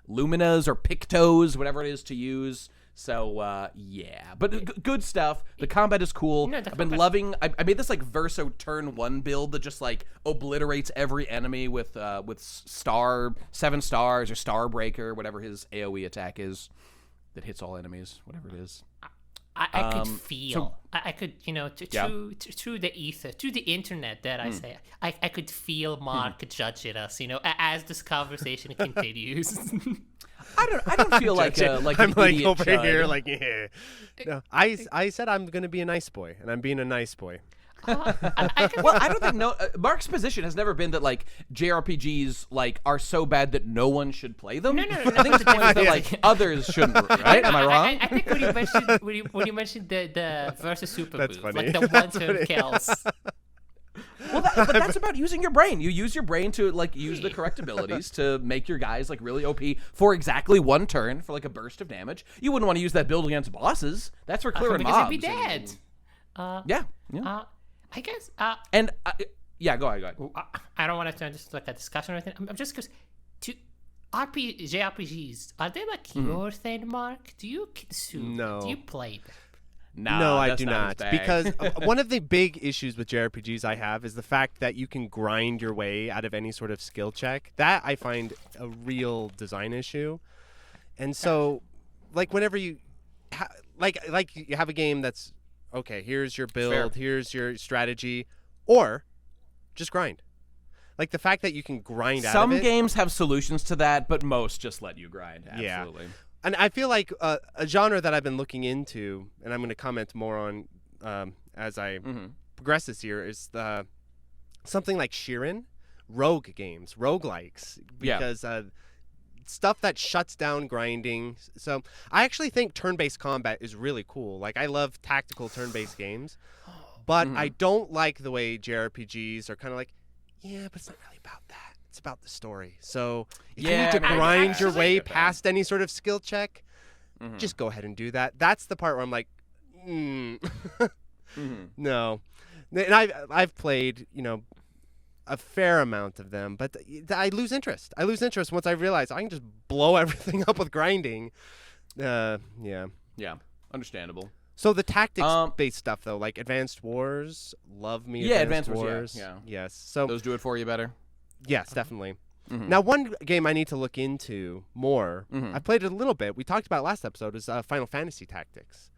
Luminas or Pictos, whatever it is to use. So, but good stuff. The combat is cool. I've been loving. I made this like Verso turn 1 build that just like obliterates every enemy with 7 stars or Star Breaker, whatever his AOE attack is, that hits all enemies, whatever it is. I could feel. I could, through the ether, through the internet, that I say, I could feel Mark judging us, as this conversation continues. I don't feel like I'm like over chud. here like yeah. No, I said I'm gonna be a nice boy, and I'm being a nice boy. I don't think Mark's position has never been that like JRPGs like are so bad that no one should play them. No. I think the point is that like others shouldn't. Right? Am I wrong? I think when you mentioned the versus super That's move, funny. like the one-turn kills. Well, but that's about using your brain. You use your brain to like use the correct abilities to make your guys like really OP for exactly 1 turn for like a burst of damage. You wouldn't want to use that build against bosses. That's for clearing mobs. Because you'd be dead. Yeah. I guess. Go ahead. I don't want to turn this into like a discussion or anything. I'm just because JRPGs, are they like your thing, Mark? Do you consume? No. Do you play them? No, I do not. Because one of the big issues with JRPGs I have is the fact that you can grind your way out of any sort of skill check. That I find a real design issue. And so, like, whenever you you have a game that's okay, here's your build, here's your strategy, or just grind. Like the fact that you can grind out Some of it. games have solutions to that, but most just let you grind. Absolutely. Yeah. And I feel like a genre that I've been looking into, and I'm going to comment more on as I progress this year, is something like Shirin, rogue games, roguelikes, because stuff that shuts down grinding. So I actually think turn-based combat is really cool. Like I love tactical turn-based games, but I don't like the way JRPGs are kind of like, yeah, but it's not really about that. It's about the story. So if you need to grind your way past any sort of skill check, just go ahead and do that. That's the part where I'm like, no. And I've played, a fair amount of them, but I lose interest. I lose interest once I realize I can just blow everything up with grinding. Yeah, understandable. So the tactics-based stuff, though, like Advanced Wars, love me Advanced Wars. Yeah. Yes. So those do it for you better? Yes, definitely. Now, one game I need to look into more, I played it a little bit. We talked about last episode, is Final Fantasy Tactics.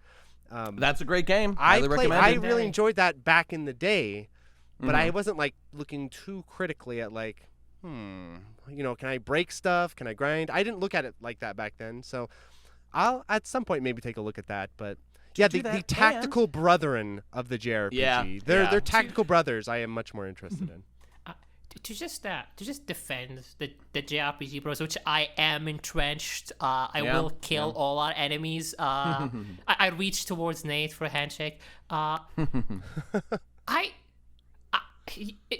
That's a great game. Highly recommended. I really enjoyed that back in the day, but I wasn't like looking too critically at like, can I break stuff? Can I grind? I didn't look at it like that back then. So I'll at some point maybe take a look at that. But yeah, the tactical brethren of the JRPG. They're tactical brothers I am much more interested in. To just defend the JRPG bros, which I am entrenched. I will kill all our enemies. I reach towards Nate for a handshake.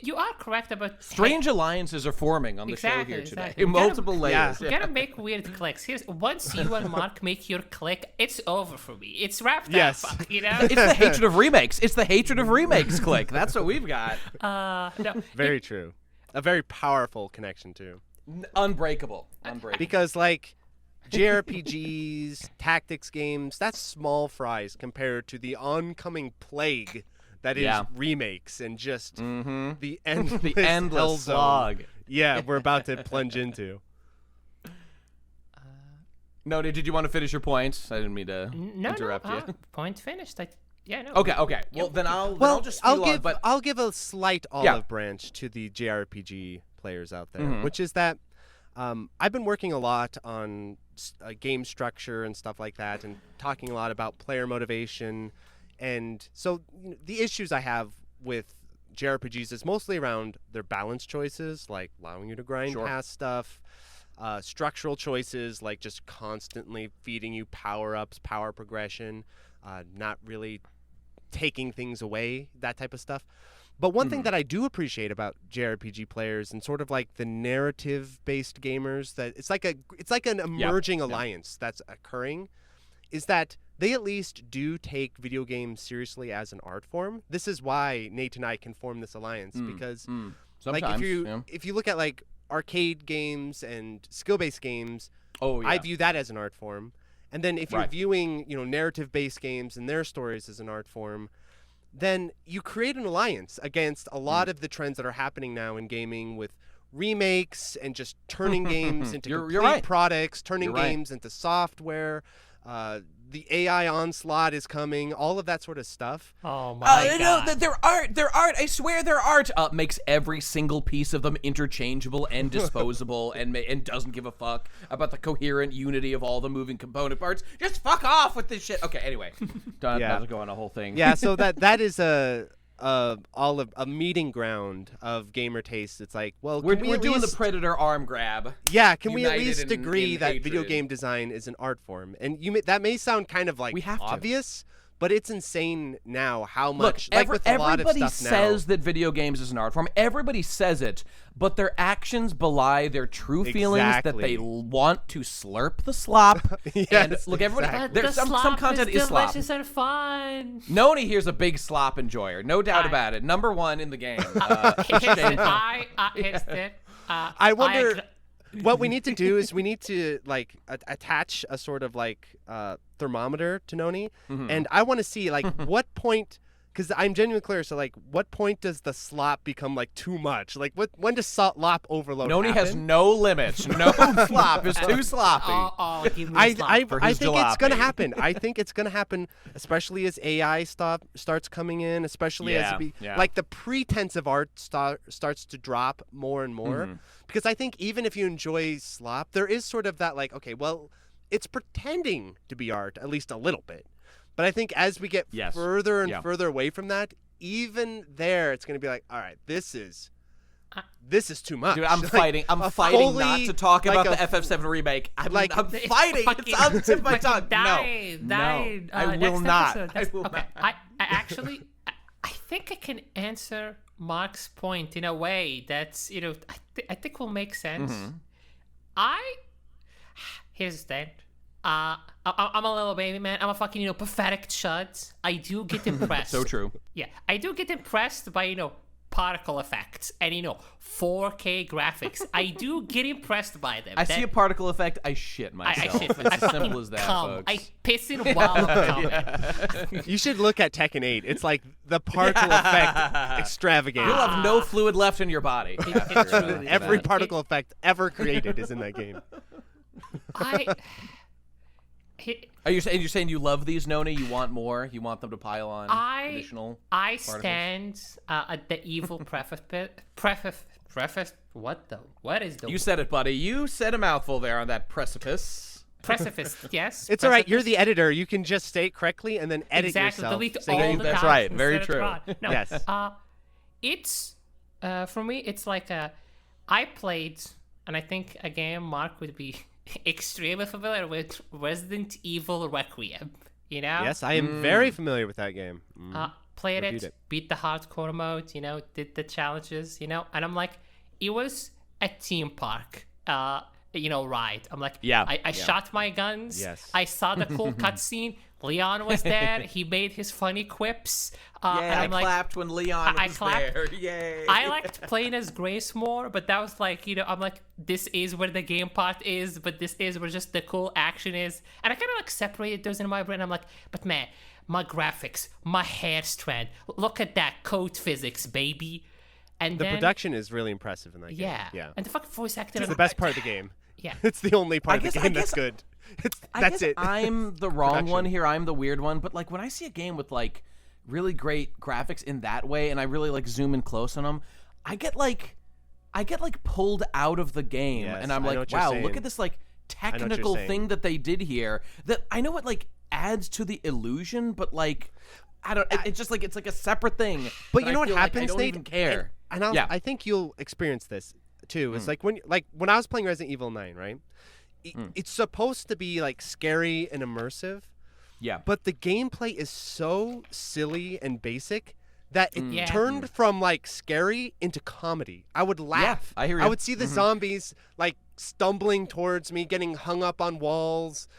You are correct about strange alliances are forming on the show here today. Exactly. Multiple layers. You gotta make weird clicks. Once you and Mark make your click, it's over for me. It's wrapped up. It's the hatred of remakes. It's the hatred of remakes click. That's what we've got. No. Very true. A very powerful connection too. Unbreakable. Because like JRPGs, tactics games, that's small fries compared to the oncoming plague that is remakes and just the endless slog. Yeah, we're about to plunge into. No, did you want to finish your points? I didn't mean to interrupt you. Point finished. Okay. Well, then I'll just I'll give a slight olive branch to the JRPG players out there, which is that I've been working a lot on game structure and stuff like that, and talking a lot about player motivation. And so the issues I have with JRPGs is mostly around their balance choices, like allowing you to grind past stuff, structural choices, like just constantly feeding you power-ups, power progression, not really taking things away, that type of stuff. But one thing that I do appreciate about JRPG players and sort of like the narrative-based gamers, that it's like an emerging alliance that's occurring, is that they at least do take video games seriously as an art form. This is why Nate and I can form this alliance, because like if you look at like arcade games and skill-based games, I view that as an art form. And then if you're viewing, narrative-based games and their stories as an art form, then you create an alliance against a lot of the trends that are happening now in gaming with remakes and just turning games into complete products, turning games into software. The AI onslaught is coming, all of that sort of stuff. Oh my God. No, their art, I swear their art makes every single piece of them interchangeable and disposable and doesn't give a fuck about the coherent unity of all the moving component parts. Just fuck off with this shit. Okay, anyway. Not go on a whole thing. Yeah, so that is a meeting ground of gamer taste. It's like, well, we're doing the Predator arm grab. Yeah, can we at least agree that video game design is an art form? And that may sound kind of like obvious, but it's insane now how much. With a lot of stuff now. Everybody says that video games is an art form. Everybody says it, but their actions belie their true feelings that they want to slurp the slop. And look, everybody, there's some content is slop. Delicious and fun. Noni here's a big slop enjoyer, no doubt about it. Number one in the game. I wonder. What we need to do is we need to like attach a sort of like thermometer to Noni, and I want to see like what point because I'm genuinely curious. So, like, what point does the slop become like too much? Like, when does slop overload? Noni happen? has no limits. No slop is too sloppy. Give me slop. I think jalopy. it's gonna happen. I think it's gonna happen, especially as AI starts coming in, especially as like the pretense of art starts to drop more and more. Because I think even if you enjoy slop, there is sort of that like, okay, well, it's pretending to be art at least a little bit. But I think as we get further and further away from that, even there, it's going to be like, all right, this is too much. Dude, I'm fighting not to talk about the FF7 remake. I'm fighting. It's on the tip of my tongue. I will not. I will not. I actually, I think I can answer Mark's point in a way that's, I think will make sense. Here's the thing. I'm a little baby man. I'm a fucking, pathetic chud. I do get impressed. So true. Yeah, I do get impressed by, particle effects and, 4K graphics. I do get impressed by them. I see a particle effect, I shit myself. I shit myself. It's as simple as that, folks. I piss in while I'm coming. You should look at Tekken 8. It's like the particle effect extravaganza. You'll have no fluid left in your body. Every particle effect ever created is in that game. Are you saying you love these, Noni? You want more? You want them to pile on additional I particles? stand at the evil preface. What is the? You said it, buddy. You said a mouthful there on that precipice. Precipice, yes. It's all right. You're the editor. You can just say it correctly and then edit exactly. yourself. Delete So all the that's dots right. Very instead of true. No. Yes. It's for me. It's like I played, and I think a game Mark would be extremely familiar with, Resident Evil Requiem. Yes, I am very familiar with that game. Played it, beat the hardcore mode, did the challenges, and I'm like, it was a theme park, ride. I'm like, I shot my guns. Yes. I saw the cool cutscene. Leon was there. He made his funny quips. And I'm clapped when Leon was there. Yay. I liked playing as Grace more, but that was like, I'm like, this is where the game part is, but this is where just the cool action is. And I kind of like separated those in my brain. I'm like, but man, my graphics, my hair strand, look at that code physics, baby. And the production is really impressive in that game. Yeah. And the fucking voice acting. It's the best part of the game. Yeah. It's the only part of the game that's good. That's it. I'm the wrong one here. I'm the weird one. But like when I see a game with like really great graphics in that way, and I really like zoom in close on them, I get like pulled out of the game, and I'm like, wow, look at this like technical thing that they did here. That I know it like adds to the illusion, but like I don't. It's just like it's like a separate thing. But you know what happens? Like I don't even care. And I think you'll experience this too. It's like when I was playing Resident Evil 9, right? It's supposed to be like scary and immersive. Yeah. But the gameplay is so silly and basic that it turned from like scary into comedy. I would laugh. I hear you. I would see the zombies like stumbling towards me, getting hung up on walls,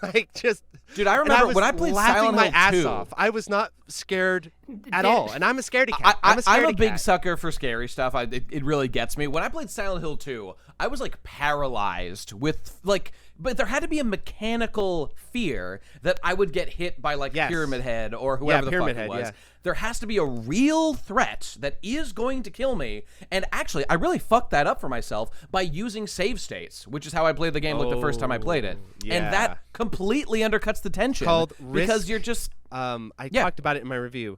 like just. Dude, I remember when I played Silent Hill 2. My ass off. I was not scared at all, and I'm a scaredy cat. I'm a big sucker for scary stuff. It really gets me. When I played Silent Hill 2, I was like paralyzed with like, but there had to be a mechanical fear that I would get hit by like Pyramid Head or whoever the fuck it was. Yeah. There has to be a real threat that is going to kill me. And actually, I really fucked that up for myself by using save states, which is how I played the game like the first time I played it. Yeah. And that completely undercuts the tension. Called because you're just I talked about it in my review.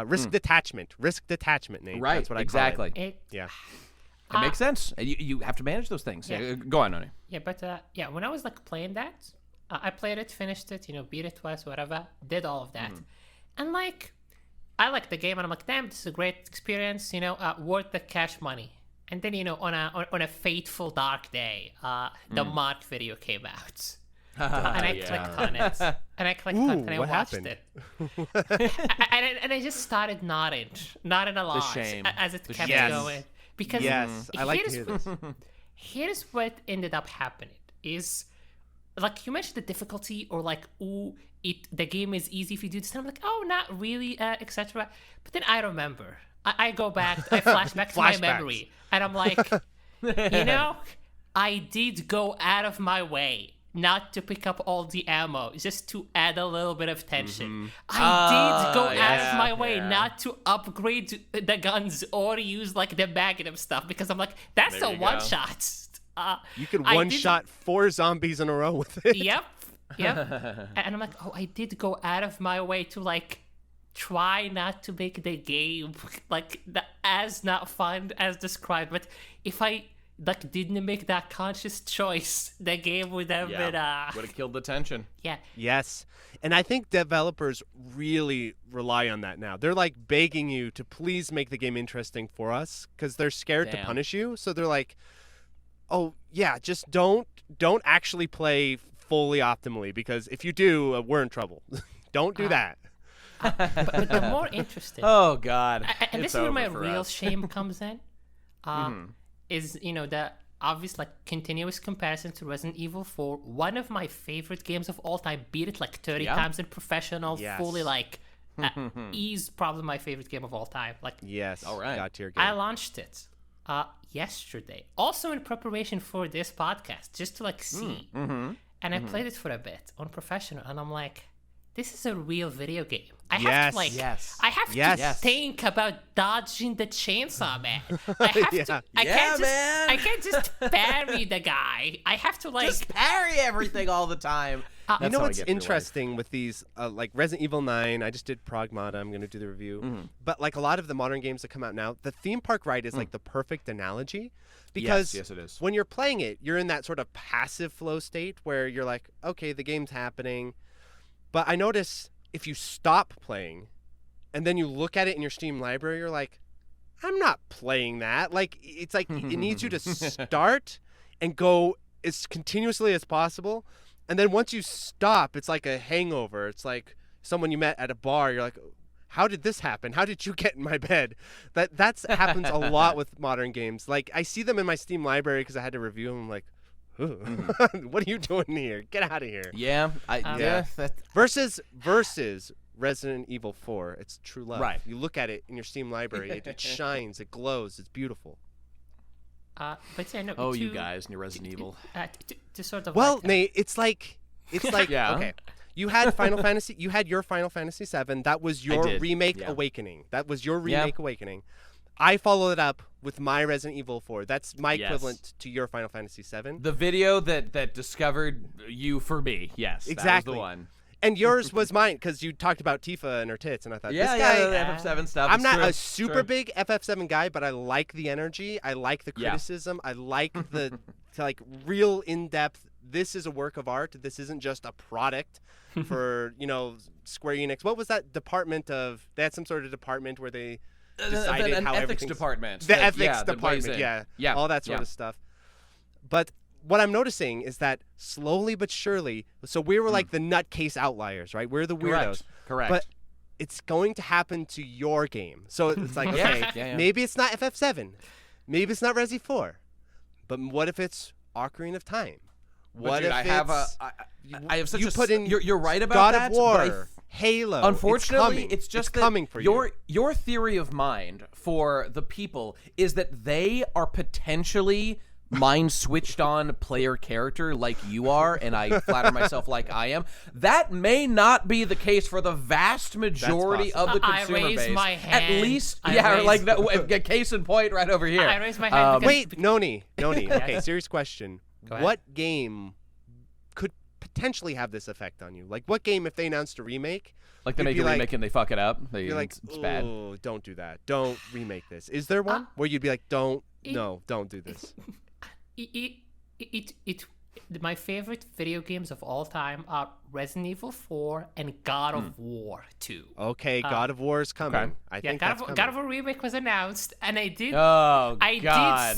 Risk detachment, Nate. Right, that's what I call it. It makes sense. You have to manage those things. Yeah. Go on, Noni. Yeah, but when I was like playing that, I played it, finished it, beat it twice, whatever, did all of that, and like I liked the game, and I'm like, damn, this is a great experience, worth the cash money. And then on a fateful dark day, the Mark video came out. And I clicked on it. And I clicked on it and I watched it. and I just started nodding a lot as it kept going. Because I like to hear this. Here's what ended up happening is, like you mentioned the difficulty or like, the game is easy if you do this. And I'm like, oh, not really, etc. But then I remember. I go back, I flash back to my memory. And I'm like, I did go out of my way not to pick up all the ammo, just to add a little bit of tension. I did go out of my way not to upgrade the guns or use like the Magnum stuff, because I'm like, that's a one-shot. You could one-shot 4 zombies in a row with it. Yep. And I'm like, I did go out of my way to like try not to make the game like as not fun as described. But if I like didn't make that conscious choice, the game would have been would have killed the tension. Yeah. Yes. And I think developers really rely on that now. They're like begging you to please make the game interesting for us, because they're scared to punish you. So they're like, oh yeah, just don't actually play fully optimally, because if you do, we're in trouble. Don't do that. But the more interesting. Oh God. And this is where my real shame comes in. Is the obvious like continuous comparison to Resident Evil 4, one of my favorite games of all time. Beat it like 30 times in professional, fully like is probably my favorite game of all time. Like all right, God tier game. I launched it yesterday, also in preparation for this podcast, just to like see. And I played it for a bit on professional, and I'm like, this is a real video game. I have to I have to think about dodging the chainsaw man. I have to. I can't just parry the guy. I have to like just parry everything all the time. You know what's interesting with these, like Resident Evil 9, I just did Pragmata, I'm going to do the review. But like a lot of the modern games that come out now, the theme park ride is like the perfect analogy. Because yes, it is. When you're playing it, you're in that sort of passive flow state where you're like, okay, the game's happening. But I notice if you stop playing and then you look at it in your Steam library, you're like, I'm not playing that. Like, it's like it needs you to start and go as continuously as possible. And then once you stop, it's like a hangover. It's like someone you met at a bar. You're like, how did this happen? How did you get in my bed? That happens a lot with modern games. Like, I see them in my Steam library because I had to review them. I'm like, what are you doing here? Get out of here. Versus Resident Evil 4. It's true love. Right. You look at it in your Steam library. It shines. It glows. It's beautiful. But yeah, no. Oh, you guys and your Resident Evil. To sort of. Well, like, Nate, it's like okay. You had Final Fantasy. You had your Final Fantasy VII. That was your remake awakening. That was your remake awakening. I followed it up with my Resident Evil 4. That's my equivalent to your Final Fantasy VII. The video that discovered you for me. Yes, exactly. That was the one. And yours was mine, because you talked about Tifa and her tits, and I thought, this guy, the FF7 stuff. I'm not a super big FF7 guy, but I like the energy. I like the criticism. I like the real in-depth. This is a work of art. This isn't just a product for Square Enix. What was that department of? They had some sort of department where they decided an how ethics department. The ethics department, yeah, all that sort of stuff. But what I'm noticing is that slowly but surely, so we were like the nutcase outliers, right? We're the weirdos. Correct. But it's going to happen to your game. So it's like, okay, maybe it's not FF7. Maybe it's not Resi 4. But what if it's Ocarina of Time? What if I have such you put in you're right about God that. of War, Halo. Unfortunately, it's just that coming for your theory of mind for the people is that they are potentially mind switched on player character like you are, and I flatter myself like I am. That may not be the case for the vast majority of the consumer I raise base. My hand. At least, case in point right over here. I raise my hand. Wait, Noni. Okay, serious question. What game could potentially have this effect on you? Like, what game, if they announced a remake, like they make a remake and they fuck it up? You're like, it's bad. Oh, don't do that. Don't remake this. Is there one where you'd be like, don't do this? My favorite video games of all time are Resident Evil 4 and God of War 2. Okay, God of War is coming. Okay. I think God of War remake was announced, and I did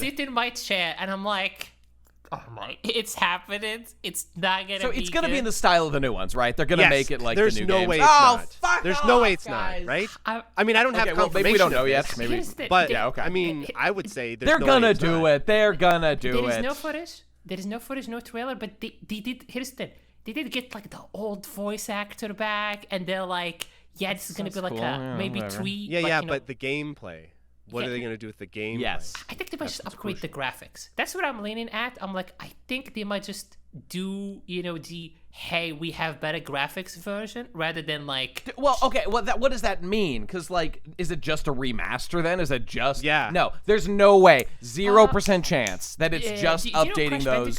sit in my chair, and I'm like, oh my, it's happening. It's not gonna. So be it's gonna good. be in the style of the new ones, right? They're gonna make it like there's the new no games. way it's not. Fuck there's off, no way it's guys. not, right? I mean, I don't have confirmation. Maybe we don't know of yet. this. Maybe, but okay. I mean, I would say they're no gonna way it's do not. it. They're gonna do There is it. no footage. There is no footage, no trailer. But they did. Here's the thing. They did get like the old voice actor back, and they're like, this is gonna be like maybe whatever. 3. But the gameplay. What are they gonna do with the gameplay? Yes. I think they might just upgrade the graphics. That's what I'm leaning at. I'm like, I think they might just do the hey, we have better graphics version rather than like. Well, okay. Well, what does that mean? Because like, is it just a remaster then? Is it just? Yeah. No, there's no way. 0% chance that it's just updating those.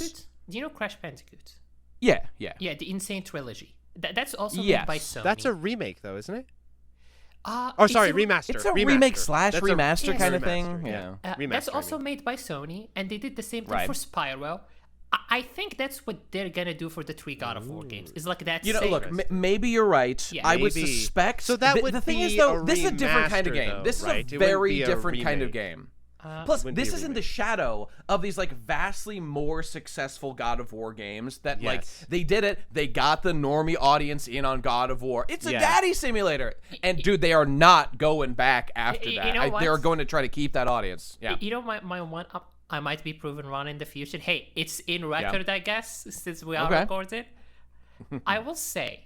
Do you know Crash Bandicoot? Yeah. Yeah, the Insane Trilogy. That's also made Yes. by Sony. That's a remake, though, isn't it? Remaster. It's a remaster. remake slash That's remaster kind of remaster, thing. yeah. Yeah. That's Remaster, also made by Sony, and they did the same thing Right. for Spyro. I think that's what they're gonna do for the 3 God of War games. Is like that. Look, maybe you're right. Yeah. I would Maybe. suspect. So that would the thing be is, though, a this is a different kind of remaster, game. though, This right? is It a wouldn't very be a different kind of remake. game. Plus, wouldn't be this a is in the remake. shadow of these like vastly more successful God of War games that like Yes. they did it. They got the normie audience in on God of War. It's a Yes. daddy simulator, and dude, they are not going back after You that. know what? They're going to try to keep that audience. Yeah. You know, my one up. I might be proven wrong in the future. Hey, it's in record, I guess, since we are recorded. I will say,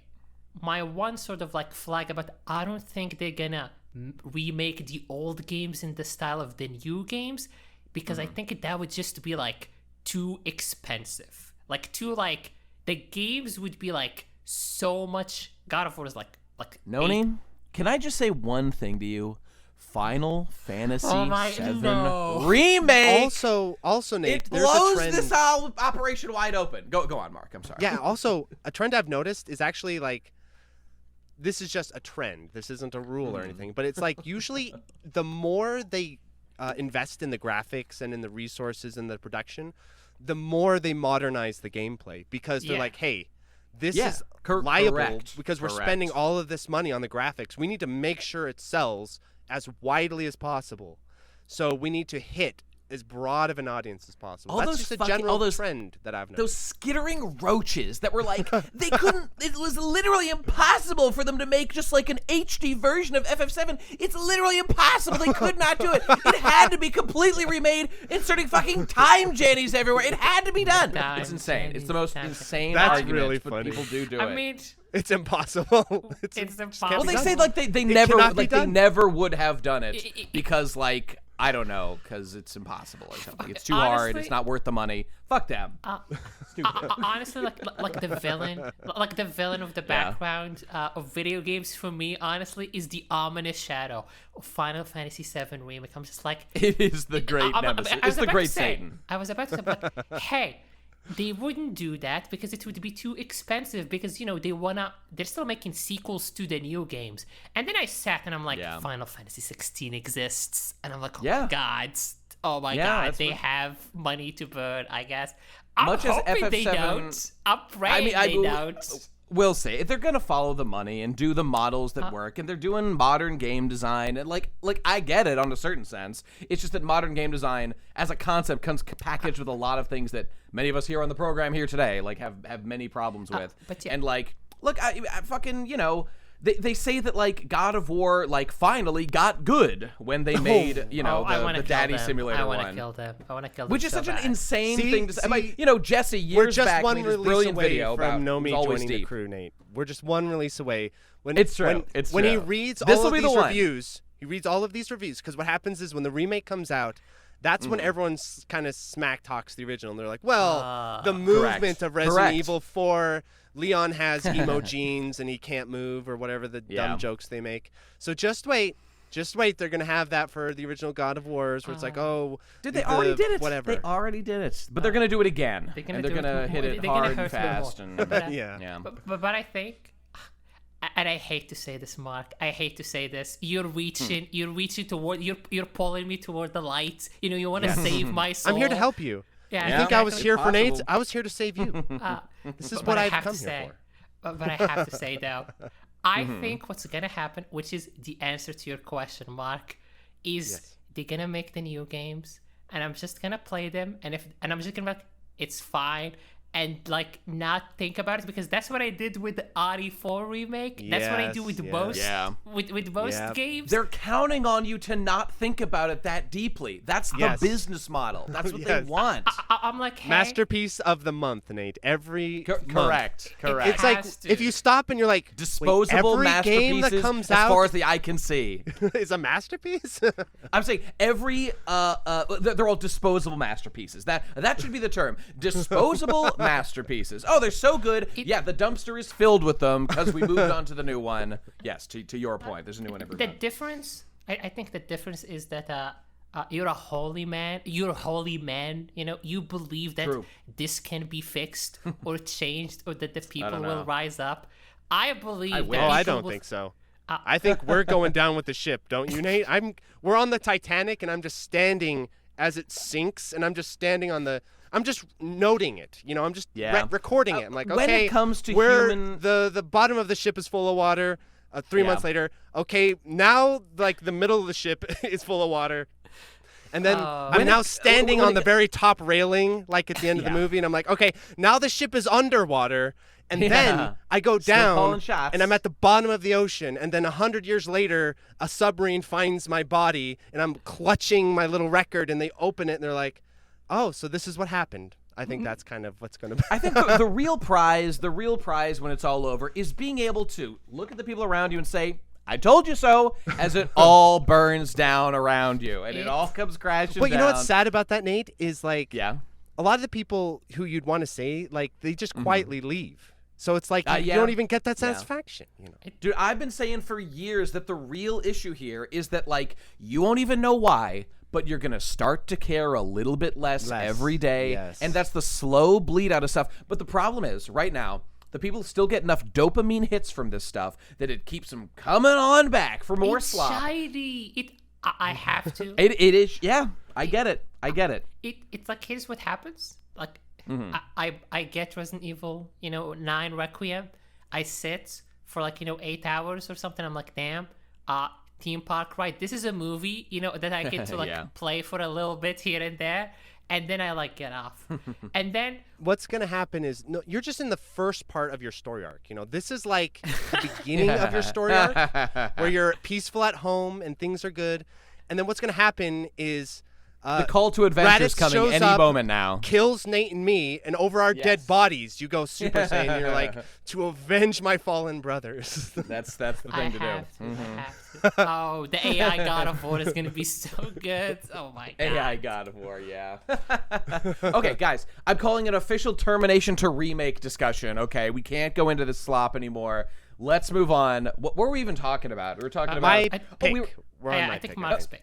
my one sort of like flag about I don't think they're gonna remake the old games in the style of the new games, because I think that would just be like too expensive. Like the games would be like so much. God of War is like Noni, can I just say one thing to you? Final Fantasy VII Remake. Also, Nate, It there's a blows trend. this whole operation wide open. Go on, Mark. I'm sorry. Yeah. Also, a trend I've noticed is actually like, this is just a trend. This isn't a rule or anything, but it's like usually the more they invest in the graphics and in the resources and the production, the more they modernize the gameplay, because they're like, hey, this is liable correct. because we're spending all of this money on the graphics. We need to make sure it sells as widely as possible. So we need to hit as broad of an audience as possible. That's just a general trend that I've noticed. Those skittering roaches that were like, they couldn't, it was literally impossible for them to make just like an HD version of FF7. It's literally impossible. They could not do it. It had to be completely remade, inserting fucking time jannies everywhere. It had to be done. It's insane. It's the most insane argument, really but funny. people do it. I mean, It's impossible. it's impossible. Well, they say like they never cannot be like they done? never would have done it because like I don't know, because it's impossible or something. It's too hard. Honestly- It's not worth the money. Fuck them. Honestly, like the villain of the background of video games for me, honestly, is the ominous shadow of Final Fantasy VII Remake. I'm just like, It is the great nemesis. It's the great Satan. I was about to say, but hey, they wouldn't do that because it would be too expensive, because they're still making sequels to the new games. And then I sat and I'm like, Final Fantasy 16 exists, and I'm like, oh my god, they have money to burn, I guess. I'm hoping they don't. I'm praying they don't. We'll see. If they're gonna follow the money and do the models that work, and they're doing modern game design, and like I get it on a certain sense. It's just that modern game design as a concept comes packaged with a lot of things that many of us here on the program here today like have many problems with. And like, look, I fucking They say that like God of War like finally got good when they made the daddy simulator one. I want to kill them. Which is so such bad. an insane thing to say. Like, Jesse years back made this brilliant video about Nomi Always joining Deep. the crew, Nate. We're just one release away. When It's true. When he reads all of these reviews, because what happens is when the remake comes out, that's when everyone kind of smack talks the original. And they're like, well, the movement of Resident Evil 4, Leon has emo jeans and he can't move, or whatever the dumb jokes they make. So just wait. They're going to have that for the original God of Wars, where it's like, Dude, they already did it. Whatever. They already did it. But they're going to do it again. And they're going to hit it hard and fast. But I think, and I hate to say this, Mark, I hate to say this, you're reaching toward, you're pulling me toward the light. You want to save my soul. I'm here to help you. Yeah, you think I was here for Nate? I was here to save you. This is what I've come here for. But I have to say, though, I think what's going to happen, which is the answer to your question, Mark, is they're going to make the new games, and I'm just going to play them, and I'm just going to be like, it's fine, and like not think about it, because that's what I did with the RE4 remake. That's what I do with most with most games. They're counting on you to not think about it that deeply. That's the business model. That's what they want. I'm like, hey, masterpiece of the month, Nate. Every correct. It's like if you stop and you're like, disposable every masterpieces game that comes as out far as the eye can see is a masterpiece. I'm saying every they're all disposable masterpieces. That should be the term. Disposable masterpieces. Oh, they're so good. Yeah, the dumpster is filled with them because we moved on to the new one. Yes, to your point, there's a new one every month. The difference, I think the difference is that you're a holy man. You're a holy man. You believe that this can be fixed or changed, or that the people will rise up. I believe that. I don't think so. I think we're going down with the ship, don't you, Nate? We're on the Titanic, and I'm just standing as it sinks, and I'm just standing on the. I'm just noting it. I'm just recording it. I'm like, okay, when it comes to the bottom of the ship is full of water. 3 months later, okay, now like the middle of the ship is full of water. And then I'm now standing on the very top railing, like at the end of the movie, and I'm like, okay, now the ship is underwater. And then I go down, and I'm at the bottom of the ocean. And then 100 years later, a submarine finds my body, and I'm clutching my little record, and they open it, and they're like, oh, so this is what happened. I think that's kind of what's going to be. I think the real prize when it's all over is being able to look at the people around you and say, I told you so, as it all burns down around you, and it all comes crashing down. But you know what's sad about that, Nate, is like a lot of the people who you'd want to say, like, they just quietly leave. So it's like you don't even get that satisfaction. Dude, I've been saying for years that the real issue here is that, like, you won't even know why, but you're going to start to care a little bit less every day. Yes. And that's the slow bleed out of stuff. But the problem is, right now, the people still get enough dopamine hits from this stuff that it keeps them coming on back for more slop. It's shiny. I have to. It is. Yeah, I get it. It's like, here's what happens. Like, I get Resident Evil, 9 Requiem. I sit for 8 hours or something. I'm like, damn, theme park ride. This is a movie, that I get to play for a little bit here and there, and then I get off. And then what's gonna happen is you're just in the first part of your story arc. This is like the beginning of your story arc, where you're peaceful at home and things are good. And then what's gonna happen is the call to adventure is coming any moment now. Kills Nate and me, and over our dead bodies, you go Super Saiyan. And you're like, to avenge my fallen brothers. That's the thing to do. I have to. Oh, the AI God of War is gonna be so good. Oh my god. AI God of War, yeah. Okay, guys, I'm calling it official termination to remake discussion. Okay, we can't go into this slop anymore. Let's move on. What were we even talking about? We were talking about my pick. I think Mark's pick.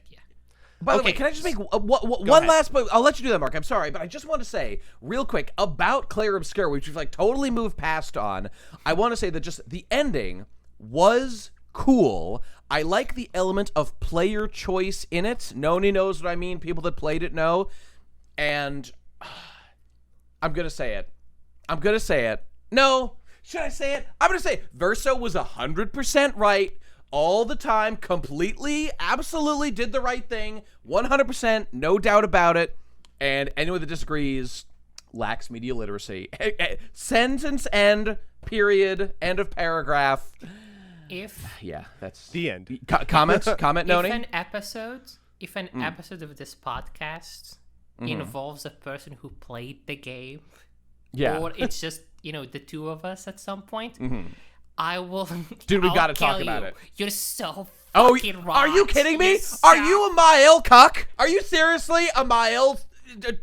By the way, can I just make one last point? I'll let you do that, Mark. I'm sorry, but I just want to say real quick about Clair Obscur, which we've totally moved past on. I want to say that just the ending was cool. I like the element of player choice in it. Noni knows what I mean. People that played it know. And I'm going to say it. No. Should I say it? I'm going to say it. Verso was 100% right. All the time, completely, absolutely did the right thing, 100%, no doubt about it, and anyone that disagrees lacks media literacy. Sentence end, period, end of paragraph. That's the end. Comment, Noni? If an episode of this podcast involves a person who played the game, or it's just, the two of us at some point, I will. Dude, we gotta talk about it. You're so fucking wrong. Are you kidding me? Are you a Mile cuck? Are you seriously a Mile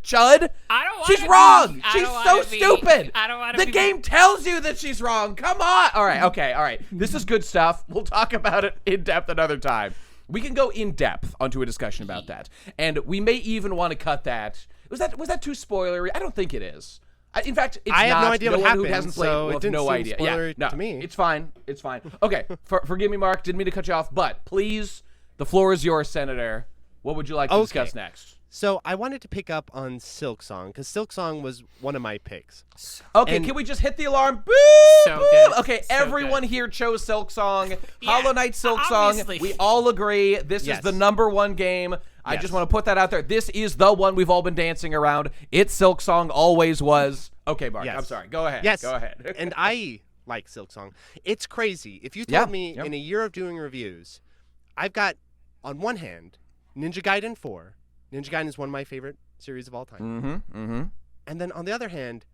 chud? I don't want She's to wrong. Be, She's so stupid. I don't want to. The game tells you that she's wrong. Come on. All right. This is good stuff. We'll talk about it in depth another time. We can go in depth onto a discussion about that, and we may even want to cut that. Was that too spoilery? I don't think it is. In fact, it's I have no idea what happened, who hasn't played so will it didn't no seem idea. spoilery to me. It's fine. Okay, forgive me, Mark. Didn't mean to cut you off, but please, the floor is yours, Senator. What would you like to discuss next? So I wanted to pick up on Silksong, because Silksong was one of my picks. Okay, can we just hit the alarm? Boop, so boop. Good. Okay, so everyone good. Here chose Silksong. Yeah, Hollow Knight Silksong. Obviously. We all agree this is the #1 game. I just want to put that out there. This is the one we've all been dancing around. It's Silksong, always was. Okay, Mark, I'm sorry. Go ahead. Yes. Go ahead. And I like Silksong. It's crazy. If you told me in a year of doing reviews, I've got, on one hand, Ninja Gaiden 4. Ninja Gaiden is one of my favorite series of all time. And then on the other hand,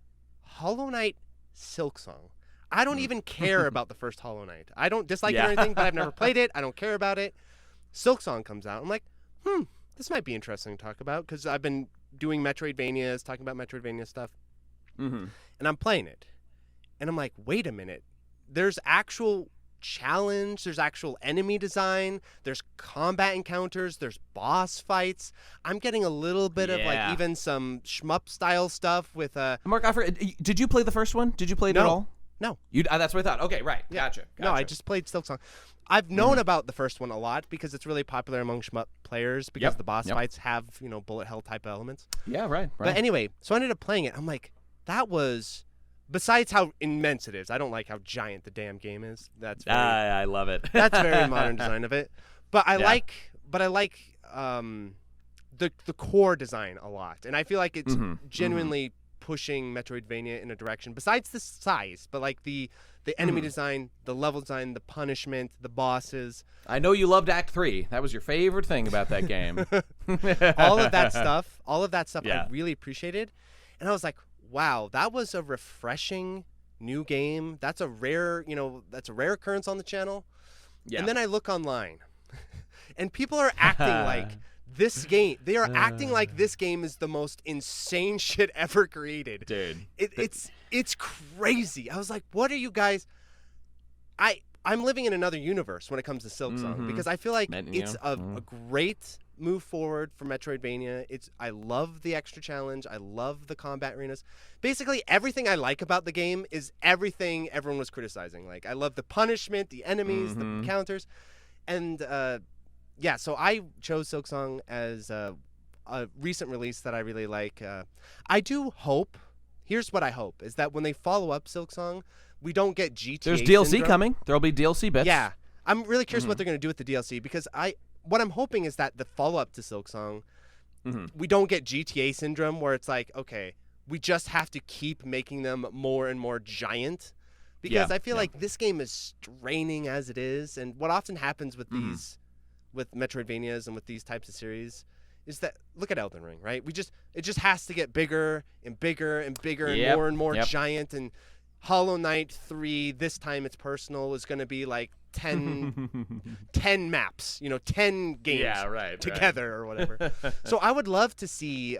Hollow Knight Silksong. I don't even care about the first Hollow Knight. I don't dislike it or anything, but I've never played it. I don't care about it. Silksong comes out. I'm like, this might be interesting to talk about, because I've been doing Metroidvanias, talking about Metroidvania stuff. Mm-hmm. And I'm playing it. And I'm like, wait a minute. There's actual challenge. There's actual enemy design. There's combat encounters. There's boss fights. I'm getting a little bit of like even some shmup style stuff with Mark, did you play the first one? Did you play it at all? No. That's what I thought. Okay, right. Gotcha. No, I just played Silksong. I've known about the first one a lot because it's really popular among shmup players because the boss fights have, bullet hell type elements. Yeah, right. But anyway, so I ended up playing it. I'm like, that was, besides how immense it is, I don't like how giant the damn game is. That's very, I love it. That's very modern design of it. But I like the core design a lot. And I feel like it's genuinely pushing Metroidvania in a direction besides the size, but like the enemy design, the level design, the punishment, the bosses. I know you loved Act 3. That was your favorite thing about that game. all of that stuff I really appreciated. And I was like, wow, that was a refreshing new game. That's a rare occurrence on the channel. Yeah. And then I look online and people are acting like this game. They are acting like this game is the most insane shit ever created. Dude. It's crazy. I was like, what are you guys? I'm living in another universe when it comes to Silksong because I feel like it's a great move forward for Metroidvania. I love the extra challenge. I love the combat arenas. Basically, everything I like about the game is everything everyone was criticizing. Like, I love the punishment, the enemies, the counters, and so I chose Silksong as a recent release that I really like. I do hope. Here's what I hope is that when they follow up Silksong, we don't get GTA. There's DLC syndrome. coming. There'll be DLC bits. Yeah, I'm really curious what they're going to do with the DLC because what I'm hoping is that the follow-up to Silksong, we don't get GTA syndrome where it's like, okay, we just have to keep making them more and more giant because I feel like this game is straining as it is. And what often happens with these, with Metroidvanias and with these types of series is that, look at Elden Ring, right? It just has to get bigger and bigger and bigger and more giant. And Hollow Knight 3, this time it's personal, is going to be like 10 maps, 10 games together or whatever. So I would love to see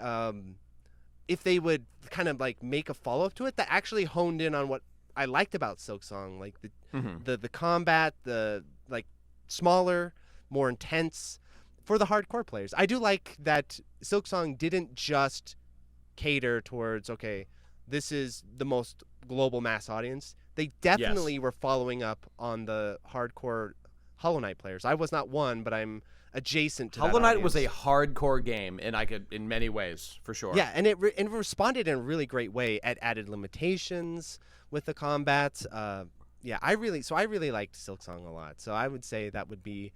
if they would kind of like make a follow-up to it that actually honed in on what I liked about Silksong, like the combat, the like smaller, more intense for the hardcore players. I do like that Silksong didn't just cater towards, okay, this is the most global mass audience. They definitely were following up on the hardcore Hollow Knight players. I was not one, but I'm adjacent to Hollow that Knight audience. was a hardcore game, and in many ways, for sure. Yeah, and it responded in a really great way at added limitations with the combat. I really liked Silksong a lot. So I would say that would be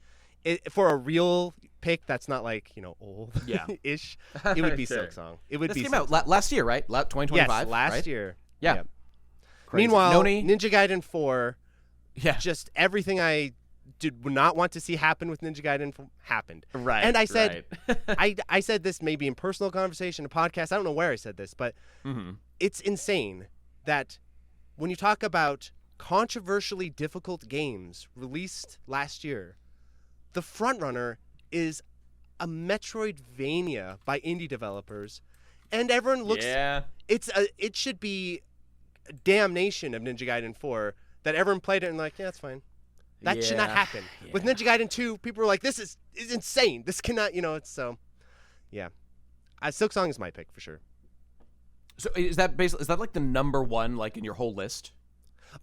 for a real pick that's not like, old ish. It would be Silksong. It would this be came Silksong. out last year, right? 2025. Yes, last right? year. Yeah. Yep. Crazy. Meanwhile, Ninja Gaiden 4, just everything I would not want to see happen with Ninja Gaiden happened. Right. And I said, I said this maybe in personal conversation, a podcast. I don't know where I said this, but it's insane that when you talk about controversially difficult games released last year, the frontrunner is a Metroidvania by indie developers, and everyone looks. Yeah. It should be a damnation of Ninja Gaiden 4 that everyone played it and like, yeah, it's fine. That should not happen. Yeah. With Ninja Gaiden 2, people were like, this is insane. This cannot, it's so. Yeah, Silksong is my pick for sure. So is that like the number one like in your whole list?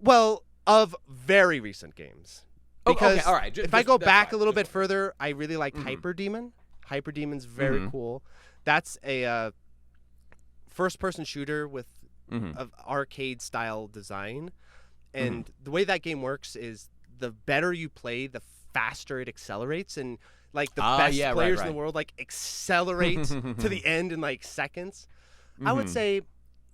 Well, of very recent games. Because okay, all right. If I go back a little bit further, I really liked Hyper Demon. Hyper Demon's very cool. That's a first-person shooter with arcade-style design. And the way that game works is the better you play, the faster it accelerates. And, like, the best players in the world, like, accelerate to the end in, like, seconds. I would say,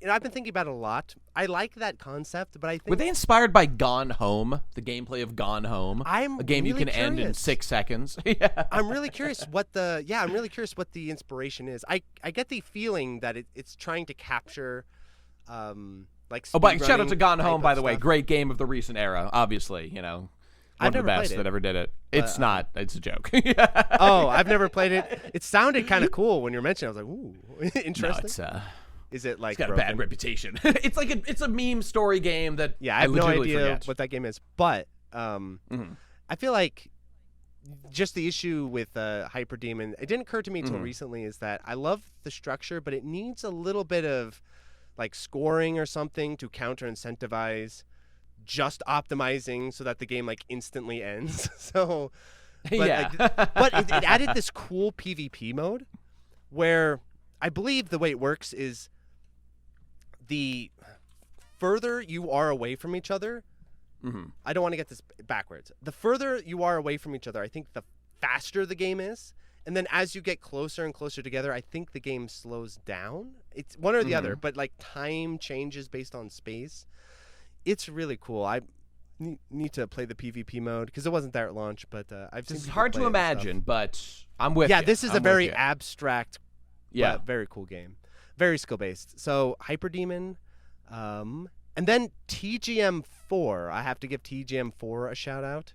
I've been thinking about it a lot. I like that concept, but I think... Were they inspired by Gone Home, the gameplay of Gone Home? I'm a game really you can end in 6 seconds. Yeah. I'm really curious what the inspiration is. I get the feeling that it's trying to capture like shout out to Gone Home, by the way. Great game of the recent era, obviously, one of the best that ever did it. It's not. It's a joke. Oh, I've never played it. It sounded kind of cool when you were mentioning it. I was like, ooh, interesting. No, Is it like it's got broken? a bad reputation. It's a meme story game that I have no idea forget what that game is. But I feel like just the issue with Hyper Demon, it didn't occur to me until recently, is that I love the structure, but it needs a little bit of like scoring or something to counter incentivize just optimizing so that the game like instantly ends. So, but it added this cool PvP mode where I believe the way it works is the further you are away from each other. I don't want to get this backwards. The further you are away from each other, I think the faster the game is. And then as you get closer and closer together, I think the game slows down. It's one or the other, but like time changes based on space. It's really cool. I need to play the PvP mode because it wasn't there at launch, but I've seen It's hard to imagine, but I'm with you. Yeah, this is a very you. abstract, very cool game. Very skill-based. So Hyper Demon, and then TGM4. I have to give TGM4 a shout-out.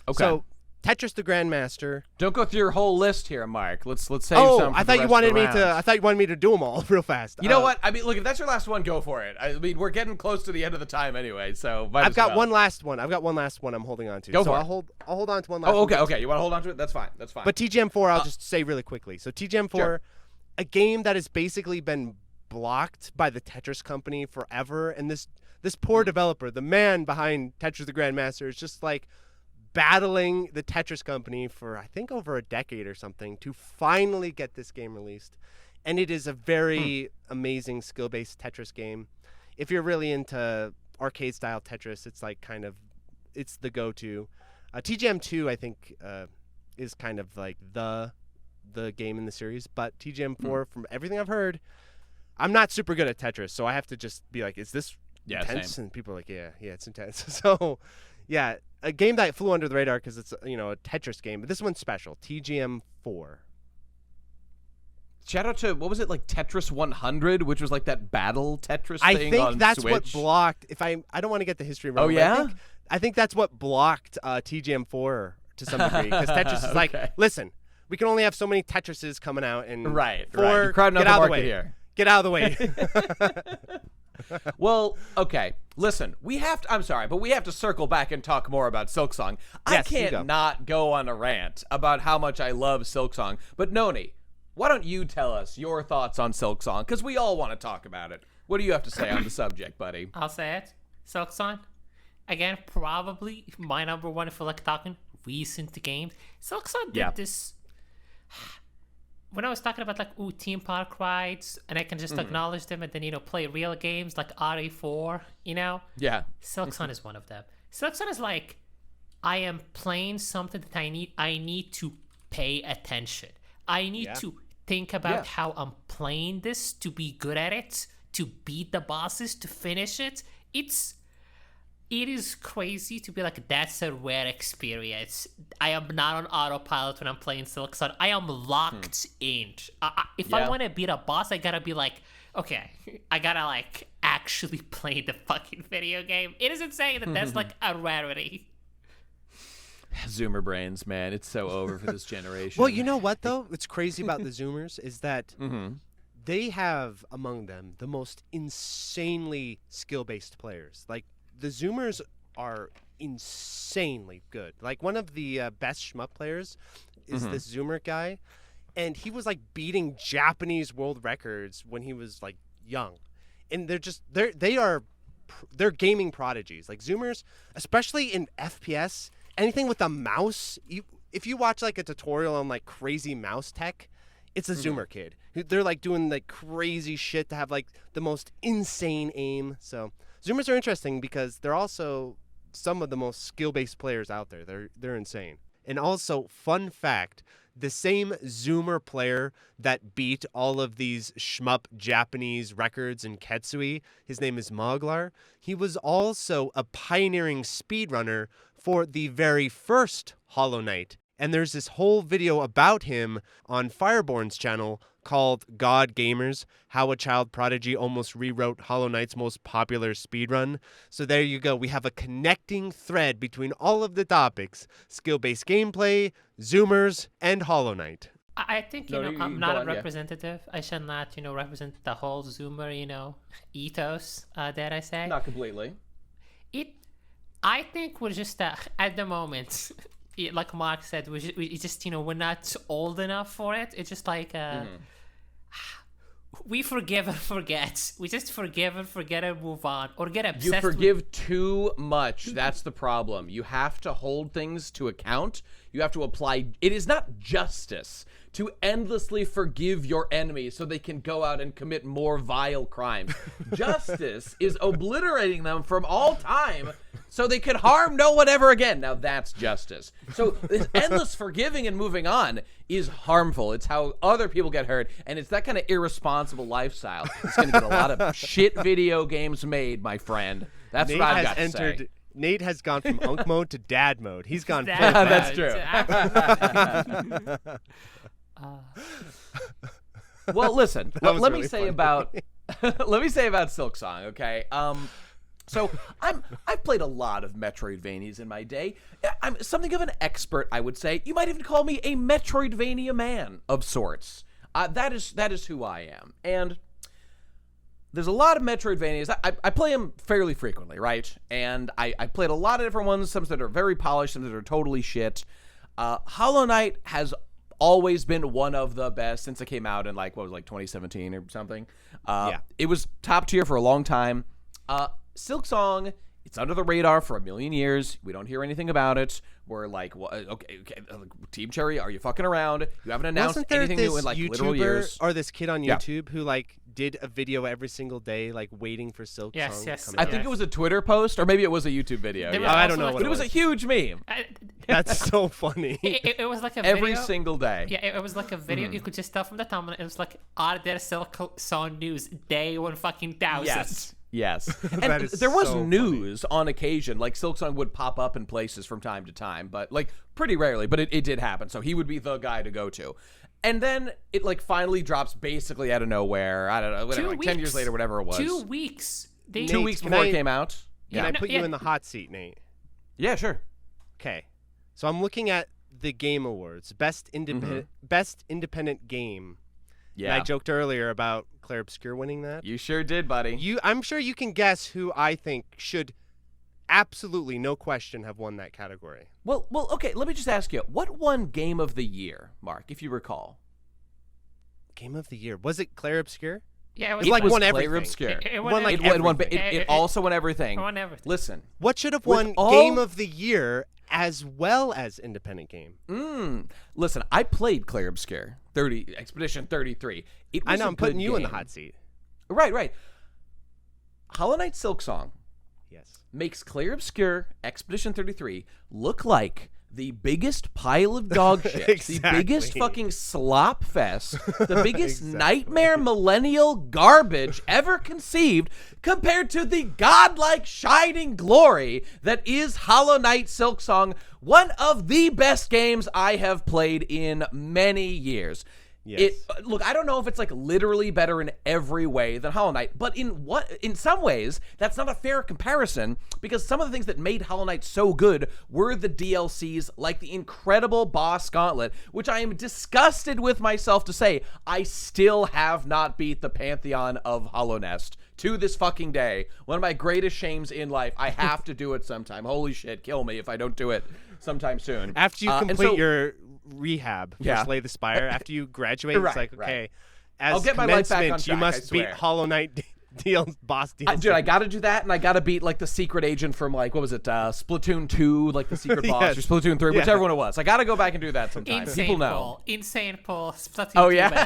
Okay. So Tetris the Grandmaster. Don't go through your whole list here, Mark. Let's save some. I thought you wanted me to. I thought you wanted me to do them all real fast. You know what? I mean, look, if that's your last one, go for it. I mean, we're getting close to the end of the time anyway, so I've got one last one. I'm holding on to. Go for it. I'll hold on to one last. Oh, okay, one. okay. You want to hold on to it? That's fine. But TGM4, I'll just say really quickly. So TGM4, sure. A game that has basically been blocked by the Tetris company forever, and this poor developer, the man behind Tetris the Grandmaster, is just like battling the Tetris company for I think over a decade or something to finally get this game released. And it is a very amazing skill-based Tetris game. If you're really into arcade style Tetris, it's like it's the go-to. TGM2 I think is kind of like the game in the series, but TGM4 from everything I've heard, I'm not super good at Tetris, so I have to just be like, is this intense? Same. And people are like, yeah, it's intense. So yeah, a game that flew under the radar because it's a Tetris game, but this one's special. TGM4. Shout out to, what was it, like Tetris 100, which was like that battle Tetris I thing think on that's Switch. what blocked. I don't want to get the history wrong. Oh yeah, I think that's what blocked TGM4 to some degree because Tetris is like, listen, we can only have so many Tetrises coming out, and right. You're crowding out the market here. Get out of the way. Well, okay. Listen, I'm sorry, but we have to circle back and talk more about Silksong. Yes, I can't not go on a rant about how much I love Silksong. But Noni, why don't you tell us your thoughts on Silksong? Because we all want to talk about it. What do you have to say on the subject, buddy? I'll say it. Silksong, again, probably my number one for like talking recent games. Silksong did this. When I was talking about like theme park rides, and I can just acknowledge them and then play real games like RE4, Yeah. Silksong is one of them. Silksong is like, I am playing something that I need to pay attention. I need to think about how I'm playing this to be good at it, to beat the bosses, to finish it. It is crazy to be like, that's a rare experience. I am not on autopilot when I'm playing Silksong. I am locked in. If I want to beat a boss, I gotta be like, okay, I gotta like actually play the fucking video game. It is insane that that's like a rarity. Zoomer brains, man. It's so over for this generation. Well, you know what, though? What's crazy about the Zoomers is that they have among them the most insanely skill-based players. Like, the Zoomers are insanely good. Like, one of the best shmup players is this Zoomer guy, and he was like beating Japanese world records when he was like young. And they're gaming prodigies. Like, Zoomers, especially in FPS, anything with a mouse, if you watch like a tutorial on like crazy mouse tech, it's a Zoomer kid. They're like doing like crazy shit to have like the most insane aim. So Zoomers are interesting because they're also some of the most skill-based players out there. They're insane. And also, fun fact, the same Zoomer player that beat all of these shmup Japanese records in Ketsui, his name is Moglar, he was also a pioneering speedrunner for the very first Hollow Knight. And there's this whole video about him on Fireborne's channel called God Gamers, How a Child Prodigy Almost Rewrote Hollow Knight's Most Popular Speedrun. So there you go. We have a connecting thread between all of the topics: skill-based gameplay, Zoomers, and Hollow Knight. I think, I'm not a representative. I should not, represent the whole Zoomer, ethos, dare I say. Not completely. I think we're just, at the moment, like Mark said, we just, we're not old enough for it. It's just like, we forgive and forget. We just forgive and forget and move on, or get obsessed. You forgive too much. That's the problem. You have to hold things to account. You have to apply. It is not justice to endlessly forgive your enemies so they can go out and commit more vile crimes. Justice is obliterating them from all time so they can harm no one ever again. Now that's justice. So this endless forgiving and moving on is harmful. It's how other people get hurt, and it's that kind of irresponsible lifestyle. It's going to get a lot of shit video games made, my friend. That's what I've got to say. Nate has gone from unk mode to dad mode. He's gone full That's true. Well, listen. Let me say about Silksong, okay? So I've played a lot of Metroidvanias in my day. I'm something of an expert, I would say. You might even call me a Metroidvania man of sorts. That is who I am. And there's a lot of Metroidvanias. I play them fairly frequently, right? And I played a lot of different ones, some that are very polished, some that are totally shit. Hollow Knight has always been one of the best since it came out in 2017 or something. It was top tier for a long time. Silksong, it's under the radar for a million years. We don't hear anything about it. We're like, well, okay, Team Cherry, are you fucking around? You haven't announced anything new in literal years. Or this kid on YouTube who did a video every single day, waiting for Silksong. Yes. I think it was a Twitter post, or maybe it was a YouTube video. I don't know, but it was a huge meme. That's so funny. It was like a every video. single day. Yeah, it was like a video. You could just tell from the thumbnail. It was like, are there Silksong news day 1000? Yes. And there was news on occasion, like Silksong would pop up in places from time to time, but pretty rarely, but it did happen. So he would be the guy to go to. And then it finally drops basically out of nowhere. I don't know, whatever, 10 years later, whatever it was. 2 weeks. 2 weeks before it came out. Can I put you in the hot seat, Nate? Yeah, sure. Okay. So I'm looking at the Game Awards, best independent game. Yeah. And I joked earlier about Clair Obscur winning that. You sure did, buddy. I'm sure you can guess who I think should absolutely, no question, have won that category. Well, okay, let me just ask you, what won Game of the Year, Mark, if you recall? Game of the Year. Was it Clair Obscur? Yeah, it won everything. Clair Obscur. It won everything. It also won everything. It won everything. Listen. What should have won Game of the Year as well as independent game? Listen, I played Clair Obscur, Expedition 33. I know, I'm putting you in the hot seat. Right. Hollow Knight Silksong makes Clair Obscur Expedition 33 look like the biggest pile of dog shit, Exactly. The biggest fucking slop fest, the biggest nightmare millennial garbage ever conceived compared to the godlike shining glory that is Hollow Knight Silksong, one of the best games I have played in many years. Yes. Look, I don't know if it's literally better in every way than Hollow Knight, but in some ways that's not a fair comparison, because some of the things that made Hollow Knight so good were the DLCs, like the incredible boss gauntlet, which I am disgusted with myself to say I still have not beat the pantheon of Hollow Nest to this fucking day. One of my greatest shames in life. I have to do it sometime. Holy shit, kill me if I don't do it sometime soon. After you complete your rehab for Slay the Spire, after you graduate, it's okay. As I'll get my life back on track, you must beat Hollow Knight boss DLC. Dude, I gotta do that, and I gotta beat the secret agent from what was it, Splatoon 2, the secret boss, or Splatoon 3, whichever one it was. I gotta go back and do that sometime. People know. Insane Paul. Splatoon 2. Oh yeah, I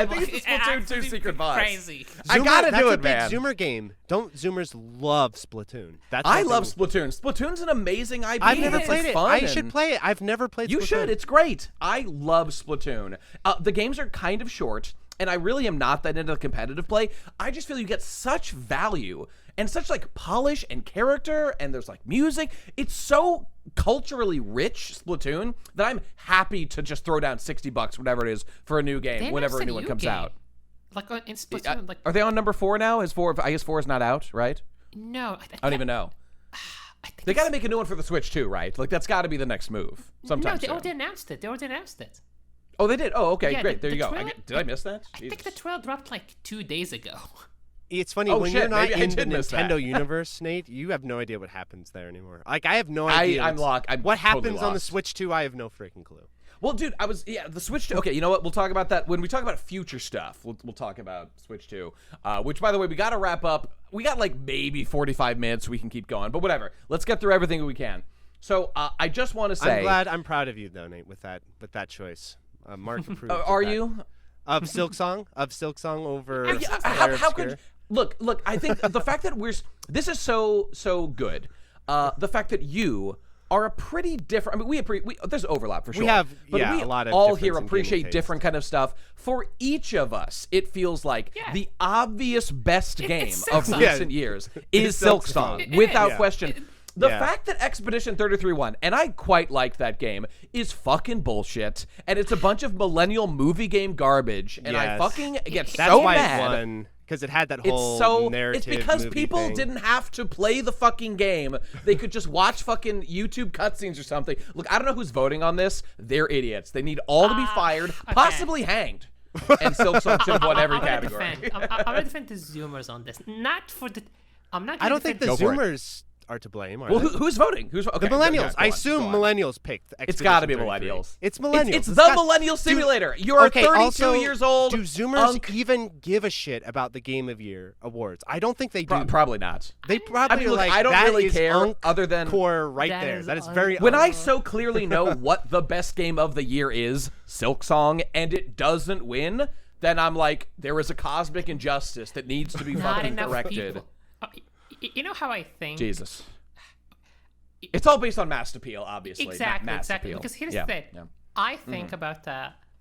think it's the Splatoon 2 secret boss. Crazy. I gotta do it, man. That's a big Zoomer game. Don't Zoomers love Splatoon? I love Splatoon. Splatoon's an amazing IP. I've never played it. I should play it. I've never played Splatoon. You should. It's great. I love Splatoon. The games are kind of short, and I really am not that into competitive play. I just feel you get such value and such polish and character, and there's music. It's so culturally rich, Splatoon, that I'm happy to just throw down $60, whatever it is, for a new game whenever a new one comes out. In Splatoon, are they on number 4 now? I guess 4 is not out, right? No, I don't even know. They got to make a new one for the Switch too, right? That's got to be the next move sometime soon. They already announced it. Oh, they did. Oh, okay, Yeah, great. There you go. trailer, Did I miss that? I think the trailer dropped like 2 days ago. It's funny, Oh, when shit, you're not maybe I in the did miss that. Nintendo universe, Nate, you have no idea what happens there anymore. Like, I have no idea. I'm locked. I'm what totally happens on the lost. Switch 2, I have no freaking clue. Well, dude, the Switch 2. Okay, you know what? We'll talk about that when we talk about future stuff. We'll talk about Switch 2, which, by the way, we got to wrap up. We got like maybe 45 minutes so we can keep going, but whatever. Let's get through everything we can. So I just want to say, I'm proud of you, though, Nate, with that choice. Mark approved. Are you? Of Silksong over How could look? I think the fact that this is so good. The fact that you are a pretty different. I mean, there's overlap for sure. We have but we a lot of all difference here in appreciate gaming different kind of stuff. For each of us, it feels like the obvious best game of Silksong. recent years is Silksong, without question. The fact that Expedition 33 won, and I quite like that game, is fucking bullshit, and it's a bunch of millennial movie game garbage, and I fucking get That's so why mad. it won, because it had that whole narrative. It's because movie people thing. didn't have to play the fucking game. They could just watch fucking YouTube cutscenes or something. Look, I don't know who's voting on this. They're idiots. They need all to be fired, possibly hanged. And Silksong should have won every category. I'm gonna defend the Zoomers on this. Not for the. I'm not. I don't think the Go for it. Zoomers are to blame. Well, who's voting? Okay, the millennials. go I on, assume go on. millennials picked. It's got to be 33. millennials. It's millennials. It's the millennial simulator. You're 32 years old. Do Zoomers even give a shit about the Game of Year awards? I don't think they do. Probably not. They probably look, like, I don't that really is care other than core right That there. is That is very. when I so clearly know what the best game of the year is, Silksong, and it doesn't win, then I'm like, there is a cosmic injustice that needs to be Not fucking enough corrected. people. You know how I think. Jesus. It's all based on mass appeal, obviously. Exactly, mass exactly. appeal. Because here's the thing. Yeah. I think about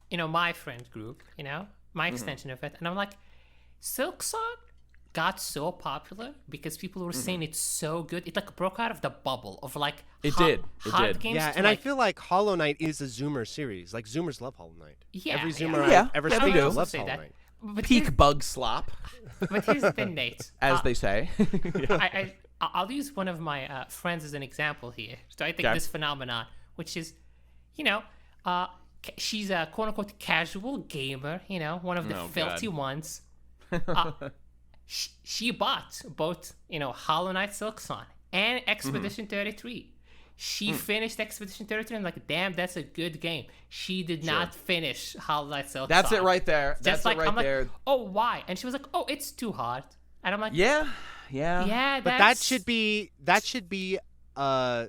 my friend group, my extension of it, and I'm like, Silksong got so popular because people were saying it's so good. It like broke out of the bubble of like It hot did. games. Yeah, to, and I like, feel like Hollow Knight is a Zoomer series. Like Zoomers love Hollow Knight. Yeah, Every yeah. Zoomer Yeah, I've ever yeah, they spoken do. to Also loves say Hollow that. Knight. But Peak bug slop, here's the thing, Nate. as they say. I'll use one of my friends as an example here. So I think Okay. this phenomenon, which is, she's a quote-unquote casual gamer, one of the filthy ones. She bought both, Hollow Knight Silksong and Expedition 33. She finished Expedition 33 and like, damn, that's a good game. She did not finish Hollow Knight Silksong. That's it right there. That's like, it right I'm there. like, oh, why? And she was like, oh, it's too hard. And I'm like, Yeah. yeah, But that should be a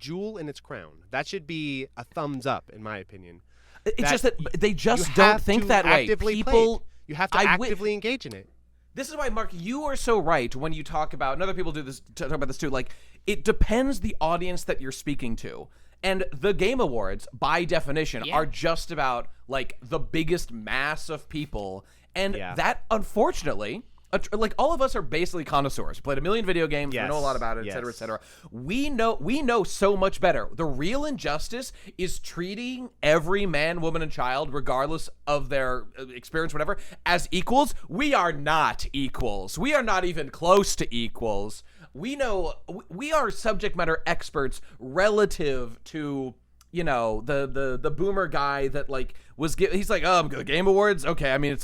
jewel in its crown. That should be a thumbs up, in my opinion. It's just that they just You don't have think to that way. actively play People, it. You have to actively engage in it. This is why, Mark, you are so right when you talk about, and other people do this, talk about this too, like, it depends the audience that you're speaking to. And the Game Awards, by definition, are just about, like, the biggest mass of people. And that, unfortunately, like, all of us are basically connoisseurs. Played a million video games, we know a lot about it, et cetera, et cetera. We know so much better. The real injustice is treating every man, woman, and child, regardless of their experience, whatever, as equals. We are not equals. We are not even close to equals. We know we are subject matter experts relative to, the boomer guy that like he's like, oh, the Game Awards. Okay, I mean,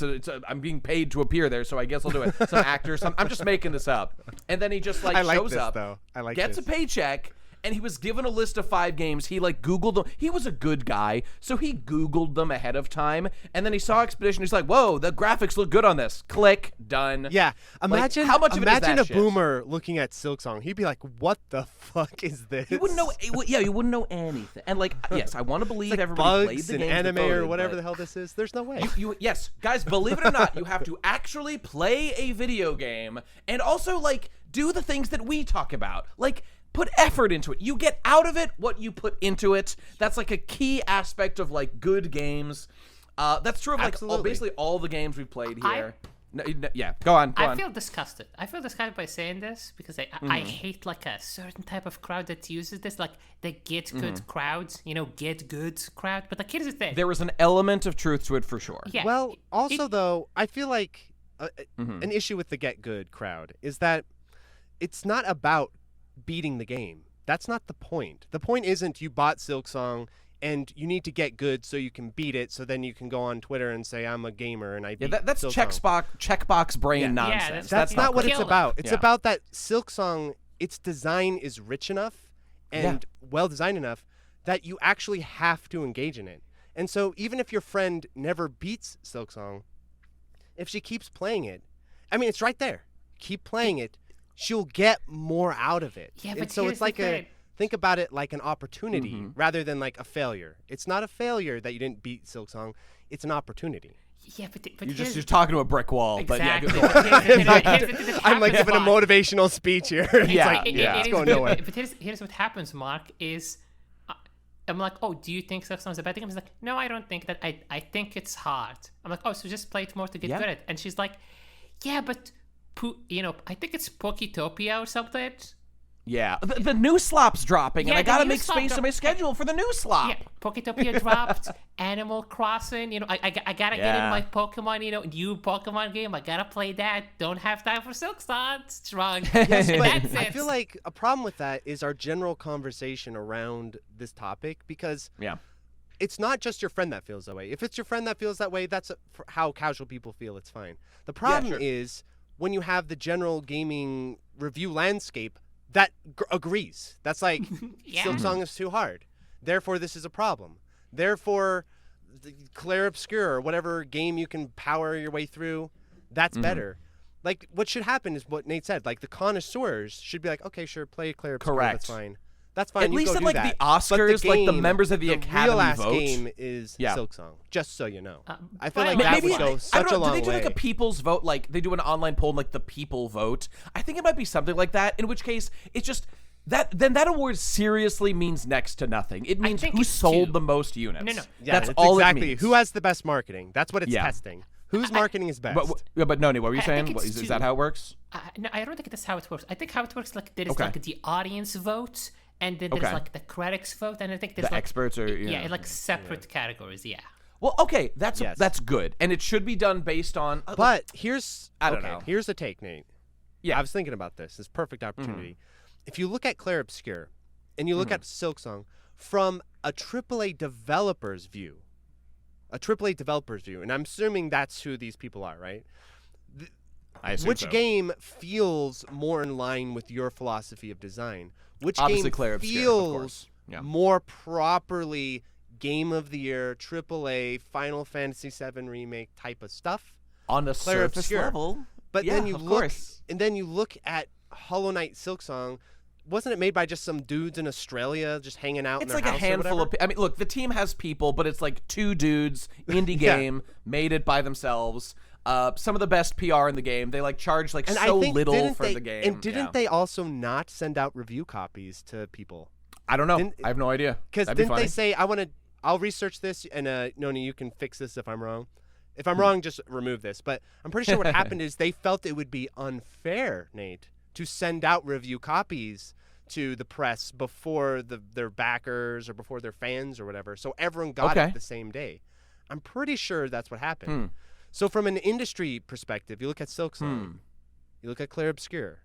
I'm being paid to appear there, so I guess I'll do it. Some actor, I'm just making this up. And then he just like shows up, gets a paycheck. And he was given a list of 5 games. He like Googled them. He was a good guy, so he Googled them ahead of time. And then he saw Expedition. He's like, "Whoa, the graphics look good on this." Click, done. Yeah, imagine how much of it is that a shit? boomer looking at Silksong. He'd be like, "What the fuck is this?" He wouldn't know. Yeah, he wouldn't know anything. And like, yes, I want to believe everybody played bugs the and games anime voted, or whatever but the hell this is. There's no way. Yes, guys, believe it or not, you have to actually play a video game and also like do the things that we talk about, like. Put effort into it. You get out of it what you put into it. That's like a key aspect of like good games. That's true of like basically all the games we've played here. Yeah, go on. I feel disgusted. I feel disgusted by saying this because I hate like a certain type of crowd that uses this, like the get good crowds, get good crowd. But like, here's the thing. There is an element of truth to it for sure. Yeah. Well, also though, I feel like an issue with the get good crowd is that it's not about beating the game. That's not the point. The point isn't you bought Silksong and you need to get good so you can beat it. So then you can go on Twitter and say I'm a gamer and I beat that's checkbox brain nonsense. That's not what it's about. It's Yeah. about that Silksong. Its design is rich enough and well designed enough that you actually have to engage in it. And so even if your friend never beats Silksong, if she keeps playing it, I mean, it's right there. Keep playing it. She'll get more out of it. Yeah, and but so here's it's like the thing. think about it like an opportunity rather than like a failure. It's not a failure that you didn't beat Silksong. It's an opportunity. Yeah, but You're talking to a brick wall. Exactly. But I'm like giving a motivational speech here. It's going nowhere. But here's what happens, Mark, is I'm like, oh, do you think Silksong's a bad game? He's like, no, I don't think that. I think it's hard. I'm like, oh, so just play it more to get good at it. And she's like, yeah, but, I think it's Poketopia or something. Yeah, the new slop's dropping, and I gotta make space in my schedule for the new slop. Yeah, Poketopia dropped. Animal Crossing. I gotta get in my Pokemon. New Pokemon game. I gotta play that. Don't have time for Silksong. Strong. Yes, but That's I it. feel like a problem with that is our general conversation around this topic because it's not just your friend that feels that way. If it's your friend that feels that way, that's how casual people feel. It's fine. The problem is when you have the general gaming review landscape that agrees. That's like, Silksong is too hard. Therefore, this is a problem. Therefore, Clair Obscur or whatever game you can power your way through, that's better. Like, what should happen is what Nate said. Like, the connoisseurs should be like, okay, sure, play Clair Obscur. Correct. That's fine. That's fine. At you least go at do like that. the Oscars, But like the members of the Academy real vote. game is Silksong. Just so you know, I feel like but that maybe would go I such don't a know, long do they do way. like a people's vote? Like they do an online poll, like the people vote. I think it might be something like that. In which case, it's just that award seriously means next to nothing. It means think who it's sold two. the most units. No. Yeah, that's all exactly. it means. Who has the best marketing? That's what it's Yeah. testing. Whose marketing is best? But Noni, what were you I saying? think it's Is two. that how it works? No, I don't think that's how it works. I think how it works, like there is Okay. like the audience vote, and then there's Okay. like the critics vote, and I think there's The like experts are in like separate categories. Yeah. Well, okay, that's Yes. that's good, and it should be done based on. But here's I don't know. Here's the take, Nate. Yeah. I was thinking about this. This perfect opportunity. If you look at Clair Obscur and you look at Silksong from a AAA developer's view, and I'm assuming that's who these people are, right? I assume Which so. game feels more in line with your philosophy of design? Which Obviously game Clair Obscur, of feels course. Yeah. more properly Game of the Year, AAA, Final Fantasy VII Remake type of stuff? On the Clair surface Obscur. level? But yeah, then you of look, course. and then you look at Hollow Knight Silksong. Wasn't it made by just some dudes in Australia just hanging out? It's in like their a house or handful of. whatever? I mean, look, the team has people, but it's like two dudes, indie game, made it by themselves. Some of the best PR in the game. They like charge like And so I think, little didn't for they, the game. And didn't Yeah. they also not send out review copies to people? I don't know. didn't- I have no idea. Because That'd be didn't they funny. say, I'll research this, and Noni, you can fix this if I'm wrong. If I'm wrong, just remove this. But I'm pretty sure what happened is they felt it would be unfair, Nate, to send out review copies to the press before their backers or before their fans or whatever. So everyone got Okay. it the same day. I'm pretty sure that's what happened. So from an industry perspective, you look at Silksong, you look at Clair Obscur.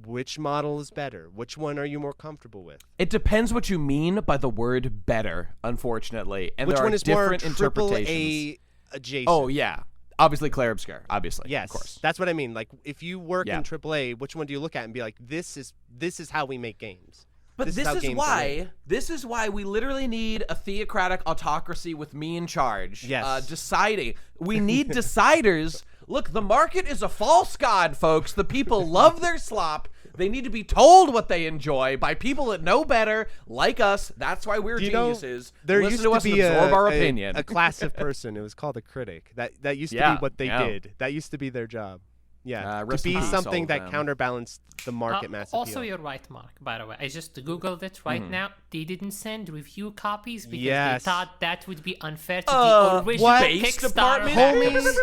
Which model is better? Which one are you more comfortable with? It depends what you mean by the word "better." Unfortunately, and Which there are one is more different interpretations. AAA adjacent? Oh yeah, obviously Clair Obscur. Obviously, Yes, of course. that's what I mean. Like, if you work Yeah. in AAA, which one do you look at and be like, this is how we make games? But this how is games are made. why we literally need a theocratic autocracy with me in charge. Yes. Deciding. We need deciders. Look, the market is a false god, folks. The people love their slop. They need to be told what they enjoy by people that know better, like us. That's why we're Do you know, geniuses. there Listen used to to us be and absorb our a opinion. class of person. It was called a critic. That used to Yeah, be what they yeah. did. That used to be their job. Yeah, to rest in be peace, something all of that them. counterbalanced the market mass Also, appeal. you're right, Mark. By the way, I just googled it right now. They didn't send review copies because Yes. they thought that would be unfair to the original what? Base Kickstarter. department? backers.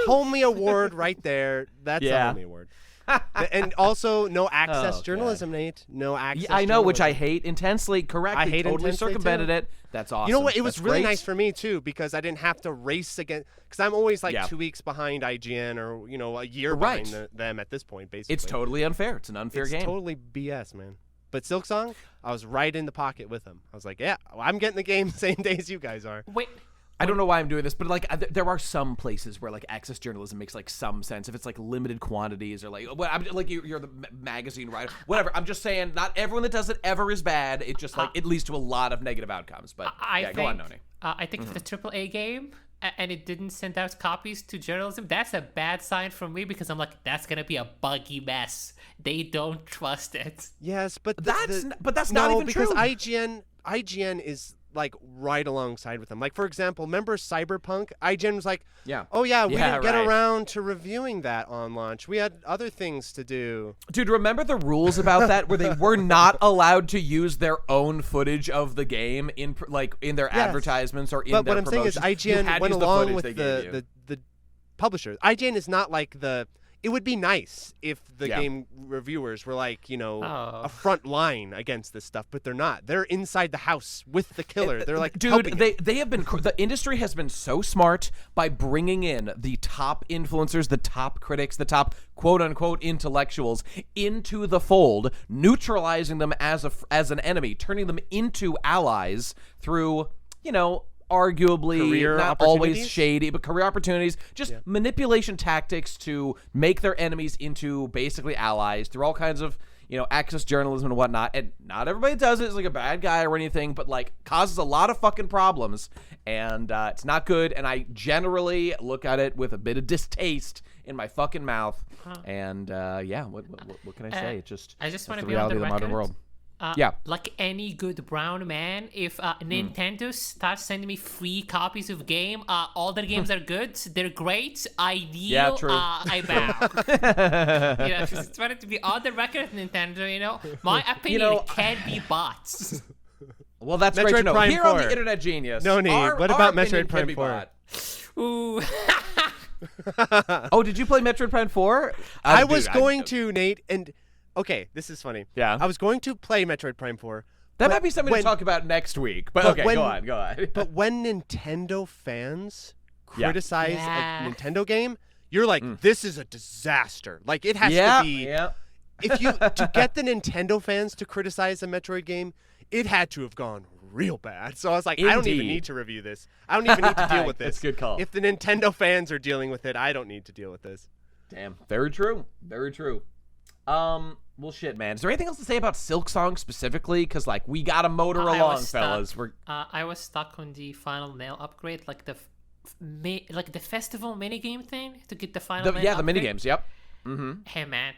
Homie award right there. That's Yeah. a homie award. And also, no access Oh, journalism, Nate. No access. I know, which I journalism. hate intensely. Correct. I They hate totally intensely, circumvented too. it. That's awesome. You know what? It was That's really great. nice for me too because I didn't have to race against. Because I'm always like Yeah. 2 weeks behind IGN or a year Right. behind them at this point. Basically, It's totally unfair. It's an unfair it's game. totally BS, man. But Silksong, I was right in the pocket with him. I was like, yeah, I'm getting the game the same day as you guys are. Wait. I don't know why I'm doing this, but like there are some places where like access journalism makes like some sense if it's like limited quantities or like like you're the magazine writer, whatever. I'm just saying not everyone that does it ever is bad. It just like it leads to a lot of negative outcomes. But go on, Noni. I think if it's a AAA game and it didn't send out copies to journalism, that's a bad sign for me because I'm like, that's gonna be a buggy mess. They don't trust it. Yes, but that's not no, even because true. IGN is like right alongside with them. Like for example, remember Cyberpunk? IGN was like, oh yeah, we didn't get around to reviewing that on launch. We had other things to do. Dude, remember the rules about that where they were not allowed to use their own footage of the game in their advertisements or in their promotions? But what I'm saying is IGN went along with the publishers. IGN is not like the... It would be nice if the game reviewers were like, a front line against this stuff, but they're not. They're inside the house with the killer. They're like, dude, they have been. The industry has been so smart by bringing in the top influencers, the top critics, the top quote unquote intellectuals into the fold, neutralizing them as an enemy, turning them into allies through, arguably career not always shady, but career opportunities, just manipulation tactics to make their enemies into basically allies through all kinds of, access journalism and whatnot. And not everybody does it as like a bad guy or anything, but like causes a lot of fucking problems. And it's not good. And I generally look at it with a bit of distaste in my fucking mouth. And what can I say? It's just I just want to the be on reality the of the modern record. world. Like any good brown man, if Nintendo starts sending me free copies of game, all their games are good, they're great, ideal, Yeah, true. I bow. Just wanted to be on the record, Nintendo, my opinion can be bots. Well, that's Metroid great to know. Prime Here 4. on the Internet Genius. No need. What about Metroid Prime 4? Ooh. Oh, did you play Metroid Prime 4? I was going to, Nate, and... Okay, this is funny. Yeah. I was going to play Metroid Prime 4. That might be something to talk about next week. But okay, go on. But when Nintendo fans criticize a Nintendo game, you're like, this is a disaster. Like, it has to be... Yeah. To get the Nintendo fans to criticize a Metroid game, it had to have gone real bad. So I was like, I don't even need to review this. I don't even need to deal with this. That's a good call. If the Nintendo fans are dealing with it, I don't need to deal with this. Damn. Very true. Very true. Well, shit, man. Is there anything else to say about Silksong specifically? Because, like, we got to motor along, fellas. I was stuck on the final nail upgrade, like the festival minigame thing to get the final nail the upgrade. minigames, yep. Hey, man.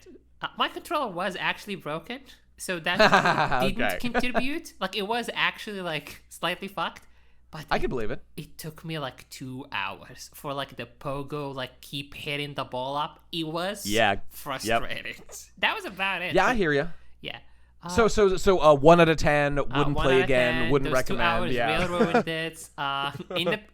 My controller was actually broken, so that didn't contribute. Like, it was actually, like, slightly fucked. But I can believe it. It took me like 2 hours for like the pogo like keep hitting the ball up. It was frustrating. That was about it. Yeah, I hear you. Yeah. So 1 out of 10 wouldn't play again. 10, wouldn't those recommend. 2 hours railroaded it.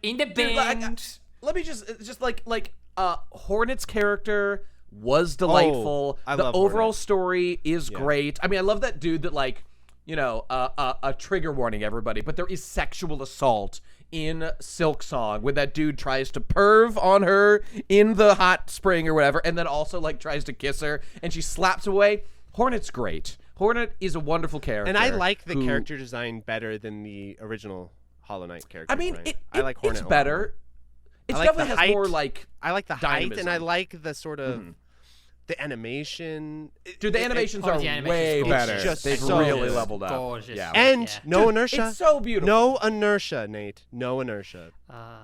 In the binge. Let me just like Hornet's character was delightful. The overall Hornet. Story is great. I mean, I love that dude that like. A trigger warning, everybody, but there is sexual assault in Silksong when that dude tries to perv on her in the hot spring or whatever, and then also like tries to kiss her, and she slaps away. Hornet's great. Hornet is a wonderful character, and I like the character design better than the original Hollow Knight character. I mean, I like Hornet. It's better. It definitely has more like. I like the height, dynamism. and I like the sort of. The animation, dude, the animations are way better. They've really leveled up. Gorgeous. Yeah. And dude, no inertia. It's so beautiful. No inertia, Nate. No inertia.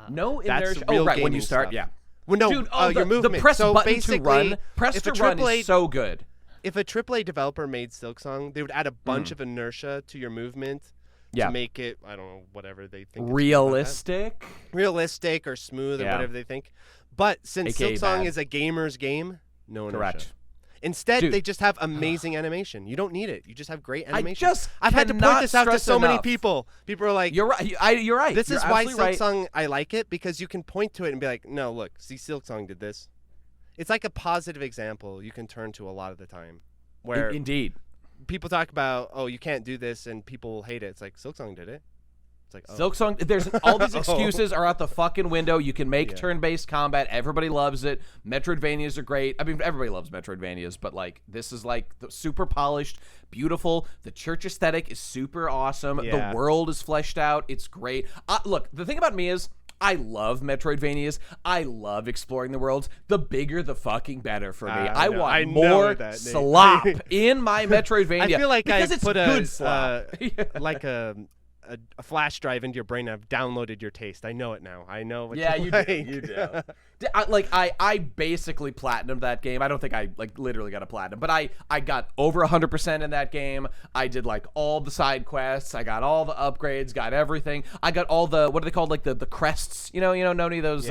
No That's inertia. real Right when you start, stuff. Well, no, dude, your movement. The press so button basically, to run. Press to run is so good. If a AAA developer made Silksong, they would add a bunch of inertia to your movement to make it, I don't know, whatever they think. Realistic or smooth or whatever they think. But since Silksong is a gamer's game, no inertia. Correct. Instead, they just have amazing animation. You don't need it. You just have great animation. I've had to point this out to so many people. People are like, "You're right. You're right." This is why Silksong I like it, because you can point to it and be like, "No, look, see, Silksong did this." It's like a positive example you can turn to a lot of the time. Where indeed, people talk about, "Oh, you can't do this," and people hate it. It's like Silksong did it. It's like, oh. Silksong, there's all these excuses are out the fucking window. You can make turn-based combat. Everybody loves it. Metroidvanias are great. I mean, everybody loves Metroidvanias, but like this is like the super polished, beautiful. The church aesthetic is super awesome. Yeah. The world is fleshed out. It's great. Look, the thing about me is I love Metroidvanias. I love exploring the worlds. The bigger, the fucking better for me. I want more slop in my Metroidvania. I feel like I it's put good slop. like a flash drive into your brain. I've downloaded your taste. I know it now. I know what you like. do. You do. I basically platinumed that game. I don't think I like literally got a platinum, but I got over 100% in that game. I did like all the side quests. I got all the upgrades. Got everything. I got all the what are they called? Like the crests. You know, Noni, those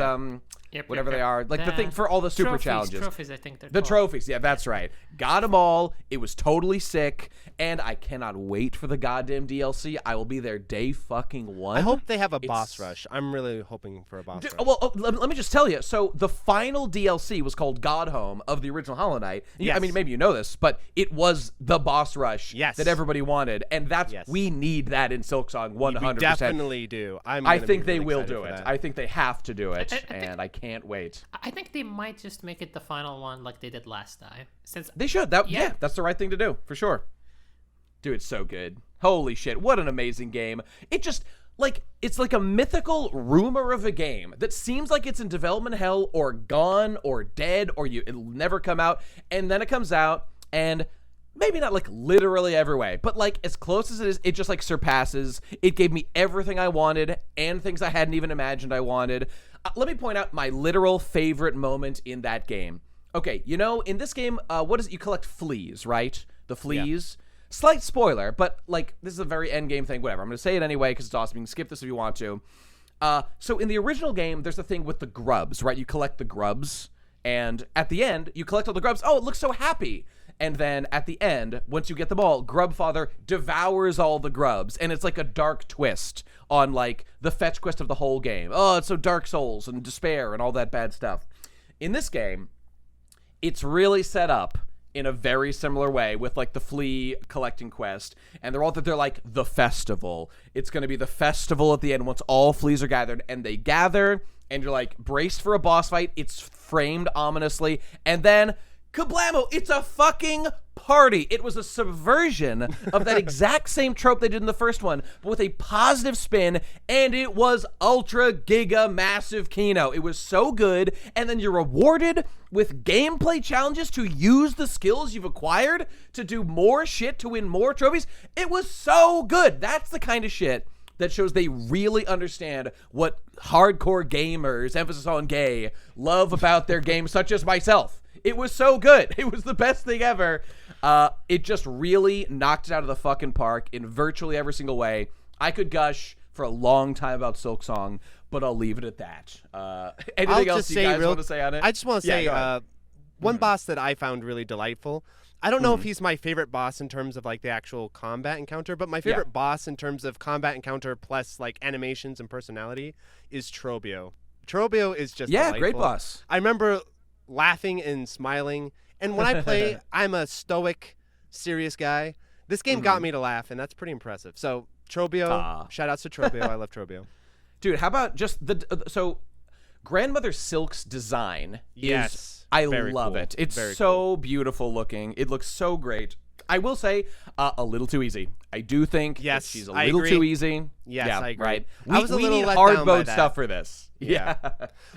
whatever they are, like the thing for all the super challenges. Trophies, I think they're the called. trophies. Yeah, that's right. Got them all. It was totally sick, and I cannot wait for the goddamn DLC. I will be there day fucking one. I hope they have a boss rush. I'm really hoping for a boss rush. Well, let me just tell you. So the final DLC was called God Home of the original Hollow Knight. Yes. I mean, maybe you know this, but it was the boss rush that everybody wanted, and that's we need that in Silksong 100%. We definitely do. I think they will do it. That. I think they have to do it, and I can't wait. I think they might just make it the final one like they did last time. Since they should. That's the right thing to do for sure. Dude, it's so good. Holy shit! What an amazing game. It just it's like a mythical rumor of a game that seems like it's in development hell or gone or dead or it'll never come out, and then it comes out, and maybe not like literally every way, but like as close as it is, it just like surpasses. It gave me everything I wanted and things I hadn't even imagined I wanted. Let me point out my literal favorite moment in that game. Okay, in this game, what is it? You collect fleas, right? The fleas. Yeah. Slight spoiler, but like this is a very end game thing. Whatever. I'm going to say it anyway because it's awesome. You can skip this if you want to. So in the original game, there's a thing with the grubs, right? You collect the grubs, and at the end, you collect all the grubs. Oh, it looks so happy. And then at the end, once you get them all, Grubfather devours all the grubs. And it's like a dark twist on like the fetch quest of the whole game. Oh, it's so Dark Souls and despair and all that bad stuff. In this game, it's really set up in a very similar way with like the flea collecting quest. And they're like the festival. It's going to be the festival at the end once all fleas are gathered. And they gather and you're like braced for a boss fight. It's framed ominously. And then kablamo, it's a fucking party. It was a subversion of that exact same trope they did in the first one, but with a positive spin, and it was ultra giga massive Kino. It was so good, and then you're rewarded with gameplay challenges to use the skills you've acquired to do more shit to win more trophies. It was so good. That's the kind of shit that shows they really understand what hardcore gamers, emphasis on gay, love about their games, such as myself. It was so good. It was the best thing ever. It just really knocked it out of the fucking park in virtually every single way. I could gush for a long time about Silksong, but I'll leave it at that. Anything else you guys want to say on it? I just want to say one boss that I found really delightful. I don't know if he's my favorite boss in terms of like the actual combat encounter, but my favorite boss in terms of combat encounter plus like animations and personality is Trobio. Trobio is just delightful. Great boss. I remember laughing and smiling, and when I play, I'm a stoic, serious guy. This game got me to laugh, and that's pretty impressive. So Trobio, shout outs to Trobio. I love Trobio. Dude, how about just so Grandmother Silk's design is, I love it. It's very so beautiful looking. It looks so great. I will say a little too easy. I do think that she's a little too easy. Yes, I agree. Right. I was a little need let hard down by mode that. stuff for this. Yeah.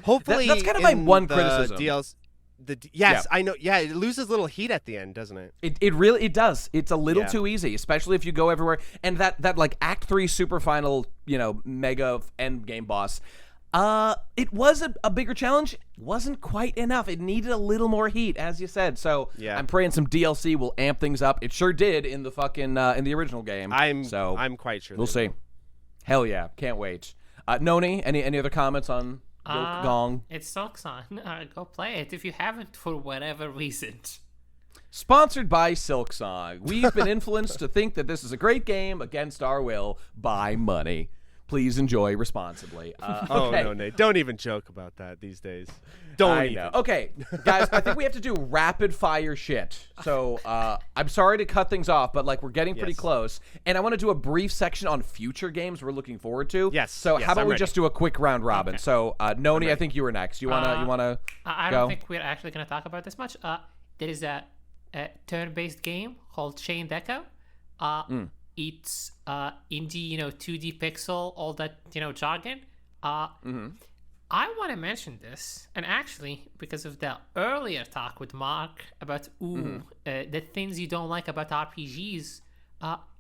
Hopefully, that's kind of my one criticism. I know. Yeah, it loses a little heat at the end, doesn't it? It really does. It's a little too easy, especially if you go everywhere. And that like Act 3 super final, mega end game boss. It was a bigger challenge. Wasn't quite enough. It needed a little more heat, as you said. So I'm praying some DLC will amp things up. It sure did in the fucking in the original game. I'm quite sure. We'll see. Hell yeah, can't wait. Noni, any other comments on Gong? It sucks on. Go play it if you haven't for whatever reason. Sponsored by Silksong. We've been influenced to think that this is a great game against our will by money. Please enjoy responsibly. Oh, okay. no, Nate. Don't even joke about that these days. Don't I even. know. Okay, guys, I think we have to do rapid fire shit. So I'm sorry to cut things off, but like we're getting pretty close. And I want to do a brief section on future games we're looking forward to. Yes. So how about I'm we ready. just do a quick round robin? Okay. So Noni, I think you were next. You wanna I go? don't think we're actually going to talk about this much. There is a turn-based game called Chained Echo. It's indie, 2D pixel, all that, jargon. I want to mention this, and actually, because of the earlier talk with Mark about the things you don't like about RPGs,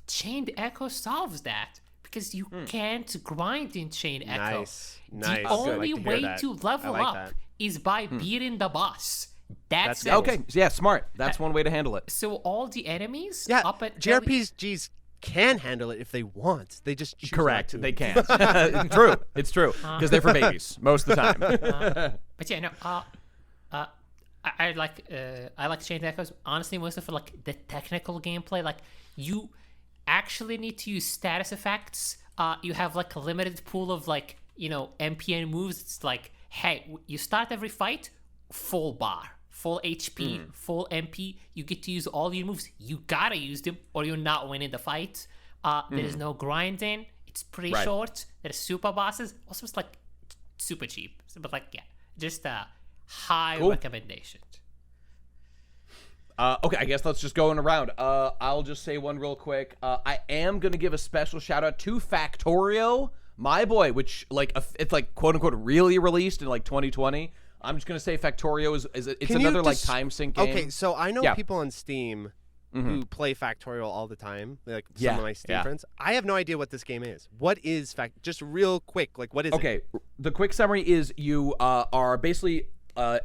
Chained Echo solves that. Because you can't grind in Chained Echo. Nice. The only way to level up is by beating the boss. That's it. Okay, yeah, smart. That's one way to handle it. So all the enemies Yeah, up at JRPGs can handle it if they want. They just choose Correct. not to. They can't. True. It's true. Because they're for babies most of the time. But yeah, no. I like Chained Echoes. Honestly, mostly for like the technical gameplay. Like you actually need to use status effects. You have like a limited pool of like MPN moves. It's like, hey, you start every fight, full bar, full HP, full MP. You get to use all your moves. You gotta use them, or you're not winning the fight. There's no grinding. It's pretty short. There's super bosses. Also, it's like super cheap. But like, yeah, just a high recommendation. Okay, I guess let's just go in around. I'll just say one real quick. I am going to give a special shout out to Factorio, my boy, which like it's like quote unquote really released in like 2020. I'm just going to say Factorio it's another like time sync game. Okay, so I know people on Steam who play Factorio all the time, like some of my Steam friends. I have no idea what this game is. What is just real quick, like what is it? Okay, the quick summary is you are basically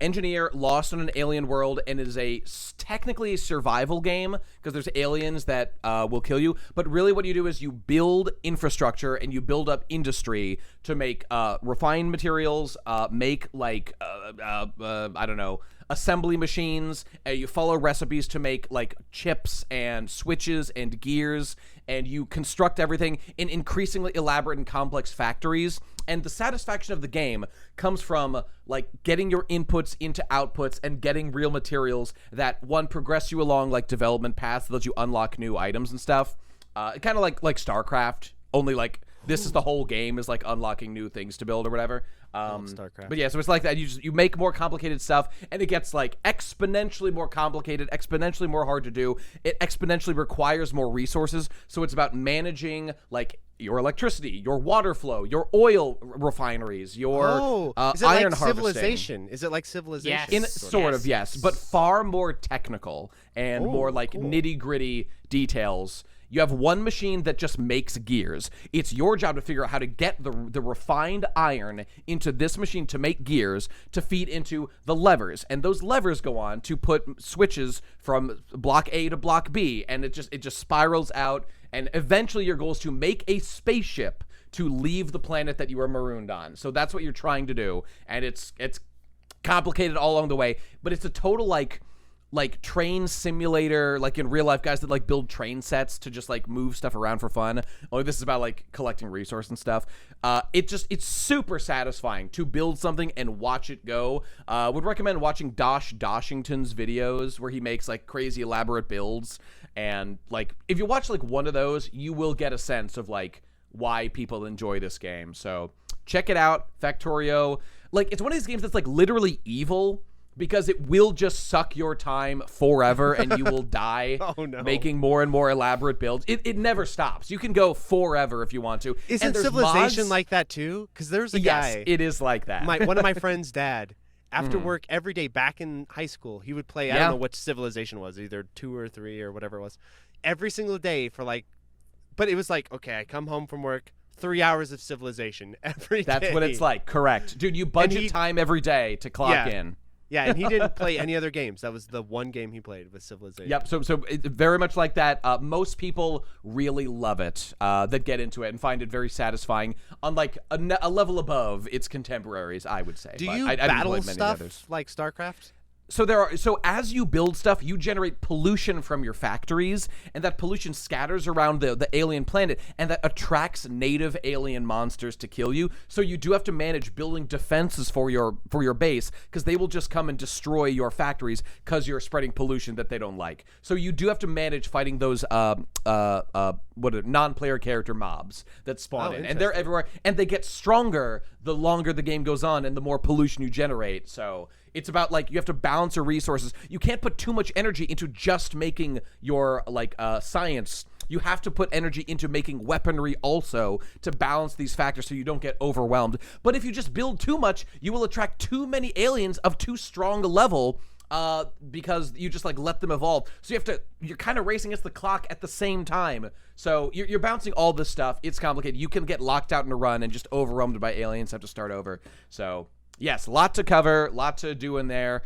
engineer lost on an alien world, and it is technically a survival game because there's aliens that will kill you. But really what you do is you build infrastructure and you build up industry to make refined materials, make like, I don't know, assembly machines. You follow recipes to make like chips and switches and gears, and you construct everything in increasingly elaborate and complex factories. And the satisfaction of the game comes from like getting your inputs into outputs and getting real materials that progress you along like development paths that let you unlock new items and stuff. Kind of like StarCraft, only like this is the whole game is like unlocking new things to build or whatever. StarCraft. But yeah, so it's like that. You make more complicated stuff, and it gets like exponentially more complicated, exponentially more hard to do. It exponentially requires more resources. So it's about managing like your electricity, your water flow, your oil refineries, your is it iron like harvesting. Civilization? Is it like Civilization? Yes. Sort of, yes, but far more technical and more like nitty-gritty details. You have one machine that just makes gears. It's your job to figure out how to get the refined iron into this machine to make gears to feed into the levers. And those levers go on to put switches from block A to block B. And it just spirals out. And eventually your goal is to make a spaceship to leave the planet that you are marooned on. So that's what you're trying to do. And it's complicated all along the way. But it's a total like train simulator, like in real life, guys that like build train sets to just like move stuff around for fun. Only this is about like collecting resource and stuff. It's super satisfying to build something and watch it go. Would recommend watching Doshington's videos where he makes like crazy elaborate builds. And like if you watch like one of those, you will get a sense of like why people enjoy this game. So check it out, Factorio. Like it's one of these games that's like literally evil, because it will just suck your time forever and you will die making more and more elaborate builds. It never stops. You can go forever if you want to. Isn't Civilization like that too? Because there's a guy. Yes, it is like that. One of my friend's dad, after work every day back in high school, he would play, I don't know which Civilization was, either 2 or 3 or whatever it was, every single day for like, but it was like, okay, I come home from work, 3 hours of Civilization every day. That's what it's like, correct. Dude, you budget time every day to clock in. Yeah, and he didn't play any other games. That was the one game he played with Civilization. Yep, so it's very much like that. Most people really love it, that get into it and find it very satisfying, on like a level above its contemporaries, I would say. Do But you I battle like many stuff others. like StarCraft? So as you build stuff, you generate pollution from your factories, and that pollution scatters around the alien planet, and that attracts native alien monsters to kill you. So you do have to manage building defenses for your base, because they will just come and destroy your factories because you're spreading pollution that they don't like. So you do have to manage fighting those non-player character mobs that spawn in, and they're everywhere, and they get stronger the longer the game goes on and the more pollution you generate. So it's about, like, you have to balance your resources. You can't put too much energy into just making your, science. You have to put energy into making weaponry also to balance these factors so you don't get overwhelmed. But if you just build too much, you will attract too many aliens of too strong a level because you just, let them evolve. So you're kind of racing against the clock at the same time. So you're bouncing all this stuff. It's complicated. You can get locked out in a run and just overwhelmed by aliens, have to start over. So... yes, lot to cover, lot to do in there.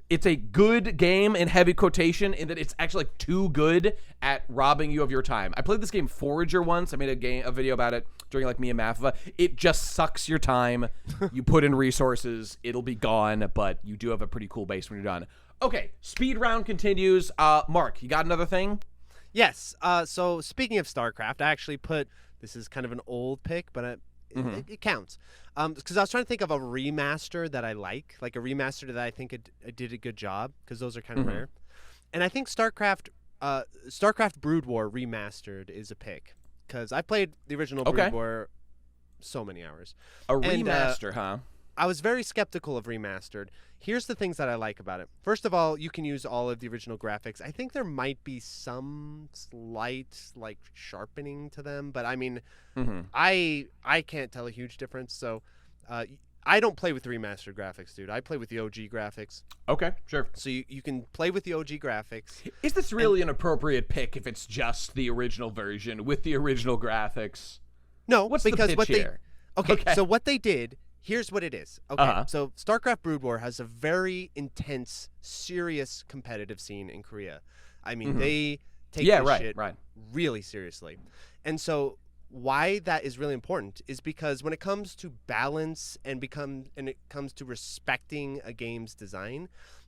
It's a good game in heavy quotation in that it's actually too good at robbing you of your time. I played this game Forager once. I made a video about it during me and Mafiva. It just sucks your time. You put in resources, it'll be gone, but you do have a pretty cool base when you're done. Okay, speed round continues. Mark, you got another thing? Yes. So speaking of StarCraft, I actually this is kind of an old pick, but it counts. Because I was trying to think of a remaster that I like a remaster that I think it did a good job, because those are kind of rare. And I think StarCraft Brood War Remastered is a pick, because I played the original Brood War so many hours. Remaster, huh? I was very skeptical of Remastered. Here's the things that I like about it. First of all, you can use all of the original graphics. I think there might be some slight sharpening to them, but I mean, I can't tell a huge difference. So I don't play with the remastered graphics, dude. I play with the OG graphics. Okay, sure. So you can play with the OG graphics. Is this really an appropriate pick if it's just the original version with the original graphics? No, what's because the pitch here? Okay, so what they did. Here's what it is. Okay, so StarCraft Brood War has a very intense, serious competitive scene in Korea. I mean, they take this shit really seriously. And so why that is really important is because when it comes to balance and it comes to respecting a game's design,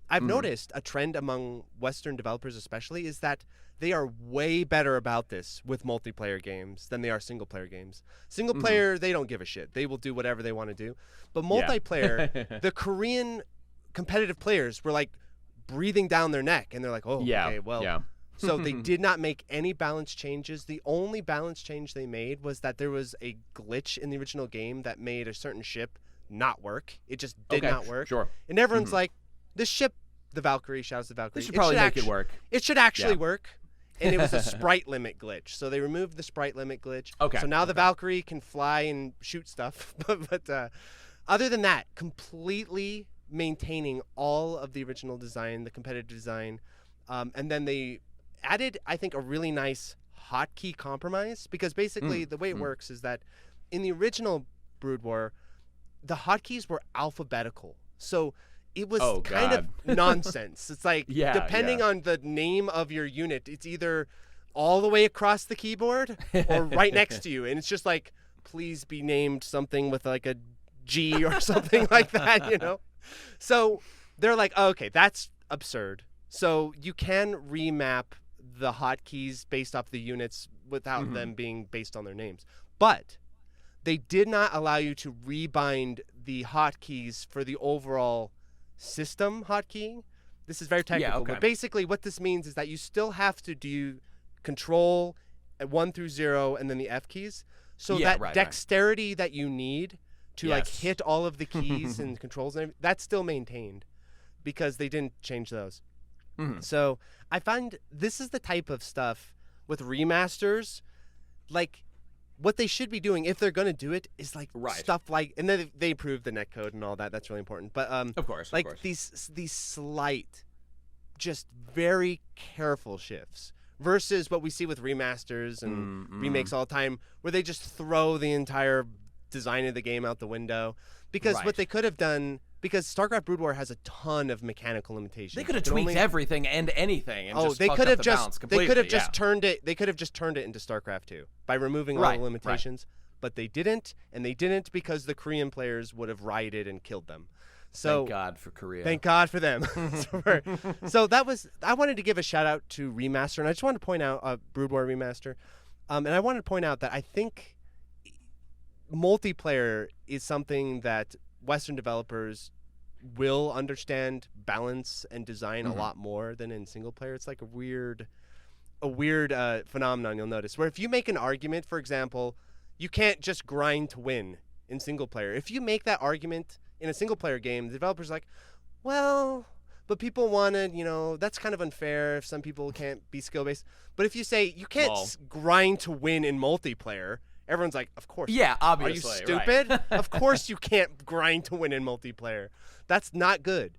I've noticed a trend among Western developers especially is that they are way better about this with multiplayer games than they are single-player games. Single-player, they don't give a shit. They will do whatever they want to do. But multiplayer, the Korean competitive players were breathing down their neck, and they're like, oh, okay, well. Yeah. So they did not make any balance changes. The only balance change they made was that there was a glitch in the original game that made a certain ship not work. It just did not work. Sure. And everyone's like, this ship, the Valkyrie, shouts the Valkyrie. They should probably make it work. It should actually work. And it was a sprite limit glitch. So they removed the sprite limit glitch. Okay. So now the Valkyrie can fly and shoot stuff. but other than that, completely maintaining all of the original design, the competitive design. And then they added, I think, a really nice hotkey compromise. Because basically the way it works is that in the original Brood War, the hotkeys were alphabetical. So it was kind of nonsense. It's depending on the name of your unit, it's either all the way across the keyboard or right next to you. And it's just please be named something with a G or something like that, So they're like, okay, that's absurd. So you can remap the hotkeys based off the units without them being based on their names. But they did not allow you to rebind the hotkeys for the overall system hotkey. This is very technical, but basically what this means is that you still have to do control 1 through 0 and then the F keys. So that dexterity that you need to hit all of the keys and controls and everything, that's still maintained because they didn't change those. So I find this is the type of stuff with remasters, what they should be doing if they're going to do it is stuff and then they improve the netcode and all that. That's really important. But of course. These slight, just very careful shifts versus what we see with remasters and remakes all the time, where they just throw the entire design of the game out the window. Because what they could have done, because StarCraft Brood War has a ton of mechanical limitations. They could have tweaked everything and anything. And they could have just turned it. They could have just turned it into StarCraft 2 by removing all the limitations. But they didn't, and they didn't because the Korean players would have rioted and killed them. So thank God for Korea. Thank God for them. So that was. I wanted to give a shout out to Remaster, and I just wanted to point out Brood War Remaster, and I wanted to point out that I think multiplayer is something that Western developers will understand balance and design a lot more than in single player. It's like a weird phenomenon you'll notice, where if you make an argument, for example, you can't just grind to win in single player. If you make that argument in a single player game, the developer's like, well, but people want to, that's kind of unfair if some people can't be skill based. But if you say you can't grind to win in multiplayer, everyone's like, of course. Yeah, obviously. Are you stupid? Right. Of course you can't grind to win in multiplayer. That's not good.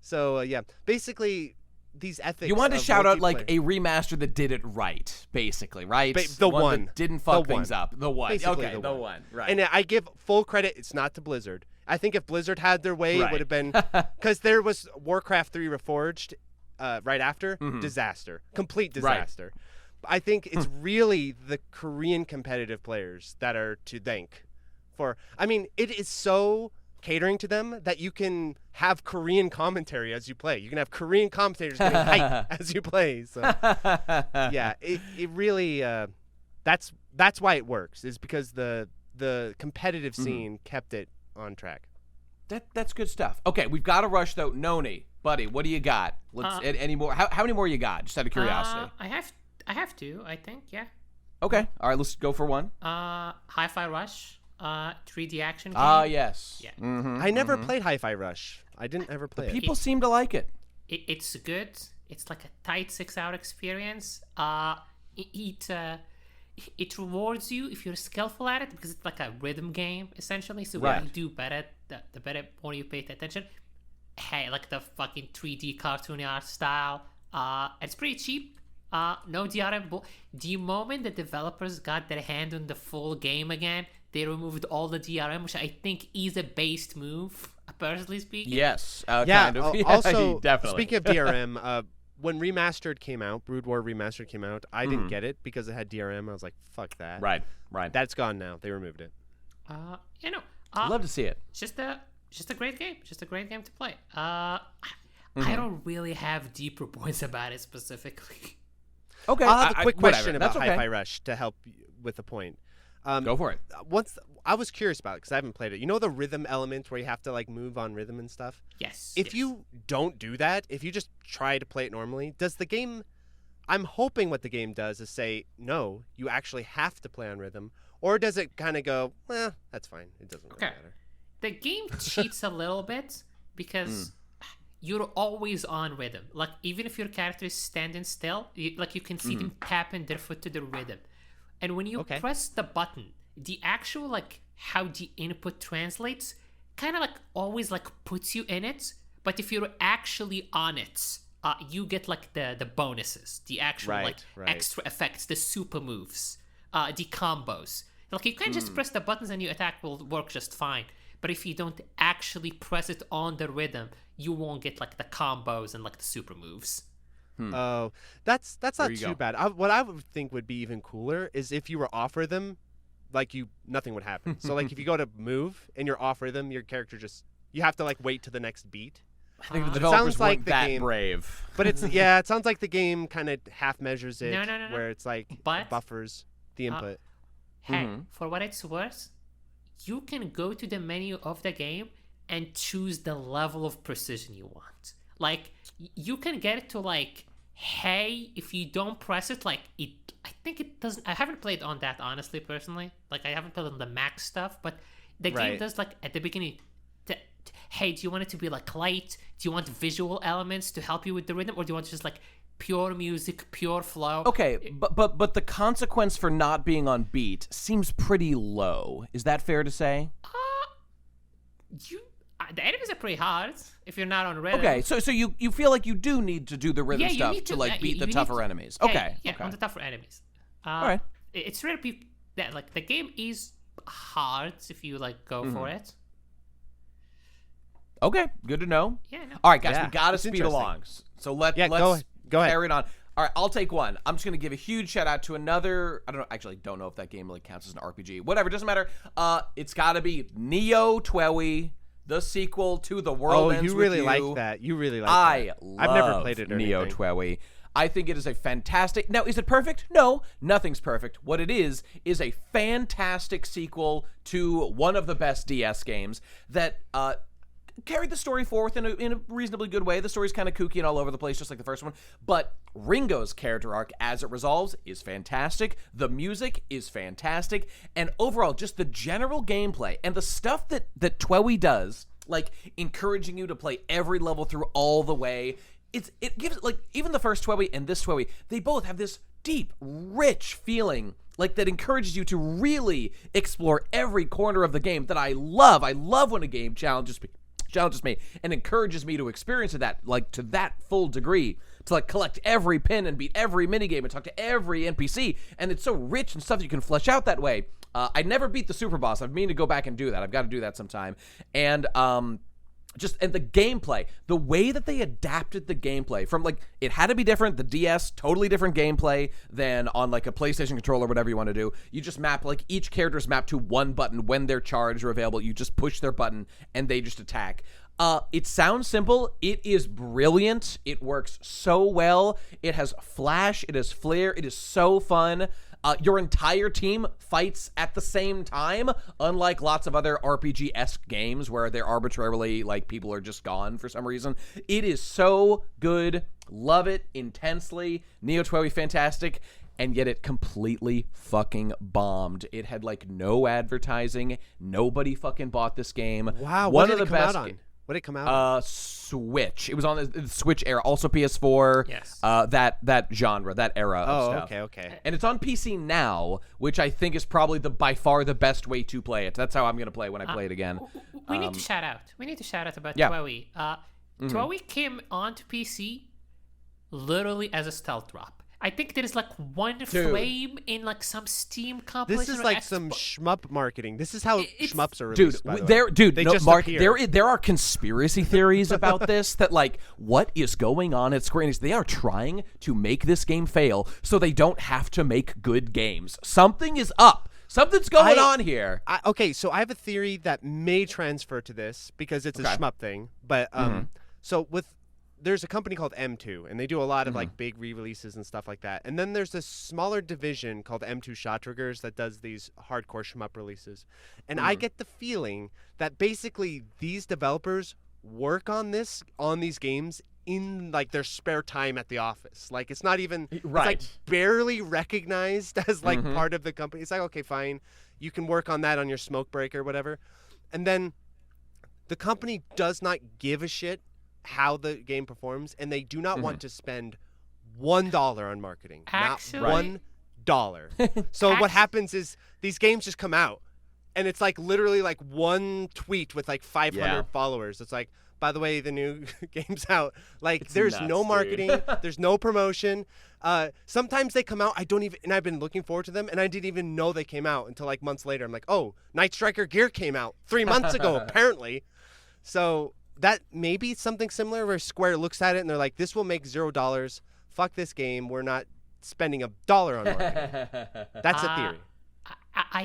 So, basically, these ethics. You wanted to shout out like a remaster that did it right, basically, right? The one. That didn't fuck things up. The one. Basically okay, the one. Right. And I give full credit. It's not to Blizzard. I think if Blizzard had their way, it would have been, because there was Warcraft 3 Reforged right after. Disaster. Complete disaster. Right. I think it's really the Korean competitive players that are to thank for. I mean, it is so catering to them that you can have Korean commentary as you play. You can have Korean commentators getting hype as you play. So yeah, it really that's why it works, is because the competitive scene kept it on track. That's good stuff. Okay, we've got to rush though. Noni, buddy, what do you got? Let's any more? How many more you got? Just out of curiosity. I have two, I think. Yeah. Okay. All right. Let's go for one. Hi-Fi Rush. 3D action game. Yes. Yeah. I never played Hi-Fi Rush. I didn't ever play it. People seem to like it. It's good. It's like a tight 6-hour experience. It rewards you if you're skillful at it, because it's like a rhythm game essentially. So when you do better, the better, more you pay attention. Hey, like the fucking 3D cartoony art style. It's pretty cheap. No DRM. The moment the developers got their hand on the full game again, they removed all the DRM, which I think is a based move, personally speaking. Yes, kind of. Also, definitely. Speaking of DRM, when Remastered came out, Brood War Remastered came out, I didn't get it because it had DRM. I was like, fuck that. Right. That's gone now. They removed it. I'd love to see it. Just a great game. Just a great game to play. I don't really have deeper points about it specifically. Okay. I'll have a quick question about okay. Hi-Fi Rush to help with the point. Go for it. I was curious about it because I haven't played it. You know the rhythm element where you have to like move on rhythm and stuff? Yes. If you don't do that, if you just try to play it normally, does the game... I'm hoping what the game does is say, no, you actually have to play on rhythm. Or does it kind of go, well, that's fine. It doesn't really matter. The game cheats a little bit because you're always on rhythm. Like, even if your character is standing still, you can see them tapping their foot to the rhythm. And when you press the button, the actual, like, how the input translates kind of, like, always, like, puts you in it. But if you're actually on it, you get, like, the bonuses, the actual, extra effects, the super moves, the combos. Like, you can just press the buttons and your attack will work just fine. But if you don't actually press it on the rhythm, you won't get, like, the combos and, like, the super moves. Oh, that's not too bad. What I would think would be even cooler is if you were off rhythm, like nothing would happen. So like if you go to move and you're off rhythm, your character you have to like wait to the next beat. I think the developers weren't that brave. But it sounds like the game kind of half measures it, No. where it's like buffers the input. Hey, for what it's worth, you can go to the menu of the game and choose the level of precision you want. Like, you can get it to like, hey, if you don't press it, like, I think it doesn't. I haven't played on that, honestly, personally. Like, I haven't played on the max stuff, but the game does, like, at the beginning, hey, do you want it to be, like, light? Do you want visual elements to help you with the rhythm? Or do you want just, like, pure music, pure flow? Okay, but the consequence for not being on beat seems pretty low. Is that fair to say? The enemies are pretty hard if you're not on rhythm. Okay, so you feel like you do need to do the rhythm stuff to like beat the tougher enemies. Okay. Yeah, on the tougher enemies. All right. It's really that like the game is hard if you like go for it. Okay, good to know. Yeah. No. All right, guys, we gotta speed along. So let's go ahead. Carry it on. All right, I'll take one. I'm just going to give a huge shout out to another. I don't know if that game really counts as an RPG. Whatever, doesn't matter. It's got to be Neo Twowie, the sequel to The World Ends you really With You. like that. You really like that. I've never played it or Neo anything. Twowie. I think it is a fantastic... Now, is it perfect? No, nothing's perfect. What it is a fantastic sequel to one of the best DS games that carried the story forth in a reasonably good way. The story's kind of kooky and all over the place, just like the first one. But Ringo's character arc, as it resolves, is fantastic. The music is fantastic. And overall, just the general gameplay and the stuff that Twowie does, like encouraging you to play every level through all the way... It gives, like, even the first Twowie and this Twowie, they both have this deep, rich feeling, like, that encourages you to really explore every corner of the game that I love. I love when a game challenges me and encourages me to experience that, like, to that full degree, to, like, collect every pin and beat every minigame and talk to every NPC, and it's so rich and stuff you can flesh out that way. I never beat the super boss. I've mean to go back and do that. I've got to do that sometime. And, and the gameplay, the way that they adapted the gameplay from, like, it had to be different. The DS, totally different gameplay than on, like, a PlayStation controller, whatever you want to do. You just map, like, each character's mapped to one button when their charges are available. You just push their button and they just attack. It sounds simple. It is brilliant. It works so well. It has flash. It has flair. It is so fun. Your entire team fights at the same time, unlike lots of other RPG-esque games where they're arbitrarily, like, people are just gone for some reason. It is so good. Love it intensely. Neo Twowie, fantastic. And yet it completely fucking bombed. It had, like, no advertising. Nobody fucking bought this game. Wow, what did it come out on? What did it come out on? Switch. It was on the Switch era. Also PS4. Yes. That genre, that era of stuff. Okay. And it's on PC now, which I think is probably by far the best way to play it. That's how I'm going to play when I play it again. We need to shout out. We need to shout out about Yeah. Twowie. Twowie came onto PC literally as a stealth drop. I think there is like one frame in like some Steam compilation. This is like some shmup marketing. This is how shmups are released. There are conspiracy theories about this that, like, what is going on at Square Enix? They are trying to make this game fail so they don't have to make good games. Something is up. Something's going on here. Okay, so I have a theory that may transfer to this because it's a shmup thing. But there's a company called M2, and they do a lot of like big re-releases and stuff like that. And then there's this smaller division called M2 Shot Triggers that does these hardcore shmup releases. And I get the feeling that basically these developers work on these games in like their spare time at the office. Like it's not even it's like barely recognized as like part of the company. It's like, okay, fine, you can work on that on your smoke break or whatever. And then the company does not give a shit how the game performs, and they do not want to spend $1 on marketing. Actually, not $1. So what happens is these games just come out, and it's like literally like one tweet with like 500 followers. It's like, by the way, the new game's out. Like, it's there's no marketing, there's no promotion. Sometimes they come out, and I've been looking forward to them, and I didn't even know they came out until like months later. I'm like, oh, Night Striker Gear came out 3 months ago, apparently. So that may be something similar where Square looks at it and they're like, this will make $0. Fuck this game. We're not spending $1 on marketing. That's a theory.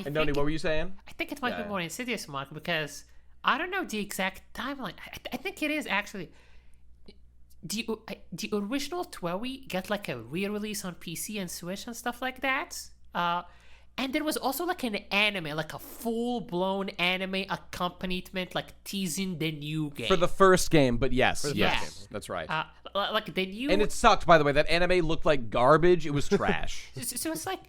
And Noni, what were you saying? I think it might be more insidious, Mark, because I don't know the exact timeline. I think it is actually. The original Twowie got like a re-release on PC and Switch and stuff like that. And there was also like an anime, like a full-blown anime accompaniment, like teasing the new game. For the first game, but yes. That's right. Like the new... And it sucked, by the way. That anime looked like garbage. It was trash. So it's like,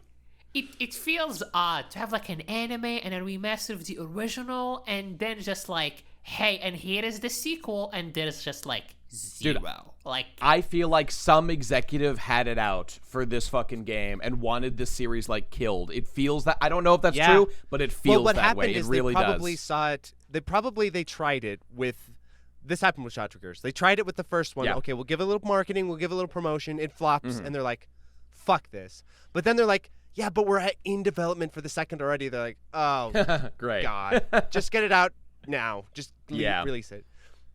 it feels odd to have like an anime and a remaster of the original, and then just like, hey, and here is the sequel, and there's just like zero. Dude, like, I feel like some executive had it out for this fucking game and wanted this series like killed. It feels that. I don't know if that's true, but it feels that way. It really does. They probably saw it. They tried it with. This happened with Shot Triggers. They tried it with the first one. Okay, we'll give it a little marketing. We'll give it a little promotion. It flops, and they're like, fuck this. But then they're like, yeah, but we're in development for the second already. They're like, oh, great. God. Just get it out now. Just release it.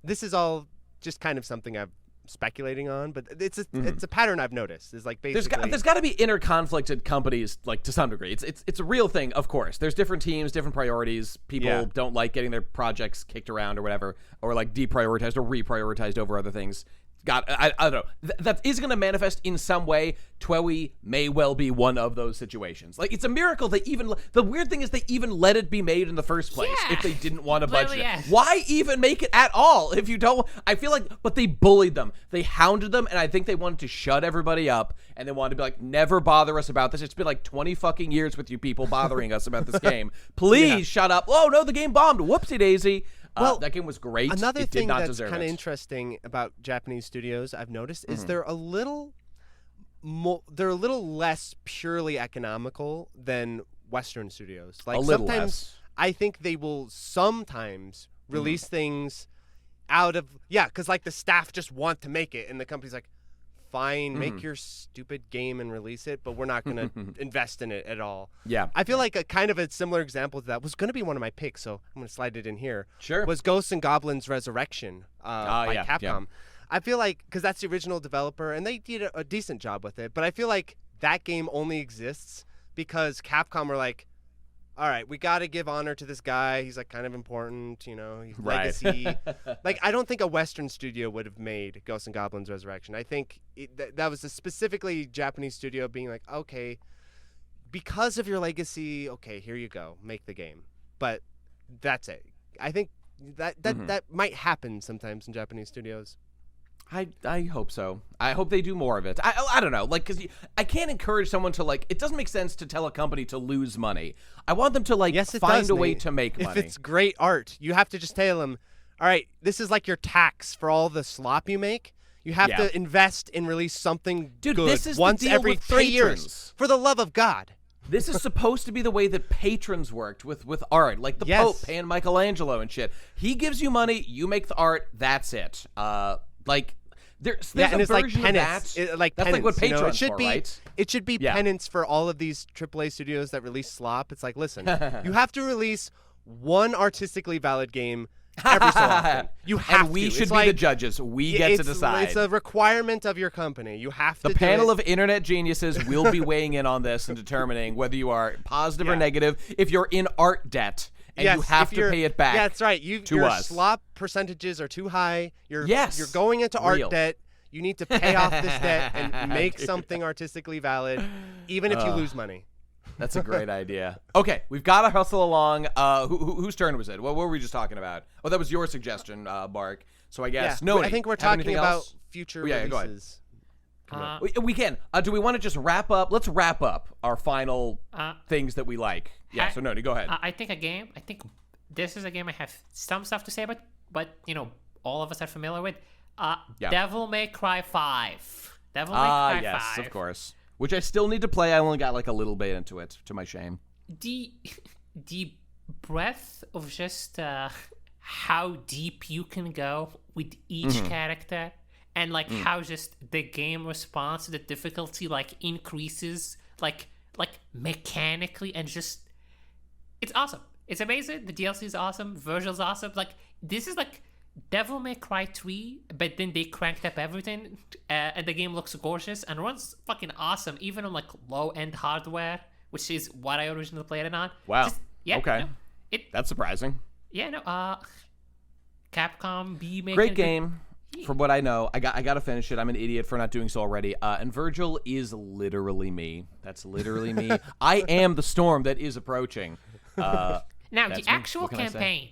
This is all just kind of something I've speculating on, but it's a pattern I've noticed. Is like basically there's got to be inner conflict at companies, like to some degree. It's a real thing, of course. There's different teams, different priorities. People don't like getting their projects kicked around or whatever, or like deprioritized or reprioritized over other things. God, I don't know. That is going to manifest in some way. TWEWY may well be one of those situations. Like, it's a miracle they even... The weird thing is they even let it be made in the first place if they didn't want to budget it. Why even make it at all if you don't... I feel like... But they bullied them. They hounded them, and I think they wanted to shut everybody up, and they wanted to be like, never bother us about this. It's been like 20 fucking years with you people bothering us about this game. Please shut up. Oh, no, the game bombed. Whoopsie-daisy. Well, that game was great. Another thing that's kind of interesting about Japanese studios, I've noticed, is they're a little less purely economical than Western studios. Like sometimes less. I think they will sometimes release things out of because like the staff just want to make it, and the company's like, fine, make your stupid game and release it, but we're not going to invest in it at all. Yeah. I feel like a kind of a similar example to that was going to be one of my picks, so I'm going to slide it in here. Sure. Was Ghosts and Goblins Resurrection by Capcom. Yeah. I feel like, because that's the original developer, and they did a decent job with it, but I feel like that game only exists because Capcom were like, all right, we got to give honor to this guy. He's like kind of important, you know, he's legacy. Like, I don't think a Western studio would have made Ghosts and Goblins Resurrection. I think that was a specifically Japanese studio being like, okay, because of your legacy, okay, here you go, make the game. But that's it. I think that might happen sometimes in Japanese studios. I hope so. I hope they do more of it. I don't know, like, because I can't encourage someone to, like, it doesn't make sense to tell a company to lose money. I want them to, like, find a way to make money. If it's great art, you have to just tell them, all right, this is like your tax for all the slop you make. You have to invest and release something good this is once the deal every with 3 patrons. years. For the love of God. This is supposed to be the way that patrons worked with art, like the Pope paying Michelangelo and shit. He gives you money, you make the art, that's it. Like... There's and a it's like version penance. of that. Like that's penance, like what Patreon's for, right? It should be penance for all of these AAA studios that release slop. It's like, listen, you have to release one artistically valid game every so often. You have and we to. should be the judges. We get to decide. It's a requirement of your company. You have to. The panel of internet geniuses will be weighing in on this and determining whether you are positive or negative. If you're in art debt. And you have to pay it back. Yeah, that's right. Your slop percentages are too high. You're going into art debt. You need to pay off this debt and make something artistically valid, even if you lose money. That's a great idea. Okay, we've got to hustle along. Whose turn was it? What were we just talking about? Oh, that was your suggestion, Mark. So I guess I think we're talking about future releases. We can. Do we want to just wrap up? Let's wrap up our final things that we like. Yeah, so Noni, go ahead. I think this is a game I have some stuff to say about, but, you know, all of us are familiar with. Devil May Cry 5. Devil May Cry 5. Yes, of course. Which I still need to play. I only got like a little bit into it, to my shame. The breadth of just how deep you can go with each character, and like how just the game responds to the difficulty like increases like mechanically, and just it's awesome. It's amazing. The DLC is awesome. Virgil's awesome. Like, this is like Devil May Cry 3, but then they cranked up everything, and the game looks gorgeous and runs fucking awesome, even on like low-end hardware, which is what I originally played it on. Wow. Okay. No, that's surprising. Yeah. No. Capcom be making great game. From what I know, I got to finish it. I'm an idiot for not doing so already. And Virgil is literally me. That's literally me. I am the storm that is approaching. Now, the actual campaign,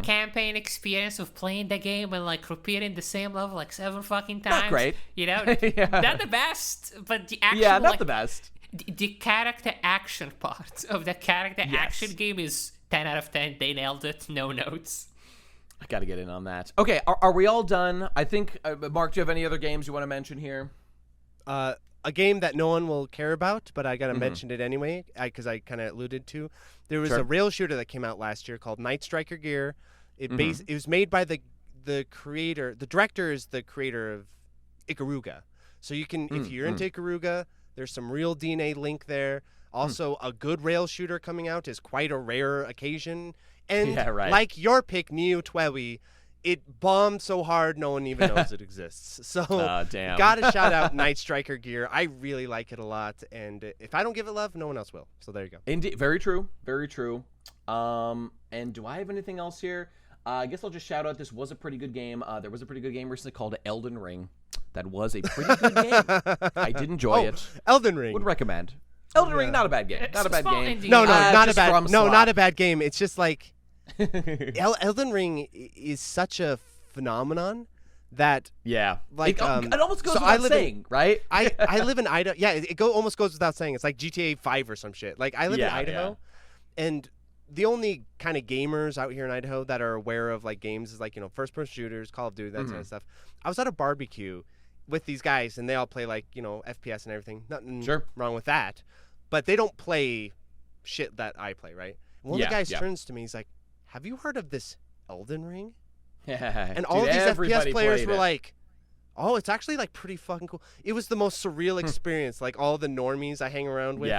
campaign experience of playing the game and like repeating the same level like 7 fucking times. Not great. You know, not the best, but the actual not the best. The character action part of the character action game is 10 out of 10. They nailed it. No notes. I got to get in on that. Okay, are we all done? I think, Mark, do you have any other games you want to mention here? A game that no one will care about, but I got to mention it anyway, because I kind of alluded to. There was a rail shooter that came out last year called Night Striker Gear. It was made by the creator. The director is the creator of Ikaruga. So you can, if you're into Ikaruga, there's some real DNA link there. Also, a good rail shooter coming out is quite a rare occasion. And like your pick, Neo TWEWY, it bombed so hard no one even knows it exists. So damn. gotta shout out Night Striker gear. I really like it a lot, and if I don't give it love, no one else will. So there you go. Indeed, very true, very true. And do I have anything else here? I guess I'll just shout out this was a pretty good game. There was a pretty good game recently called Elden Ring. That was a pretty good game. I did enjoy it. Elden Ring. Would recommend. Elden Ring, not a bad game. Not a bad game. No, not a bad. No, slot. not a bad game. It's just like Elden Ring is such a phenomenon that like it almost goes without saying, right? I live in Idaho. Yeah, it almost goes without saying. It's like GTA 5 or some shit. Like I live in Idaho, and the only kind of gamers out here in Idaho that are aware of like games is like first-person shooters, Call of Duty, that kind of stuff. I was at a barbecue with these guys, and they all play like FPS and everything. Nothing wrong with that, but they don't play shit that I play, right? One of the guys turns to me, he's like, "Have you heard of this Elden Ring?" And all of these FPS players were like, "Oh, it's actually like pretty fucking cool." It was the most surreal experience. Like all the normies I hang around with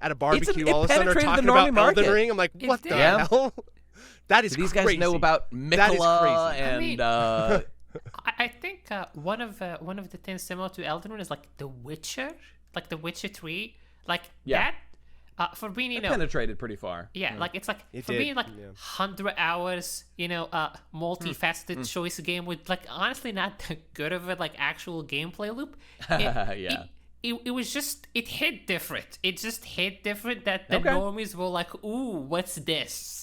at a barbecue, all of a sudden are talking about Elden Ring. I'm like, what the hell? That is crazy. These guys know about Mikola and. I think one of the things similar to Elden Ring is like The Witcher, like The Witcher 3, like that. For being, it penetrated pretty far. Yeah, like it's like being like 100 hours, multifaceted choice game with like honestly not that good of a like actual gameplay loop. It was just it hit different. It just hit different that the normies were like, "Ooh, what's this?"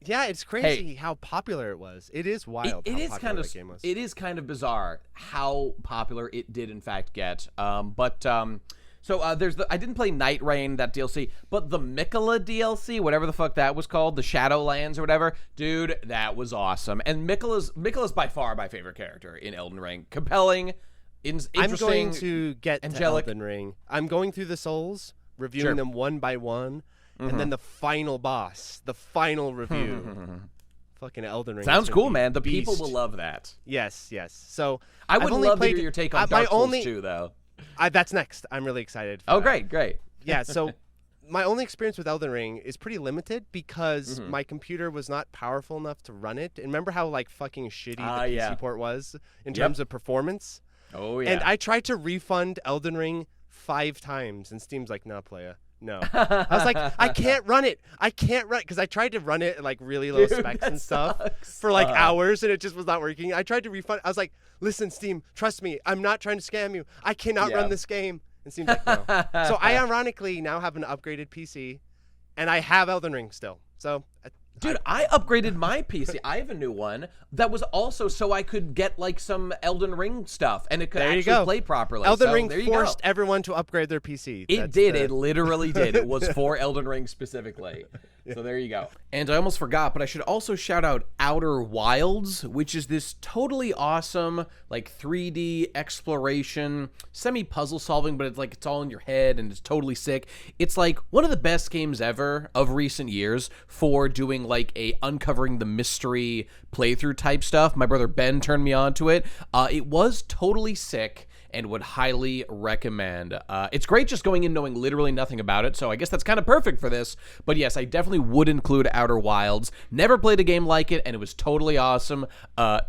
Yeah, it's crazy how popular it was. It is wild. It is kind of game was. It is kind of bizarre how popular it did in fact get. So there's I didn't play Night Rain, that DLC, but the Mikola DLC, whatever the fuck that was called, the Shadowlands or whatever, dude, that was awesome. And Mikola's by far my favorite character in Elden Ring. Compelling, interesting, I'm going to get angelic. to Elden Ring. I'm going through the souls, reviewing them one by one, and then the final boss, the final review. Fucking Elden Ring. Sounds cool, man. The people will love that. Yes. So I would love to hear your take on Dark Souls 2, though. That's next. I'm really excited for that. Great. Yeah, so my only experience with Elden Ring is pretty limited because my computer was not powerful enough to run it. And remember how like fucking shitty the PC port was in terms of performance? Oh, yeah. And I tried to refund Elden Ring 5 times, and Steam's like, "No, playa. No." I was like, I can't run it because I tried to run it at like really low specs and stuff for like hours, and it just was not working. I tried to refund. I was like, "Listen, Steam, trust me. I'm not trying to scam you. I cannot run this game." And Steam's like, "No." So I ironically now have an upgraded PC, and I have Elden Ring still. So. Dude, I upgraded my PC. I have a new one that was also so I could get like some Elden Ring stuff and it could actually play properly. Elden Ring forced everyone to upgrade their PC. It did. It literally did. It was for Elden Ring specifically. So there you go. And I almost forgot, but I should also shout out Outer Wilds, which is this totally awesome like 3D exploration, semi-puzzle solving, but it's all in your head and it's totally sick. It's like one of the best games ever of recent years for doing like a uncovering the mystery playthrough type stuff. My brother Ben turned me on to it. It was totally sick and would highly recommend. It's great just going in knowing literally nothing about it, so I guess that's kind of perfect for this. But yes, I definitely would include Outer Wilds. Never played a game like it, and it was totally awesome.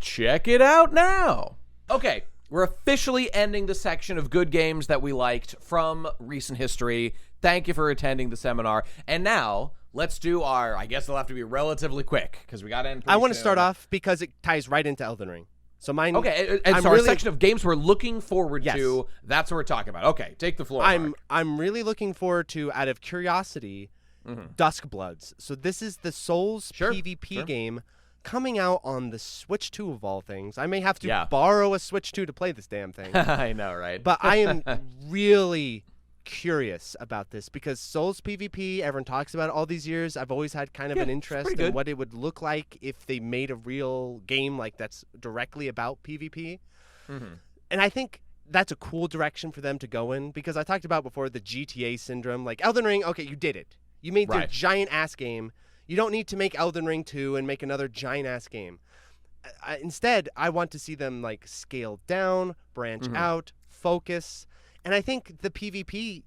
Check it out now. Okay, we're officially ending the section of good games that we liked from recent history. Thank you for attending the seminar. And now, let's do I guess it'll have to be relatively quick, because we got to end pretty I want to soon. start off because it ties right into Elden Ring. So mine. Okay, and so our section of games we're looking forward to, that's what we're talking about. Okay, take the floor. I'm really looking forward to, out of curiosity, Duskbloods. So this is the Souls PvP game coming out on the Switch 2 of all things. I may have to borrow a Switch 2 to play this damn thing. I know, right? But I am really curious about this because Souls PvP, everyone talks about it all these years. I've always had kind of an interest in what it would look like if they made a real game like that's directly about PvP. And I think that's a cool direction for them to go in because I talked about before the GTA syndrome. Like Elden Ring, okay, you did it. You made the giant ass game. You don't need to make Elden Ring 2 and make another giant ass game. Instead, I want to see them like scale down, branch out, focus. And I think the PvP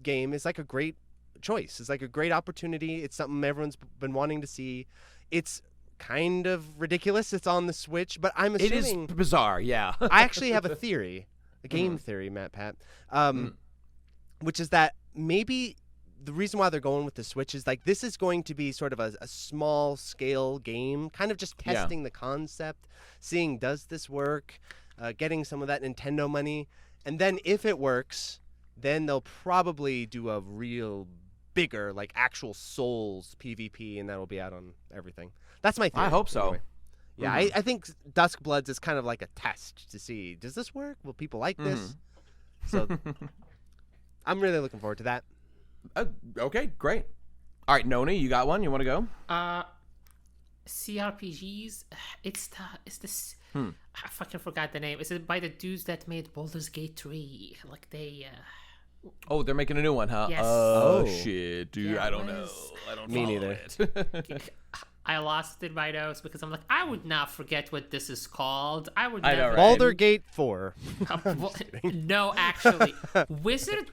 game is like a great choice. It's like a great opportunity. It's something everyone's been wanting to see. It's kind of ridiculous. It's on the Switch, but I'm assuming... It is bizarre, yeah. I actually have a theory, a game theory, Pat, which is that maybe the reason why they're going with the Switch is like this is going to be sort of a small scale game, kind of just testing the concept, seeing does this work, getting some of that Nintendo money, and then if it works, then they'll probably do a real bigger, like actual Souls PvP, and that'll be out on everything. That's my theory. I hope so. Anyway. Yeah, I think Dusk Bloods is kind of like a test to see, does this work? Will people like this? So I'm really looking forward to that. Okay, great. All right, Noni, you got one? You want to go? CRPGs. It's this. I fucking forgot the name. Is it by the dudes that made Baldur's Gate 3? Like they. Oh, they're making a new one, huh? Yes. Oh shit, dude! Yeah, I don't know. I don't. Me neither. It. I lost it in my notes because I'm like, I would not forget what this is called. I would. I know, never. right? Baldur's Gate 4. No, actually, Wizard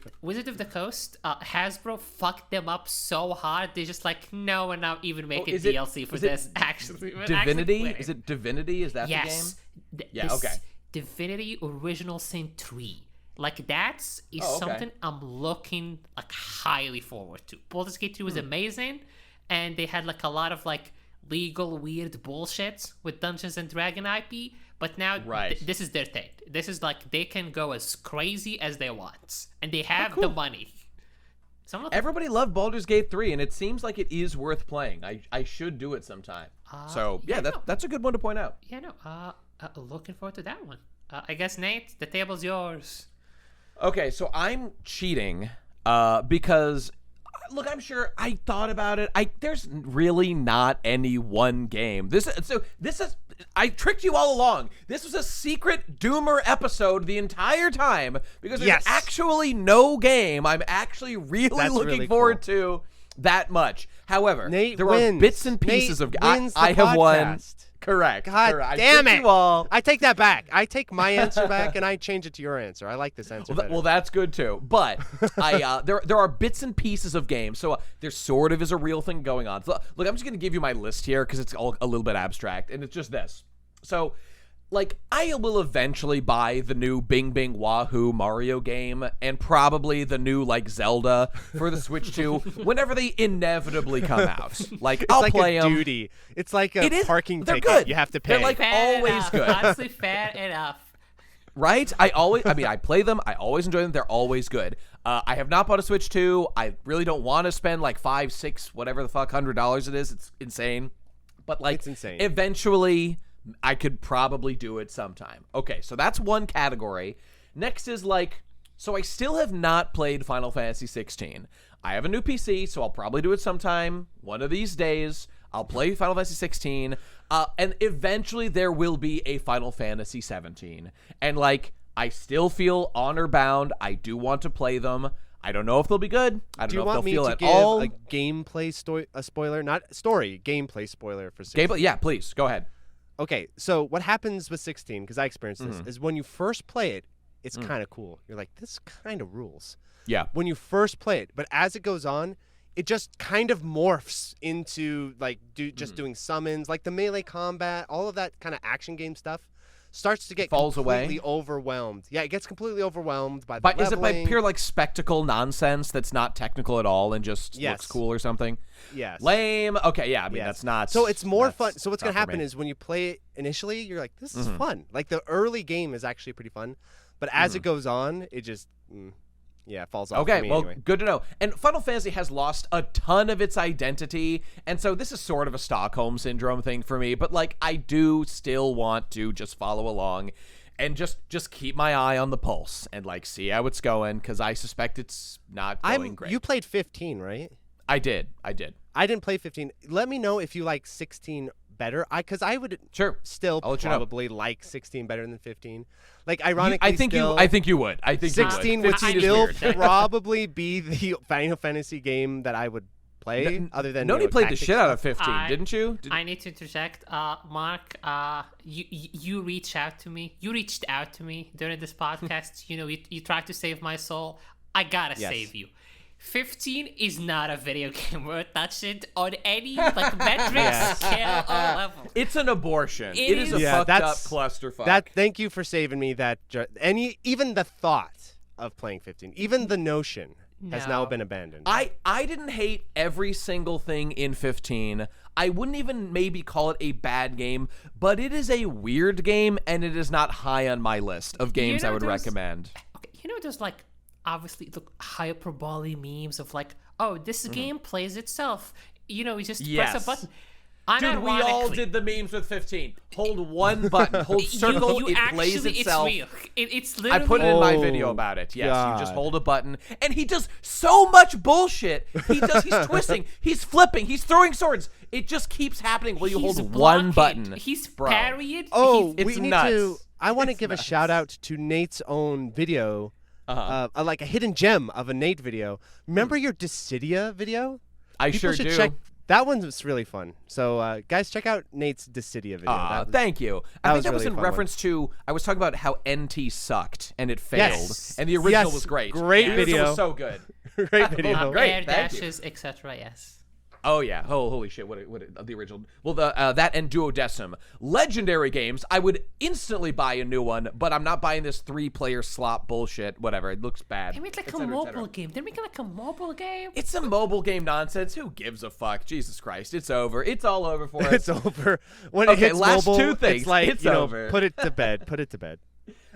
of the Coast, Hasbro fucked them up so hard. They're just like, no, we're not even making DLC for this. Actually, Divinity? Is it Divinity? Is that yes. the game? Yeah. Okay. Divinity Original Sin 3. Like that is something I'm looking like highly forward to. Baldur's Gate 2 was amazing, and they had like a lot of like legal weird bullshit with Dungeons and Dragon IP. But now this is their thing. This is like they can go as crazy as they want, and they have the money. So everybody loved Baldur's Gate 3, and it seems like it is worth playing. I should do it sometime. That's a good one to point out. Yeah, no. Looking forward to that one. I guess Nate, the table's yours. Okay, so I'm cheating because, look, I'm sure I thought about it. There's really not any one game. I tricked you all along. This was a secret Doomer episode the entire time because there's actually no game I'm actually looking forward to that much. However, there were bits and pieces of games. I have won. Correct. God damn it! I take that back. I take my answer back and I change it to your answer. I like this answer better. Well, that's good too. But there are bits and pieces of games, so there sort of is a real thing going on. So, look, I'm just going to give you my list here because it's all a little bit abstract, and it's just this. So, like, I will eventually buy the new Bing Bing Wahoo Mario game and probably the new, like, Zelda for the Switch 2 whenever they inevitably come out. Like, I'll play them. It's like a duty. It's like a parking ticket good. You have to pay. They're, like, always good. Honestly, fair enough. Right? I play them. I always enjoy them. They're always good. I have not bought a Switch 2. I really don't want to spend, like, $5, $6, whatever the fuck, $100 it is. It's insane. But, like, it's insane. Eventually I could probably do it sometime. Okay, so that's one category. Next is like, so I still have not played Final Fantasy 16. I have a new PC, so I'll probably do it sometime. One of these days, I'll play Final Fantasy 16. And eventually there will be a Final Fantasy 17. And like, I still feel honor bound. I do want to play them. I don't know if they'll be good. I don't know if they'll feel at all. Do you want me to give a gameplay spoiler? Not story, gameplay spoiler for 16. Gameplay? Yeah, please, go ahead. Okay, so what happens with 16, because I experienced this, is when you first play it, it's kind of cool. You're like, this kind of rules. Yeah. When you first play it, but as it goes on, it just kind of morphs into like just doing summons, like the melee combat, all of that kind of action game stuff starts to get completely overwhelmed. Yeah, it gets completely overwhelmed by the leveling. Is it by pure like spectacle nonsense that's not technical at all and just looks cool or something? Yes. Lame. Okay, yeah, I mean that's not. So it's more fun. So what's going to happen is when you play it initially, you're like, this is fun. Like the early game is actually pretty fun, but as it goes on, it just it falls off. Okay, for me well, anyway. good to know. And Final Fantasy has lost a ton of its identity, and so this is sort of a Stockholm Syndrome thing for me, but like I do still want to just follow along and just keep my eye on the pulse and like see how it's going, because I suspect it's not going great. You played 15, right? I did. I didn't play 15. Let me know if you like 16 better, because I would still probably like 16 better than 15. Like ironically, I think you would. I think 16 would still probably be the Final Fantasy game that I would play. Other than Noni played the shit out of 15, didn't you? I need to interject, Mark. You reached out to me. You reached out to me during this podcast. You tried to save my soul. I gotta save you. 15 is not a video game worth touching on any metric, scale, or level. It's an abortion. It is a fucked up clusterfuck. Thank you for saving me that. Even the thought of playing 15, even the notion has now been abandoned. I didn't hate every single thing in 15. I wouldn't even maybe call it a bad game, but it is a weird game, and it is not high on my list of games I would recommend. Okay, there's obviously the hyperbole memes of this game plays itself. You just press a button. Dude, we all did the memes with 15. Hold one button, hold circle, it plays itself. It's real. It's literally. I put it in my video about it. Yes, you just hold a button, and he does so much bullshit. He's twisting, he's flipping, he's throwing swords. It just keeps happening while you hold one button. He's parried. It's nuts. I want to give a shout out to Nate's own video, like a hidden gem of a Nate video. Remember your Dissidia video? I People sure do. Check. That one was really fun. So, guys, check out Nate's Dissidia video. Thank you. I think that was really in reference to, I was talking about how NT sucked and it failed. Yes. And the original was great. Great video. The original was so good. Great video. Great. Air dashes, etc. Yes. Oh yeah! Holy shit! What the original? Well, that and Duodecim, legendary games. I would instantly buy a new one, but I'm not buying this 3-player slop bullshit. Whatever, it looks bad. They made a mobile game. They're making a mobile game. It's a mobile game nonsense. Who gives a fuck? Jesus Christ! It's over. It's all over for us. It's over. When it hits last mobile, two things. It's over. Put it to bed. Put it to bed.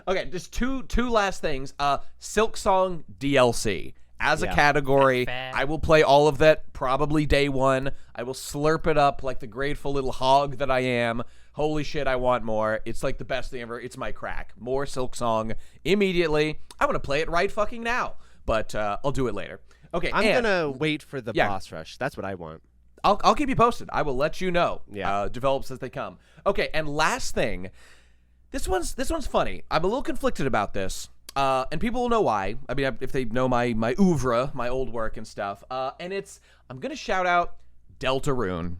Okay, just two last things. Silksong DLC. As a category, I will play all of that probably day one. I will slurp it up like the grateful little hog that I am. Holy shit, I want more. It's like the best thing ever. It's my crack. More Silksong immediately. I want to play it right fucking now, but I'll do it later. Okay, I'm going to wait for the boss rush. That's what I want. I'll keep you posted. I will let you know. Yeah. Develops as they come. Okay, and last thing. This one's funny. I'm a little conflicted about this. And people will know why. I mean, if they know my oeuvre, my old work and stuff. And I'm going to shout out Deltarune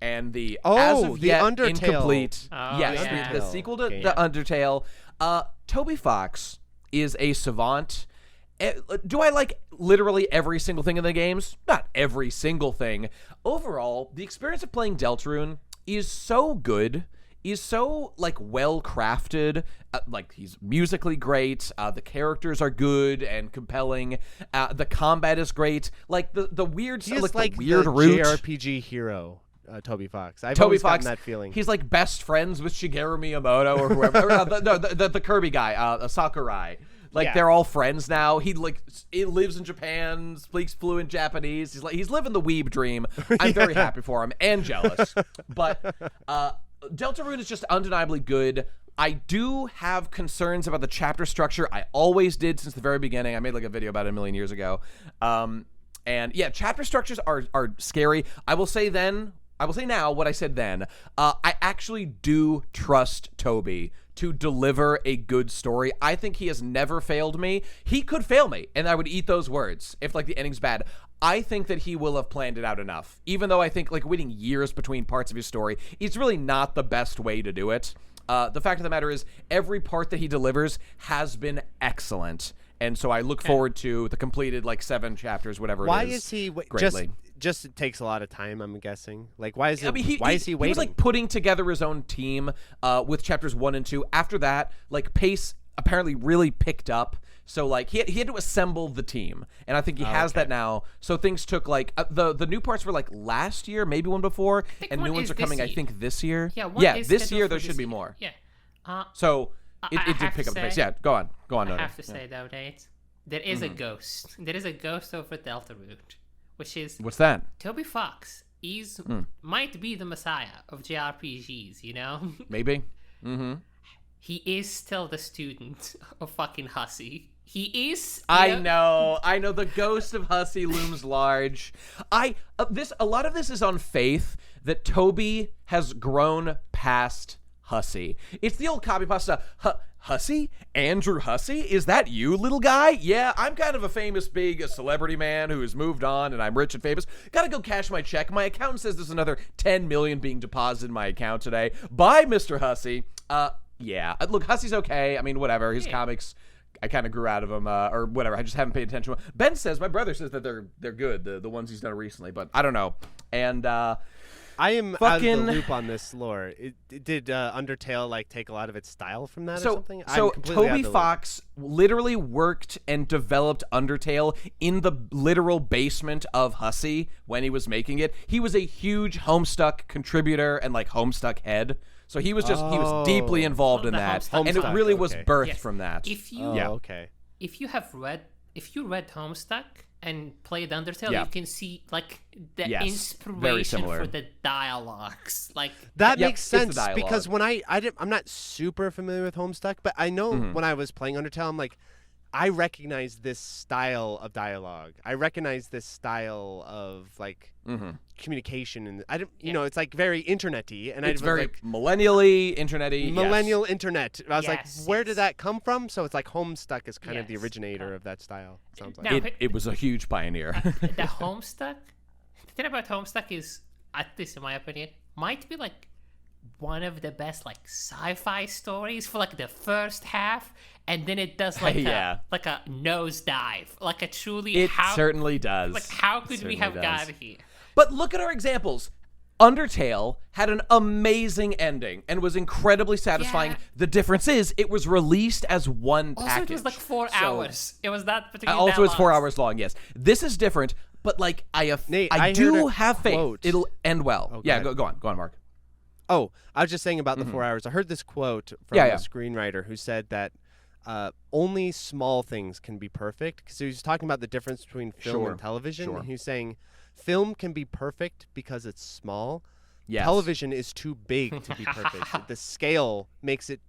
and the as of yet Undertale. Incomplete. Yeah. The sequel to the Undertale. Toby Fox is a savant. Do I like literally every single thing in the games? Not every single thing. Overall, the experience of playing Deltarune is so good. Is so well crafted. He's musically great. The characters are good and compelling. The combat is great. The weird, he's the weird route. JRPG hero, Toby Fox. I've always gotten that feeling. He's best friends with Shigeru Miyamoto or whoever. the Kirby guy, Sakurai. They're all friends now. He lives in Japan, speaks fluent Japanese. He's living the weeb dream. I'm very happy for him and jealous. But Deltarune is just undeniably good. I do have concerns about the chapter structure. I always did since the very beginning. I made a video about it a million years ago. And yeah, chapter structures are scary. I will say now what I said then. I actually do trust Toby to deliver a good story. I think he has never failed me. He could fail me, and I would eat those words if the ending's bad. I think that he will have planned it out enough. Even though I think waiting years between parts of his story is really not the best way to do it. The fact of the matter is every part that he delivers has been excellent. And so I look forward to the completed 7 chapters, whatever why it is. Is he greatly. Just it takes a lot of time, I'm guessing. Why is it? I mean, why is he waiting? He was putting together his own team with chapters 1 and 2. After that, pace apparently really picked up. So he had to assemble the team, and I think he has that now. So things took the new parts were last year, maybe one before, and new ones are coming. I think this year. Yeah, this year there should be more. Yeah. So it did pick up the pace. Yeah, go on. I have to say though, Nate, there is a ghost. There is a ghost over Deltarune, which is what's that? Toby Fox. He's might be the messiah of JRPGs. Maybe. Mm-hmm. He is still the student of fucking Hussey. He is. I know. The ghost of Hussey looms large. A lot of this is on faith that Toby has grown past Hussey. It's the old copy pasta. Hussey? Andrew Hussey? Is that you, little guy? Yeah, I'm kind of a famous big celebrity man who has moved on, and I'm rich and famous. Gotta go cash my check. My accountant says there's another $10 million being deposited in my account today. Bye, Mr. Hussey. Yeah. Look, Hussey's okay. I mean, whatever. His comics, I kind of grew out of them or whatever. I just haven't paid attention. Ben says, my brother says that they're good, the ones he's done recently, but I don't know. And I am out of the loop on this lore. Did Undertale like take a lot of its style from that or something? So Toby Fox literally worked and developed Undertale in the literal basement of Hussey when he was making it. He was a huge Homestuck contributor and like Homestuck head. So he was deeply involved in that, and it really was birthed from that. If you read Homestuck and played Undertale, you can see like the inspiration for the dialogues. Like that makes sense because when I'm not super familiar with Homestuck, but I know when I was playing Undertale, I'm like, I recognize this style of dialogue. I recognize this style of like communication, and I don't, it's like very internet-y, and it's very like, millennially internet-y. Millennial internet. I was like, where did that come from? So it's like Homestuck is kind of the originator of that style. Sounds like now, it was a huge pioneer. The Homestuck. The thing about Homestuck is, at least in my opinion, might be like one of the best like sci-fi stories for like the first half, and then it does like a nosedive, like a truly. It certainly does. Like how could we have gotten here? But look at our examples. Undertale had an amazing ending and was incredibly satisfying. The difference is it was released as one package. Also, it was like 4 hours. It was not particularly Also, it's 4 long. hours long, yes. This is different, but like I do have faith. It'll end well. Oh, go on, Mark. Oh, I was just saying about the 4 hours. I heard this quote from a screenwriter who said that only small things can be perfect. So he's talking about the difference between film and television. And he's saying film can be perfect because it's small. Yes. Television is too big to be perfect. The scale makes it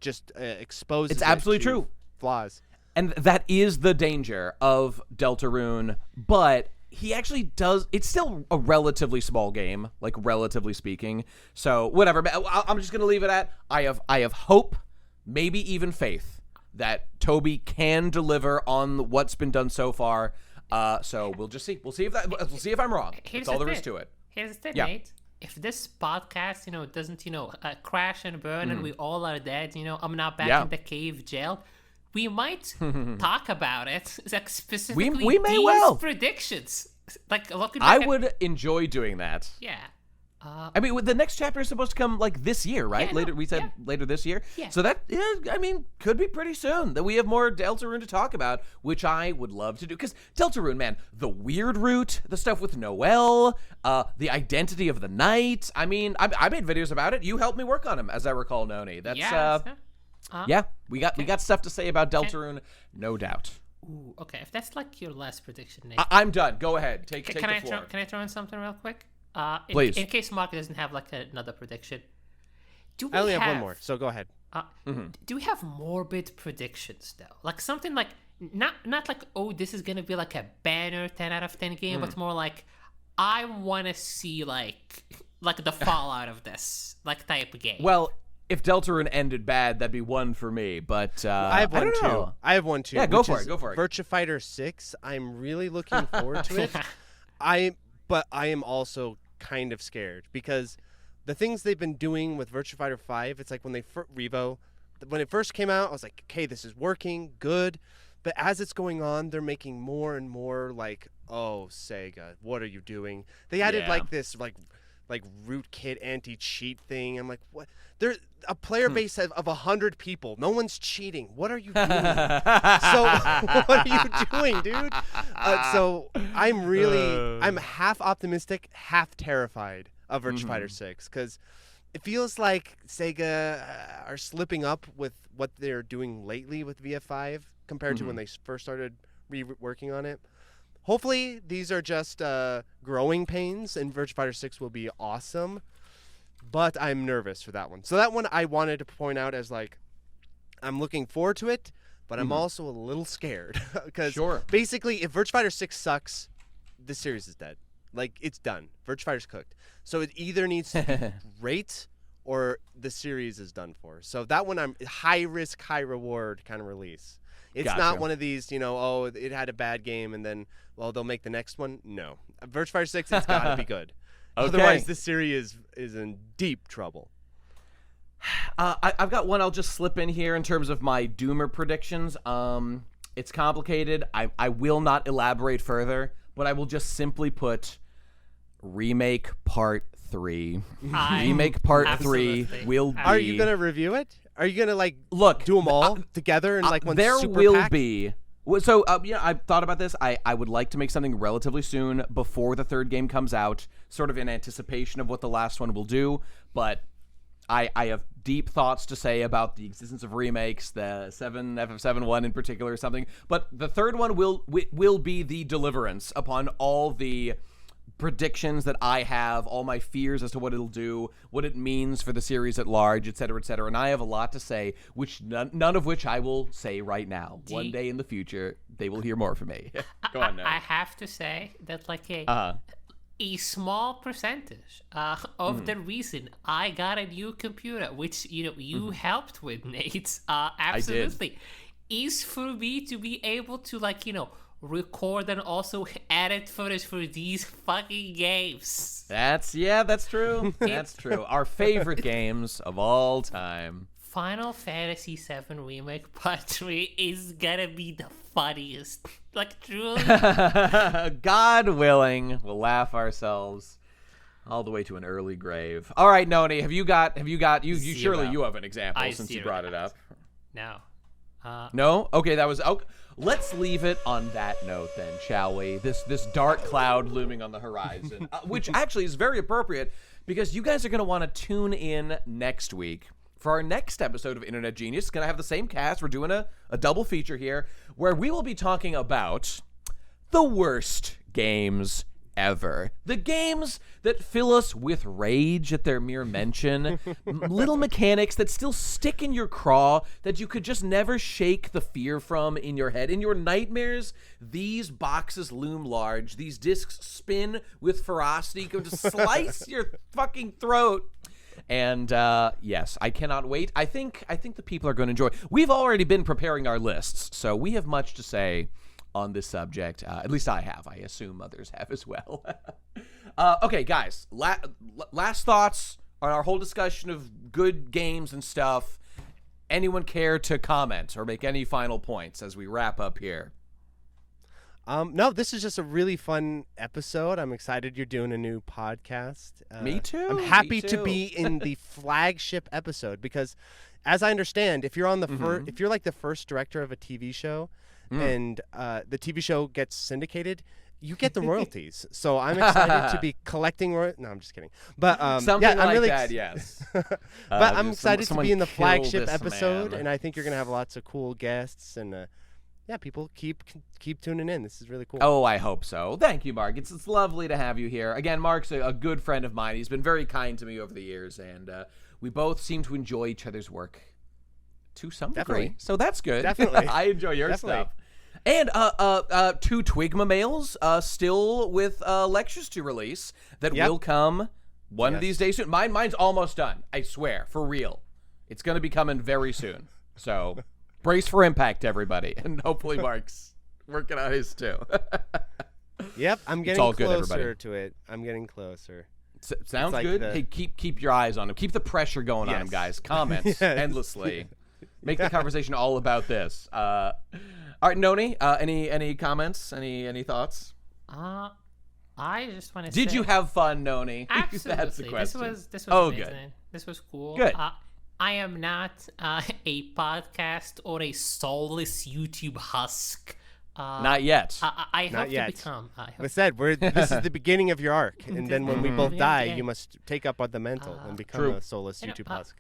just exposes. It's absolutely true. Flaws. And that is the danger of Deltarune, but he actually does. It's still a relatively small game, like relatively speaking. So whatever. I'm just gonna leave it at I have hope, maybe even faith, that Toby can deliver on what's been done so far. So we'll just see. We'll see if I'm wrong. That's all there is to it. Here's the thing, Nate. If this podcast, doesn't, crash and burn and we all are dead, I'm not back in the cave jail, we might talk about it. Like specifically we may well. Predictions. Like looking I would enjoy doing that. Yeah. I mean, the next chapter is supposed to come like this year, right? Later this year. Yeah. So that, could be pretty soon that we have more Deltarune to talk about, which I would love to do. Because Deltarune, man, the weird route, the stuff with Noelle, the identity of the night. I mean, I made videos about it. You helped me work on them, as I recall, Noni. That's we got stuff to say about Deltarune, no doubt. Ooh, okay. If that's like your last prediction, Nate, I'm done. Go ahead. Take the floor. Can I throw in something real quick? Please. In case Mark doesn't have like another prediction, I only have one more, so go ahead. Do we have morbid predictions though? Like something like not like, oh, this is gonna be like a banner 10 out of 10 game, but more like I want to see like the fallout of this like type of game. Well, if Deltarune ended bad, that'd be one for me. But I have one too. I have one too. Yeah, go for it. Virtua Fighter 6. I'm really looking forward to it. But I am also kind of scared because the things they've been doing with Virtua Fighter 5, it's like when when it first came out, I was like, okay, this is working, good. But as it's going on, they're making more and more like, oh, Sega, what are you doing? They added like this like rootkit anti-cheat thing. I'm like, what? There's a player base of 100 people. No one's cheating. What are you doing? So what are you doing, dude? So I'm half optimistic, half terrified of Virtua Fighter 6 because it feels like Sega are slipping up with what they're doing lately with VF5 compared to when they first started working on it. Hopefully, these are just growing pains, and Virtua Fighter 6 will be awesome. But I'm nervous for that one. So that one I wanted to point out as like, I'm looking forward to it, but I'm also a little scared because basically, if Virtua Fighter 6 sucks, the series is dead. Like it's done. Virtua Fighter's cooked. So it either needs to be great or the series is done for. So that one, I'm high risk, high reward kind of release. It's not one of these, it had a bad game and then, they'll make the next one. No. Virtua Fighter 6, it's got to be good. Okay. Otherwise, the series is in deep trouble. I've got one I'll just slip in here in terms of my Doomer predictions. It's complicated. I will not elaborate further, but I will just simply put Remake Part 3. Remake Part 3 will be... Are you going to review it? Are you going to, look, do them all together in, one there super will pack? be... So, I've thought about this. I would like to make something relatively soon before the third game comes out, sort of in anticipation of what the last one will do, but I have deep thoughts to say about the existence of remakes, the FF7 in particular or something, but the third one will be the deliverance upon all the predictions that I have, all my fears as to what it'll do, what it means for the series at large, et cetera, and I have a lot to say, which none of which I will say right now. One day in the future, they will hear more from me. Go on now. I have to say that a small percentage of the reason I got a new computer, which you helped with, Nate, absolutely, is for me to be able to record and also edit footage for these fucking games. That's true. That's true. Our favorite games of all time. Final Fantasy VII Remake Part 3 is gonna be the funniest. Truly. God willing, we'll laugh ourselves all the way to an early grave. All right, Noni, have you got you surely you have an example since you brought it up. No. No? Okay, that was okay. Let's leave it on that note then, shall we? This dark cloud looming on the horizon, which actually is very appropriate because you guys are going to want to tune in next week for our next episode of Internet Genius. It's going to have the same cast. We're doing a double feature here where we will be talking about the worst games ever. The games that fill us with rage at their mere mention. Little mechanics that still stick in your craw that you could just never shake the fear from in your head. In your nightmares, these boxes loom large. These discs spin with ferocity, going to slice your fucking throat. And yes, I cannot wait. I think the people are going to enjoy. We've already been preparing our lists, so we have much to say on this subject. At least I have. I assume others have as well. Okay, guys, last thoughts on our whole discussion of good games and stuff. Anyone care to comment or make any final points as we wrap up here? No, this is just a really fun episode. I'm excited you're doing a new podcast. Me too. I'm happy to be in the flagship episode because, as I understand, if you're on the if you're like the first director of a TV show, and the TV show gets syndicated, you get the royalties. So I'm excited to be collecting No, I'm just kidding. But something I'm really that, yes. But I'm excited to be in the flagship episode, and I think you're gonna have lots of cool guests and. Yeah, people keep tuning in. This is really cool. Oh, I hope so. Thank you, Mark. It's lovely to have you here. Again, Mark's a good friend of mine. He's been very kind to me over the years, and we both seem to enjoy each other's work to some degree. So that's good. Definitely. I enjoy your stuff. And two Twigma males still with lectures to release that will come one of these days soon. Mine's almost done. I swear, for real. It's going to be coming very soon. So... brace for impact, everybody, and hopefully Mark's working on his too. Yep, I'm getting closer to it. I'm getting closer. Sounds good. Hey, keep your eyes on him. Keep the pressure going on him, guys. Comments endlessly. Make the conversation all about this. All right, Noni, any comments? Any thoughts? I just want to. Did you have fun, Noni? Absolutely. That's the question. This was amazing. Good. This was cool. Good. I am not a podcast or a soulless YouTube husk. Not yet. I hope to become. I said, this is the beginning of your arc, and then when we both die, you must take up the mantle and become a soulless YouTube husk.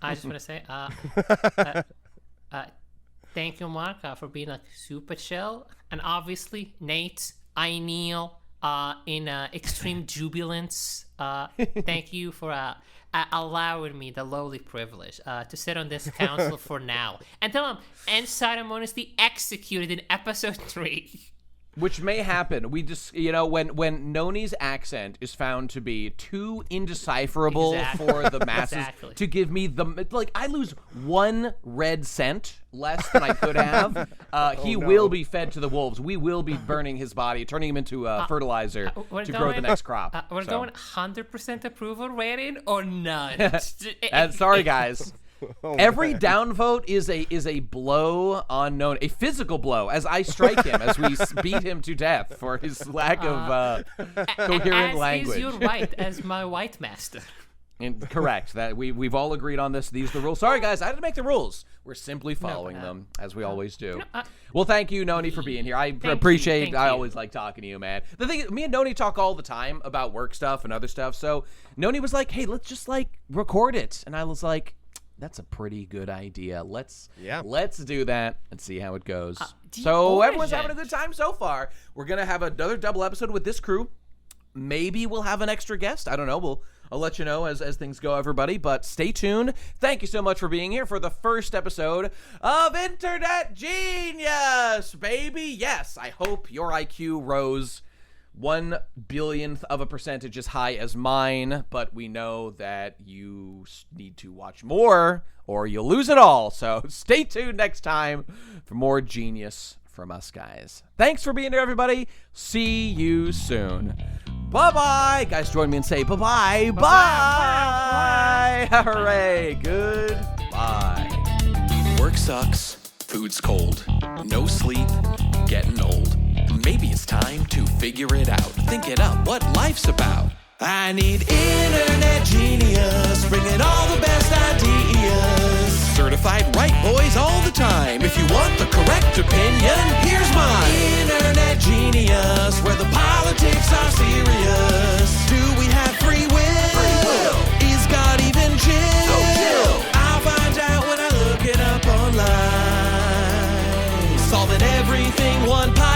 I just want to say, thank you, Mark, for being super chill, and obviously, Nate, I kneel in extreme jubilance. Thank you for allowing me the lowly privilege to sit on this council for now until I'm unceremoniously executed in episode 3. Which may happen. We just, when Noni's accent is found to be too indecipherable for the masses to give me I lose 1 red cent less than I could have. He will be fed to the wolves. We will be burning his body, turning him into fertilizer to grow the next crop. We're going 100% approval rating or none. Sorry, guys. Every downvote is a blow on Noni, a physical blow, as I strike him, as we beat him to death for his lack of coherent language. As is your right, as my white master. Correct. That we've all agreed on this. These are the rules. Sorry, guys, I didn't make the rules. We're simply following them, as we always do. Well, thank you, Noni, for being here. I appreciate. I always like talking to you, man. The thing is, me and Noni talk all the time about work stuff and other stuff. So Noni was like, "Hey, let's just record it," and I was like, that's a pretty good idea. Let's do that and see how it goes. So everyone's having a good time so far. We're going to have another double episode with this crew. Maybe we'll have an extra guest. I don't know. I'll let you know as things go, everybody. But stay tuned. Thank you so much for being here for the first episode of Internet Genius, baby. Yes, I hope your IQ rose 1 billionth of a percentage as high as mine, but we know that you need to watch more or you'll lose it all. So stay tuned next time for more genius from us guys. Thanks for being here, everybody. See you soon. Bye-bye. Guys, join me and say bye-bye. Bye. Hooray. Goodbye. Work sucks. Food's cold. No sleep. Getting old. Maybe it's time to figure it out. Think it up, what life's about. I need Internet Genius, bringing all the best ideas. Certified right boys all the time. If you want the correct opinion, here's mine. Internet Genius, where the politics are serious. Do we have free will? Free will. Is God even chill? So chill. I'll find out when I look it up online. Solving everything one podcast.